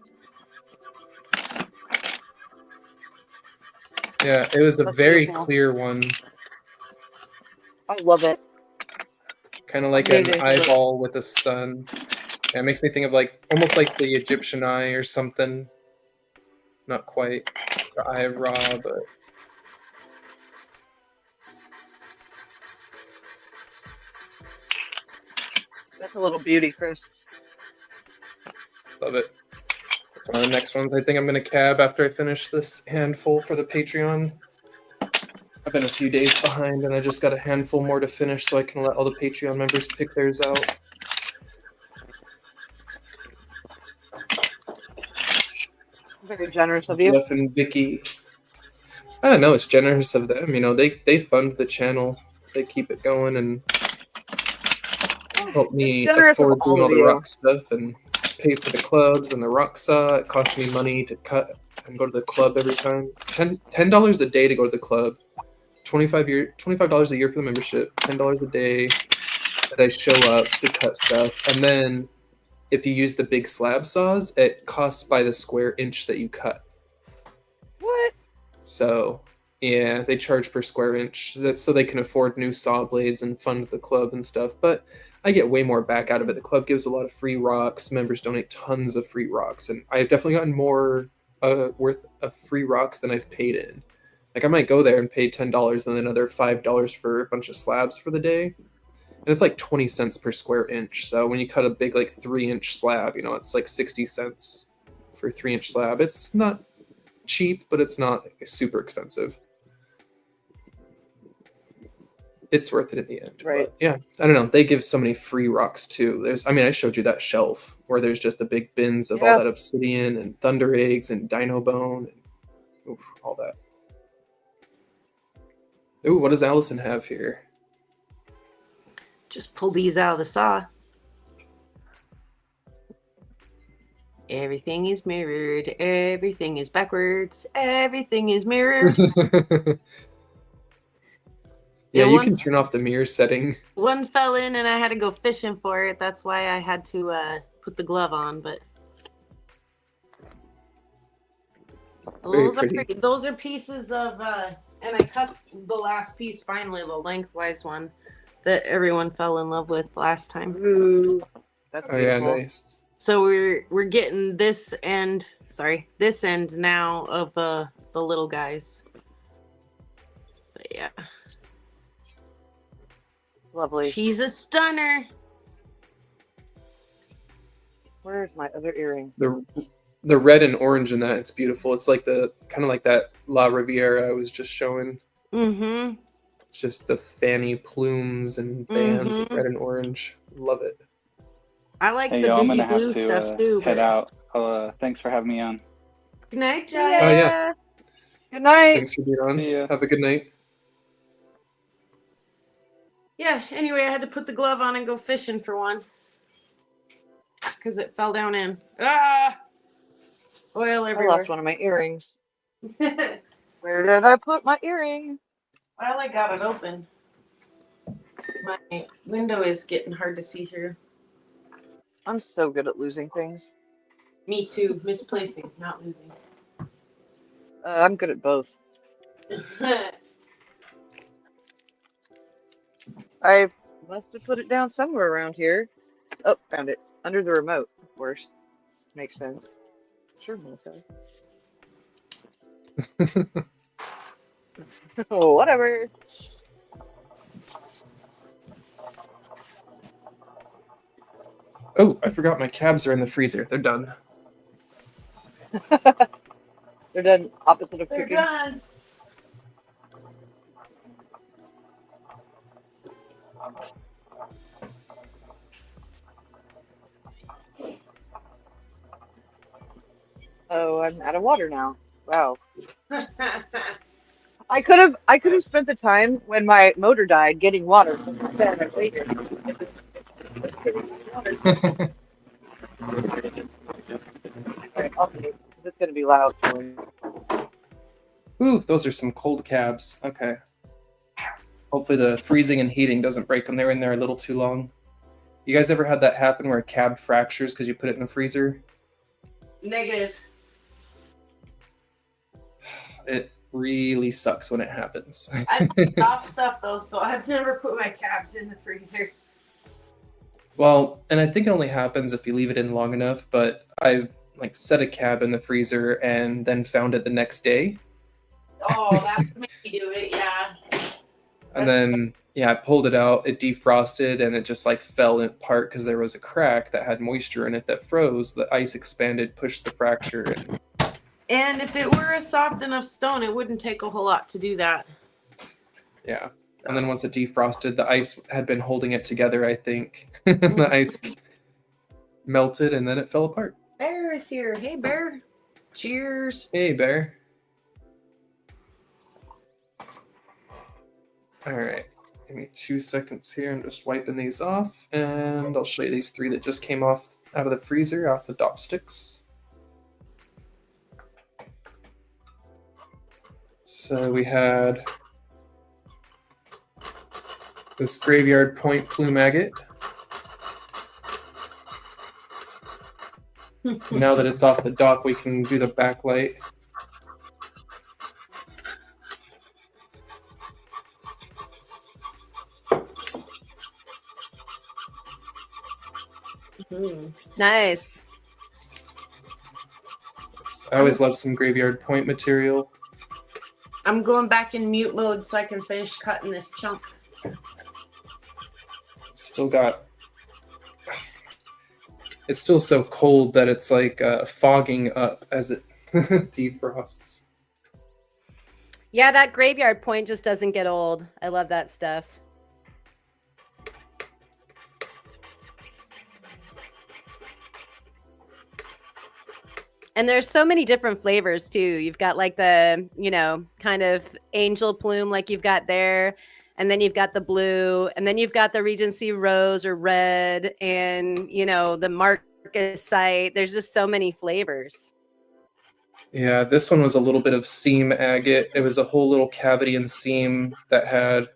Yeah, it was a That's very beautiful. clear one. I love it. Kind of like an Amazing. eyeball with a sun. Yeah, it makes me think of like almost like the Egyptian eye or something. Not quite the eye of Ra, but That's a little beauty, Chris. love it. That's one of the next ones I think I'm gonna cab after I finish this handful for the Patreon. I've been a few days behind and I just got a handful more to finish so I can let all the Patreon members pick theirs out. Very generous of you. Jeff and Vicky. I don't know, it's generous of them. They fund the channel. They keep it going and help me Generous of afford all doing all of the you. rock stuff and pay for the clubs and the rock saw. It costs me money to cut and go to the club every time. It's $10 a day to go to the club. $25 a year for the membership. $10 a day that I show up to cut stuff. And then if you use the big slab saws, it costs by the square inch that you cut. What? So yeah, they charge per square inch. That's so they can afford new saw blades and fund the club and stuff. But I get way more back out of it. The club gives a lot of free rocks. Members donate tons of free rocks, and I've definitely gotten more worth of free rocks than I've paid in. Like I might go there and pay $10 and then another $5 for a bunch of slabs for the day, and it's like 20 cents per square inch. So when you cut a big like 3-inch slab, it's like 60 cents for a 3-inch slab. It's not cheap, but it's not super expensive. It's worth it in the end. Right. But yeah, I don't know. They give so many free rocks too. I showed you that shelf where there's just the big bins of Yeah. all that obsidian and thunder eggs and dino bone and all that. Ooh, what does Allison have here? Just pull these out of the saw. Everything is mirrored. Everything is backwards. Everything is mirrored. Yeah, Yeah, you one- can turn off the mirror setting. One fell in and I had to go fishing for it. That's why I had to put the glove on. But Very those are pretty. pretty. Those are pieces of, and I cut the last piece finally, the lengthwise one that everyone fell in love with last time. Ooh, that's Oh yeah, beautiful. nice. So we're getting this end now of the little guys. But yeah, Lovely. she's a stunner. Where's my other earring? The red and orange in that, it's beautiful. It's like the kind of like that La Riviera I was just showing. Mm-hmm. It's just the fanny plumes and bands of red and orange. Love it. I like Hey, the y'all, I'm busy gonna blue have to stuff too. head but- out. Thanks for having me on. Good night, Oh Jaya. yeah. Good night. Thanks for being on. See ya. Have a good night. Yeah. Anyway, I had to put the glove on and go fishing for one because it fell down in. Ah! Oil I everywhere. lost one of my earrings. Well, Where did I put my earring? I got it open. My window is getting hard to see through. I'm so good at losing things. Me too. Misplacing, not losing. I'm good at both. I must have put it down somewhere around here. Oh, found it. Under the remote, of course. Makes sense. Sure, Melissa. Whatever. Oh, I forgot my cabs are in the freezer. They're done. They're done opposite of They're cooking. done. Oh, I'm out of water now. Wow. I could have spent the time when my motor died getting water, but instead I waited. Alright, I'll see. It's gonna be loud. Ooh, those are some cold cabs. Okay. Hopefully the freezing and heating doesn't break them. They were in there a little too long. You guys ever had that happen where a cab fractures because you put it in the freezer? Negative. It really sucks when it happens. I put off stuff though, so I've never put my cabs in the freezer. Well, and I think it only happens if you leave it in long enough, but I've like set a cab in the freezer and then found it the next day. Oh, that made me do it, yeah. And then, yeah, I pulled it out, it defrosted, and it just like fell apart because there was a crack that had moisture in it that froze. The ice expanded, pushed the fracture. And if it were a soft enough stone, it wouldn't take a whole lot to do that. Yeah. And then once it defrosted, the ice had been holding it together, I think. The ice melted and then it fell apart. Bear is here. Hey, Bear. Cheers. Hey, Bear. All right. Give me 2 seconds here. I'm just wiping these off. And I'll show you these 3 that just came off out of the freezer, off the dop sticks. So we had this Graveyard Point Plume Agate. Now that it's off the dock, we can do the backlight. Nice. I always love some Graveyard Point material. I'm going back in mute mode so I can finish cutting this chunk. Still got... It's still so cold that it's like fogging up as it defrosts. Yeah, that Graveyard Point just doesn't get old. I love that stuff. And there's so many different flavors too. You've got like the, kind of angel plume like you've got there. And then you've got the blue. And then you've got the Regency rose or red. And, the Marcasite. There's just so many flavors. Yeah, this one was a little bit of seam agate. It was a whole little cavity and seam that had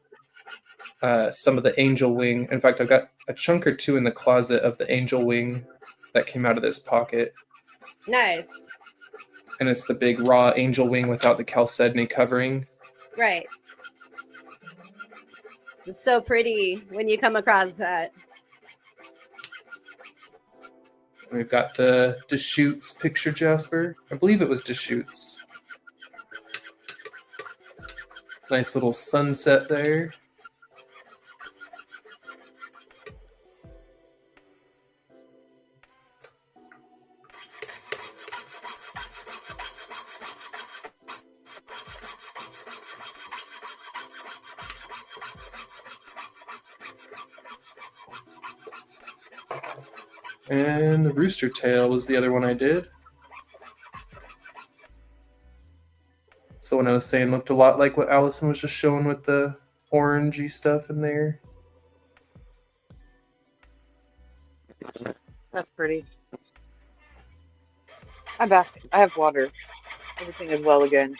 some of the angel wing. In fact, I've got a chunk or 2 in the closet of the angel wing that came out of this pocket. Nice. And it's the big raw angel wing without the chalcedony covering. Right. It's so pretty when you come across that. We've got the Deschutes picture jasper. I believe it was Deschutes. Nice little sunset there. And the rooster tail was the other one I did. So when I was saying looked a lot like what Allison was just showing with the orangey stuff in there. That's pretty. I'm back. I have water. Everything is well again.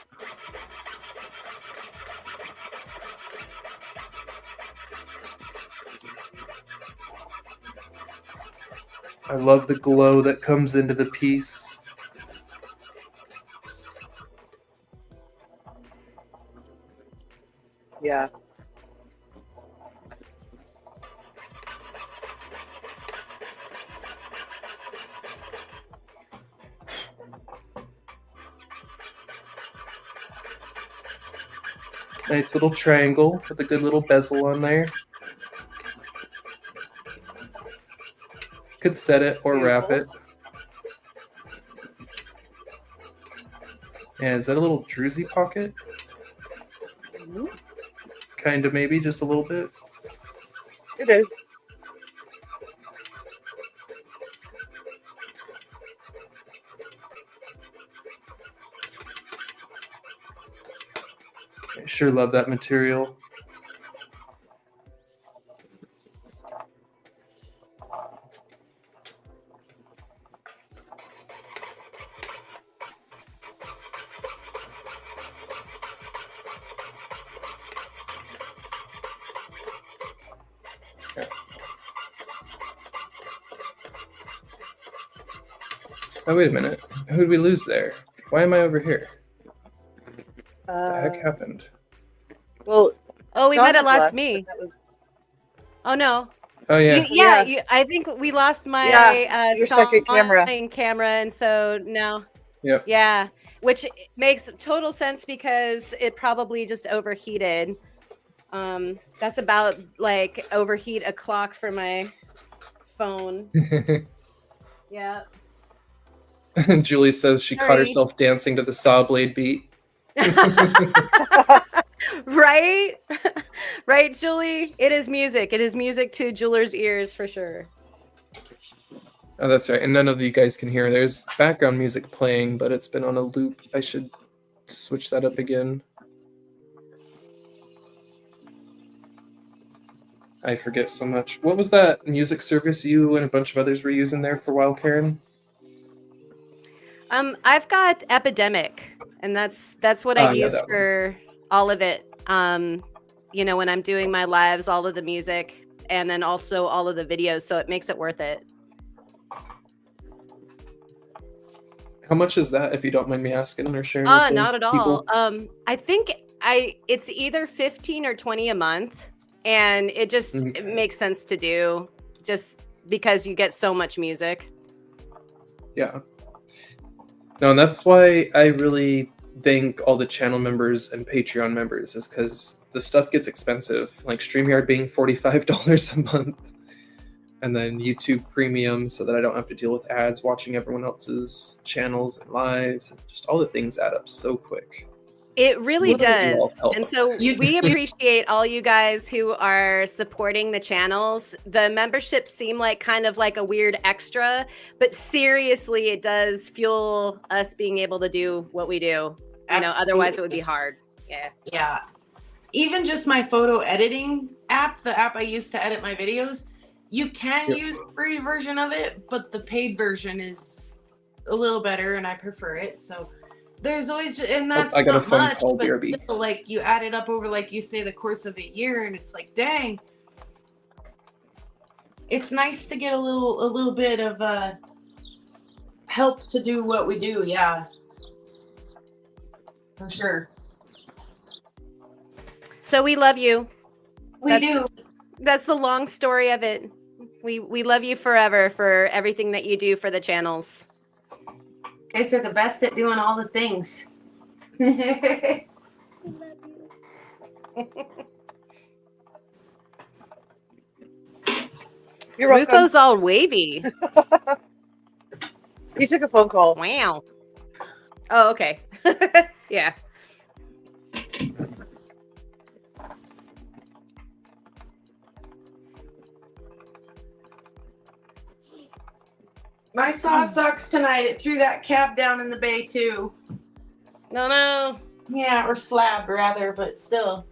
I love the glow that comes into the piece. Yeah. Nice little triangle with a good little bezel on there. Could set it or wrap it. Yeah, is that a little druzy pocket? Kind of, maybe, just a little bit. It is. I sure love that material. Oh, wait a minute. Who did we lose there? Why am I over here? What the heck happened? Well, Oh, we John might have had lost left, me. but that was- Oh no. Oh, yeah. Yeah. I think we lost my Yeah, your second camera. camera, and so now. Yep. Yeah, which makes total sense because it probably just overheated. That's about like overheat a clock for my phone. Yeah. Julie says she caught Sorry. herself dancing to the saw blade beat. Right? Right, Julie? It is music. It is music to Jeweler's ears for sure. Oh, that's right. And none of you guys can hear. There's background music playing, but it's been on a loop. I should switch that up again. I forget so much. What was that music service you and a bunch of others were using there for a while, Karen? I've got Epidemic, and that's what I use that one. for all of it. You know, when I'm doing my lives, all of the music, and then also all of the videos, so it makes it worth it. How much is that, if you don't mind me asking or sharing? with the Not at all. people? I think it's either 15 or 20 a month, and it just Okay. it makes sense to do just because you get so much music. Yeah. No, and that's why I really thank all the channel members and Patreon members, is because the stuff gets expensive. Like StreamYard being $45 a month, and then YouTube Premium, so that I don't have to deal with ads watching everyone else's channels and lives. And just all the things add up so quick. It really Literally all does. help. And so we appreciate all you guys who are supporting the channels. The memberships seem like kind of like a weird extra, but seriously, it does fuel us being able to do what we do. You know, otherwise it would be hard. Yeah. Yeah. Even just my photo editing app, the app I use to edit my videos, you can Yep. use the free version of it, but the paid version is a little better and I prefer it. So there's always, and that's I got a not phone much, call, but BRB. still, like you add it up over, like you say, the course of a year, and it's like, dang, it's nice to get a little bit of help to do what we do. Yeah, for sure. So we love you. We do. That's the long story of it. We love you forever for everything that you do for the channels. You guys are the best at doing all the things. You're welcome. Rufo's all wavy. He took a phone call. Wow. Oh, okay. Yeah. My saw sucks tonight. It threw that cab down in the bay too. No. Yeah, or slab rather, but still.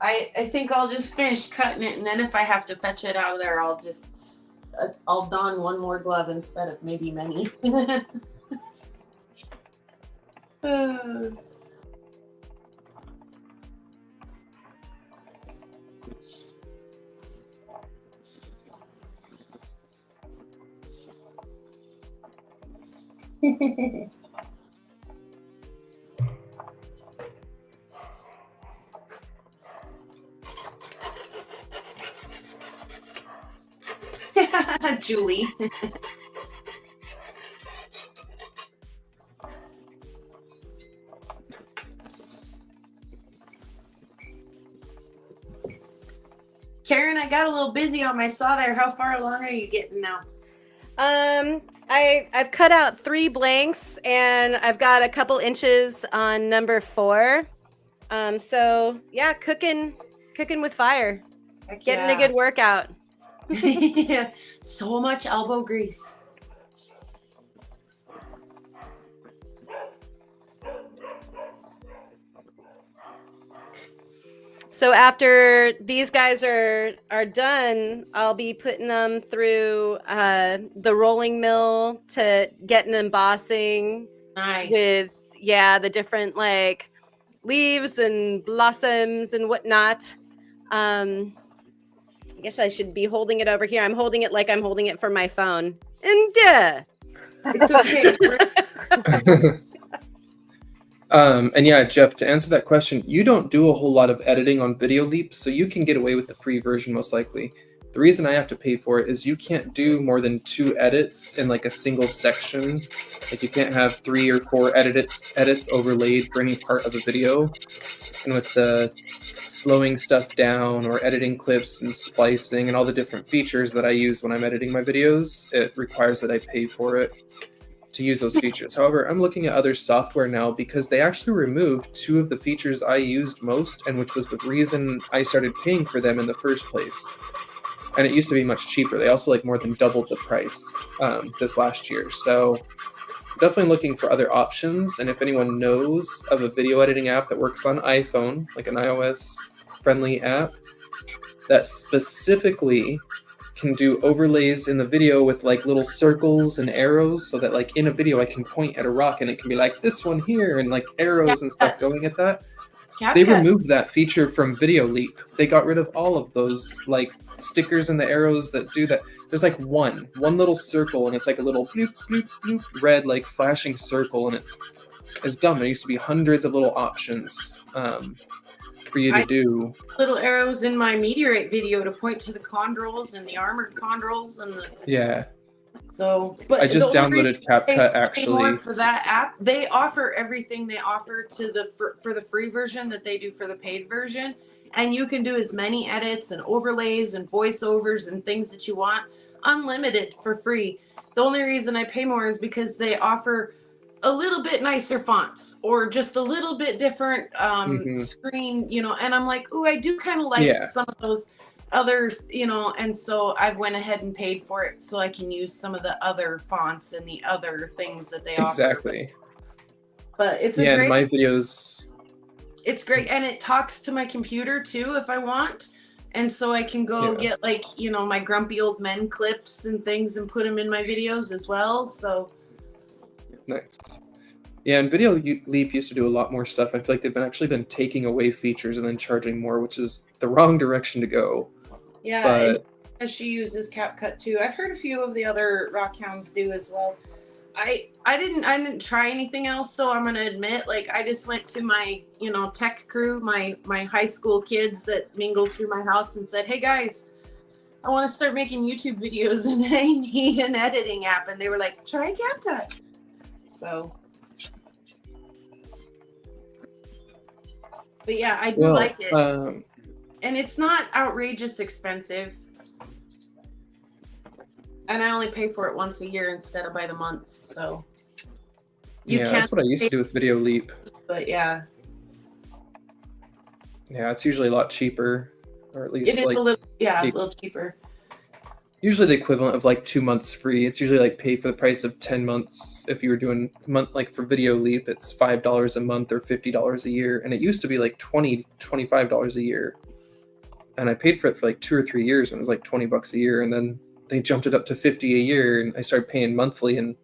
I think I'll just finish cutting it, and then if I have to fetch it out of there, I'll don one more glove instead of maybe many. Julie. Karen, I got a little busy on my saw there. How far along are you getting now? I've cut out 3 blanks and I've got a couple inches on number 4. So yeah, cooking with fire, Heck getting yeah. a good workout. So much elbow grease. So after these guys are done, I'll be putting them through the rolling mill to get an embossing Nice. with the different like leaves and blossoms and whatnot. I guess I should be holding it over here. I'm holding it like I'm holding it for my phone. And It's okay. And yeah, Jeff, to answer that question, you don't do a whole lot of editing on Video Leap, so you can get away with the free version most likely. The reason I have to pay for it is you can't do more than 2 edits in like a single section. Like you can't have 3 or 4 edits overlaid for any part of a video. And with the slowing stuff down or editing clips and splicing and all the different features that I use when I'm editing my videos, it requires that I pay for it to use those features. However, I'm looking at other software now because they actually removed 2 of the features I used most, and which was the reason I started paying for them in the first place. And it used to be much cheaper. They also like more than doubled the price this last year. So definitely looking for other options. And if anyone knows of a video editing app that works on iPhone, like an iOS friendly app that specifically can do overlays in the video with like little circles and arrows, so that like in a video I can point at a rock and it can be like this one here and like arrows and stuff going at that. They removed that feature from Video Leap. They got rid of all of those like stickers and the arrows that do that. There's like one little circle, and it's like a little bloop, bloop, bloop, red like flashing circle, and it's dumb. There used to be hundreds of little options for you to do. Little arrows in my meteorite video to point to the chondrils and the armored chondrils and the So, but I just downloaded CapCut actually for that app. They offer everything they offer to the for the free version that they do for the paid version, and you can do as many edits and overlays and voiceovers and things that you want, unlimited for free. The only reason I pay more is because they offer a little bit nicer fonts or just a little bit different screen, and I'm like, ooh, I do kind of like some of those others, and so I've went ahead and paid for it so I can use some of the other fonts and the other things that they offer. Exactly. But it's great, my videos. It's great, and it talks to my computer too if I want, and so I can go get like my grumpy old men clips and things and put them in my videos as well. So nice. Yeah, and Video Leap used to do a lot more stuff. I feel like they've actually been taking away features and then charging more, which is the wrong direction to go. Yeah, but and she uses CapCut too. I've heard a few of the other Rockhounds do as well. I didn't try anything else though. I'm gonna admit, like I just went to my tech crew, my high school kids that mingle through my house, and said, hey guys, I want to start making YouTube videos and I need an editing app, and they were like, try CapCut. So. But yeah, I do like it. And it's not outrageous expensive. And I only pay for it once a year instead of by the month. So that's what I used to do with Video Leap. But yeah. Yeah, it's usually a lot cheaper, or at least it is like a little cheaper. Usually the equivalent of like 2 months free. It's usually like pay for the price of 10 months. If you were doing like for Video Leap, it's $5 a month or $50 a year. And it used to be like $25 a year. And I paid for it for like 2 or 3 years when it was like $20 a year. And then they jumped it up to $50 a year, and I started paying monthly, and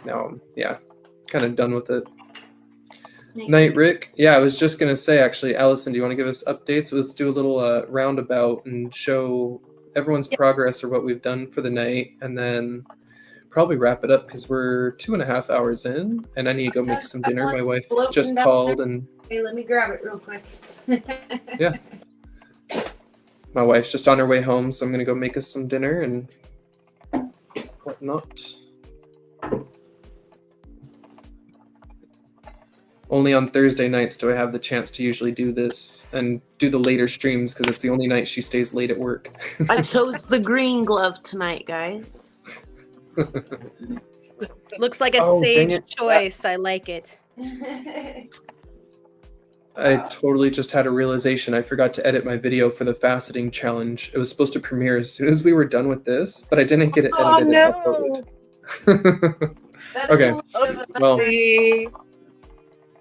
now I'm kind of done with it. Night, Rick. Yeah, I was just going to say, actually, Allison, do you want to give us updates? Let's do a little roundabout and show everyone's progress or what we've done for the night, and then probably wrap it up because we're 2.5 hours in, and I need to go make some dinner. My wife just called, and Hey, let me grab it real quick. Yeah. my wife's just on her way home, so I'm gonna go make us some dinner and whatnot. Only on Thursday nights do I have the chance to usually do this and do the later streams because it's the only night she stays late at work. I chose the green glove tonight, guys. Looks like a Oh, dang sage it. choice. I like it. I totally just had a realization. I forgot to edit my video for the faceting challenge. It was supposed to premiere as soon as we were done with this, but I didn't get it Oh edited and uploaded. Okay. Well,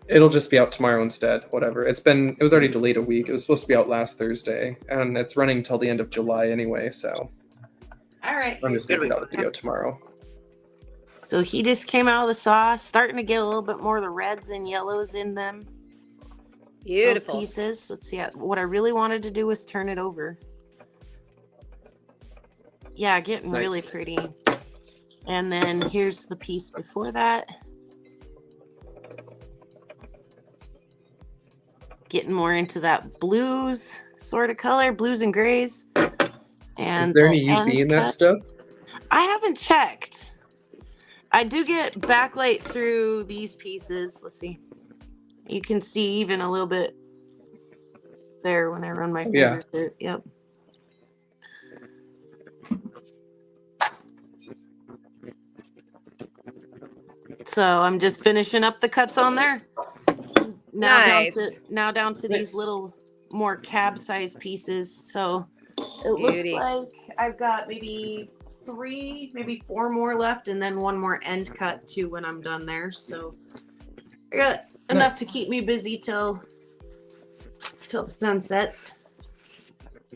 it'll just be out tomorrow instead. Whatever. It was already delayed a week. It was supposed to be out last Thursday, and it's running till the end of July anyway. So All right. I'm just gonna put out a video tomorrow. So he just came out of the sauce, starting to get a little bit more of the reds and yellows in them. Those Beautiful. pieces. Let's see. What I really wanted to do was turn it over. Yeah, getting really Nice. pretty. And then here's the piece before that. Getting more into that blues sort of color, blues and grays. And Is there the any UV in end that cut- stuff? I haven't checked. I do get backlight through these pieces. Let's see. You can see even a little bit there when I run my Yeah. fingers through. Yep. So I'm just finishing up the cuts on there. Nice. Now down to Nice. these little more cab size pieces. So it Beauty. looks like I've got maybe 4 more left, and then one more end cut too when I'm done there. So I got enough to keep me busy till the sun sets.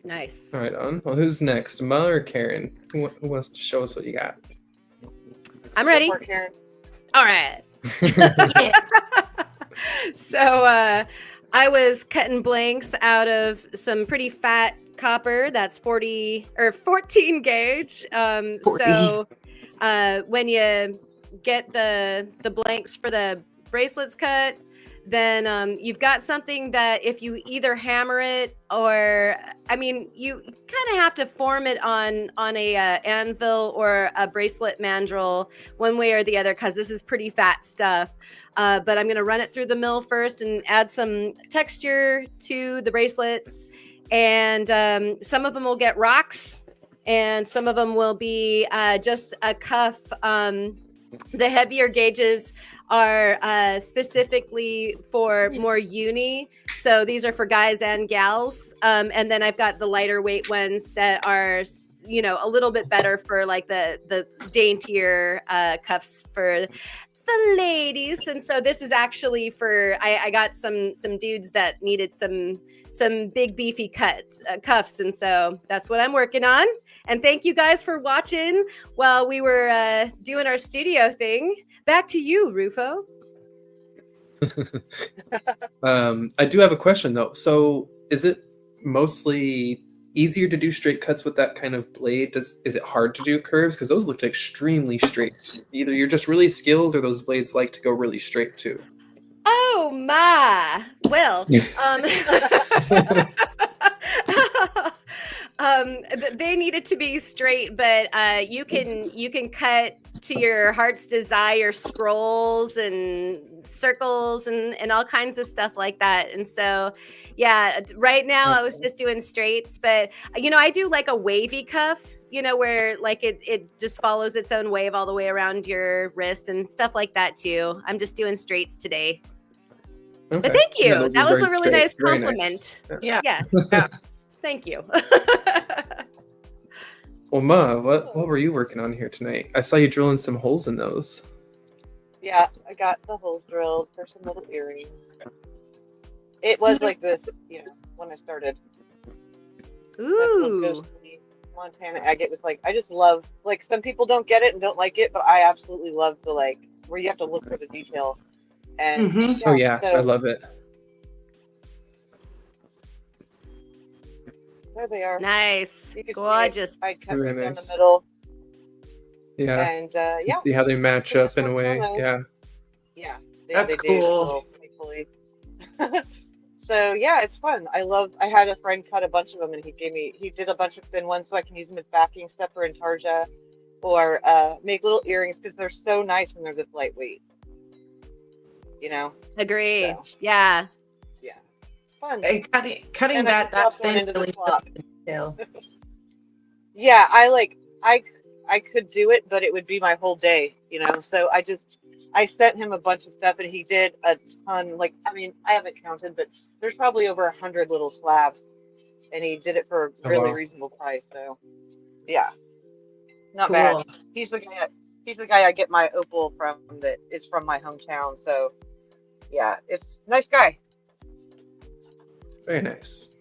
Nice. All right, on. Well, who's next, Ma or Karen? Who wants to show us what you got? I'm ready. Poor Karen. All right. Yeah. So I was cutting blanks out of some pretty fat copper. That's 14 gauge. 40. So when you get the blanks for the bracelets cut, then you've got something that if you either hammer it or, I mean, you kind of have to form it on a anvil or a bracelet mandrel one way or the other, because this is pretty fat stuff. But I'm going to run it through the mill first and add some texture to the bracelets. And some of them will get rocks, and some of them will be just a cuff. The heavier gauges are specifically for more uni. So these are for guys and gals. And then I've got the lighter weight ones that are, you know, a little bit better for like the daintier cuffs for the ladies. And so this is actually for, I got some dudes that needed some big beefy cuffs. And so that's what I'm working on. And thank you guys for watching while we were doing our studio thing. Back to you, Rufo. I do have a question though. So is it mostly easier to do straight cuts with that kind of blade? Is it hard to do curves? Because those look extremely straight. Either you're just really skilled or those blades like to go really straight too. Oh my. Well, they needed to be straight, but you can cut to your heart's desire, scrolls and circles and all kinds of stuff like that. And so, yeah, right now I was just doing straights, but you know, I do like a wavy cuff, you know, where like it just follows its own wave all the way around your wrist and stuff like that too. I'm just doing straights today. Okay. But thank you. Yeah, those That are was very a really straight. nice Very compliment. nice. Yeah. Yeah. Thank you. Well, Ma, what were you working on here tonight? I saw you drilling some holes in those. Yeah, I got the holes drilled for some little earrings. It was like this, you know, when I started. That's what goes Ooh. to the Montana agate was like, I just love, like, some people don't get it and don't like it, but I absolutely love the, like, where you have to look for the detail. And Mhm. Oh yeah, so I love it. there they are. Nice. You can see it. Gorgeous. I cut Very right down the nice. middle. Yeah. And yeah, See how they match so up in a way. yeah, That's they do. cool. So thankfully. So yeah, it's fun. I had a friend cut a bunch of them, and he did a bunch of thin ones so I can use them as backing stuff for Intarsia, or make little earrings because they're so nice when they're this lightweight. You know. Agree. So. Yeah. Yeah. Fun. And cutting And I that can drop one thin into the really slot. does detail. Yeah, I could do it, but it would be my whole day, you know. So I sent him a bunch of stuff, and he did a ton. Like, I mean, I haven't counted, but there's probably over 100 little slabs, and he did it for a Oh, really wow. reasonable price. So yeah, not Cool. bad. He's the guy I get my opal from that is from my hometown. So yeah, it's nice guy. Very nice.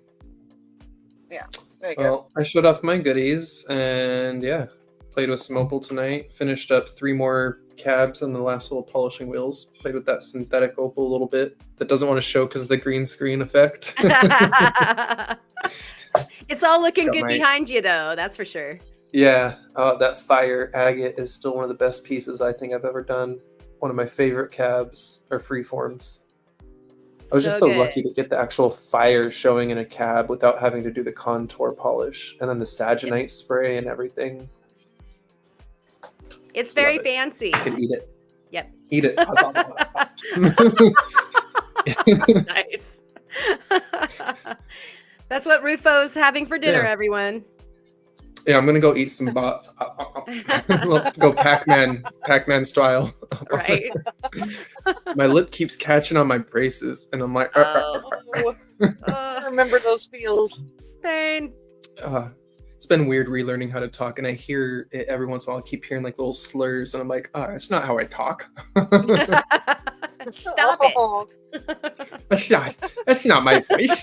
There you go. Well, I showed off my goodies and yeah, played with some opal tonight. Finished up 3 more cabs on the last little polishing wheels. Played with that synthetic opal a little bit. That doesn't want to show because of the green screen effect. It's all looking Got good my- behind you, though. That's for sure. Yeah, that fire agate is still one of the best pieces I think I've ever done. One of my favorite cabs or freeforms. I was just so good. lucky to get the actual fire showing in a cab without having to do the contour polish and then the Saginite spray and everything. It's very Love it. fancy. I could eat it. Yep. Eat it. Nice. That's what Rufo's having for dinner, Yeah. everyone. Yeah, I'm gonna go eat some bots. Go Pac-Man style. Right. My lip keeps catching on my braces, and I'm like, Oh, I remember those feels. Pain. It's been weird relearning how to talk, and I hear it every once in a while. I keep hearing like little slurs, and I'm like, that's not how I talk. Stop it. Oh, That's not my voice.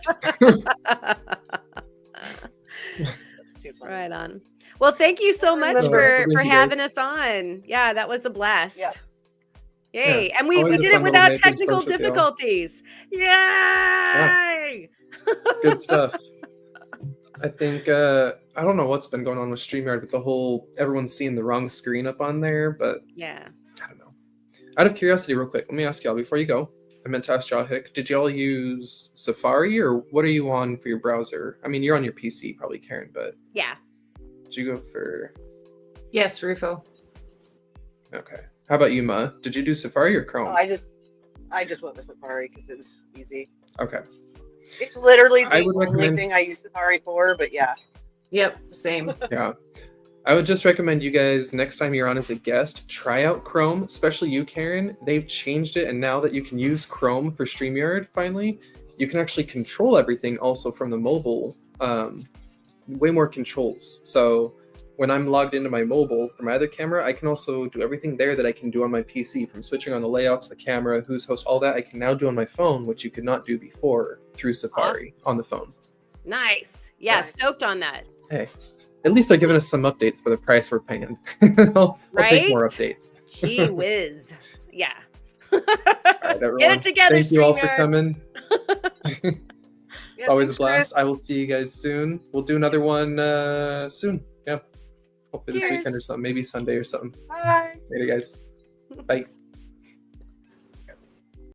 too funny. Right on. Well, thank you so much Remember. for Thank you, having guys. us on. Yeah, that was a blast. Yeah. Yay. Yeah, And we always a did it fun little without Nathan's technical Bunch with y'all. difficulties. Yay! Good stuff. I think I don't know what's been going on with StreamYard with the whole everyone's seeing the wrong screen up on there, but Yeah. I don't know. Out of curiosity, real quick, let me ask y'all before you go. I meant to ask Jawhick, did y'all use Safari or what are you on for your browser? I mean, you're on your PC probably, Karen, but Yeah. did you go for... Yes, Rufo. Okay. How about you, Ma? Did you do Safari or Chrome? I just went with Safari because it was easy. Okay. It's literally I the would only recommend- thing I use Safari for, but yeah. Yep, same. Yeah. I would just recommend you guys, next time you're on as a guest, try out Chrome, especially you, Karen. They've changed it, and now that you can use Chrome for StreamYard, finally, you can actually control everything also from the mobile. Way more controls. So when I'm logged into my mobile from my other camera, I can also do everything there that I can do on my PC, from switching on the layouts, the camera, who's host, all that I can now do on my phone, which you could not do before through Safari on the phone. Nice. Yeah, Nice. stoked on that. Hey, at least they're giving us some updates for the price we're paying. I'll take more Right? updates. Gee whiz. Yeah. All right, everyone. Get it together, Thank you all for StreamYard. coming. Yeah, Always thanks, a blast. Chris. I will see you guys soon. We'll do another one soon. Yeah. Hopefully this Cheers. weekend or something. Maybe Sunday or something. Bye. Later, guys. Bye.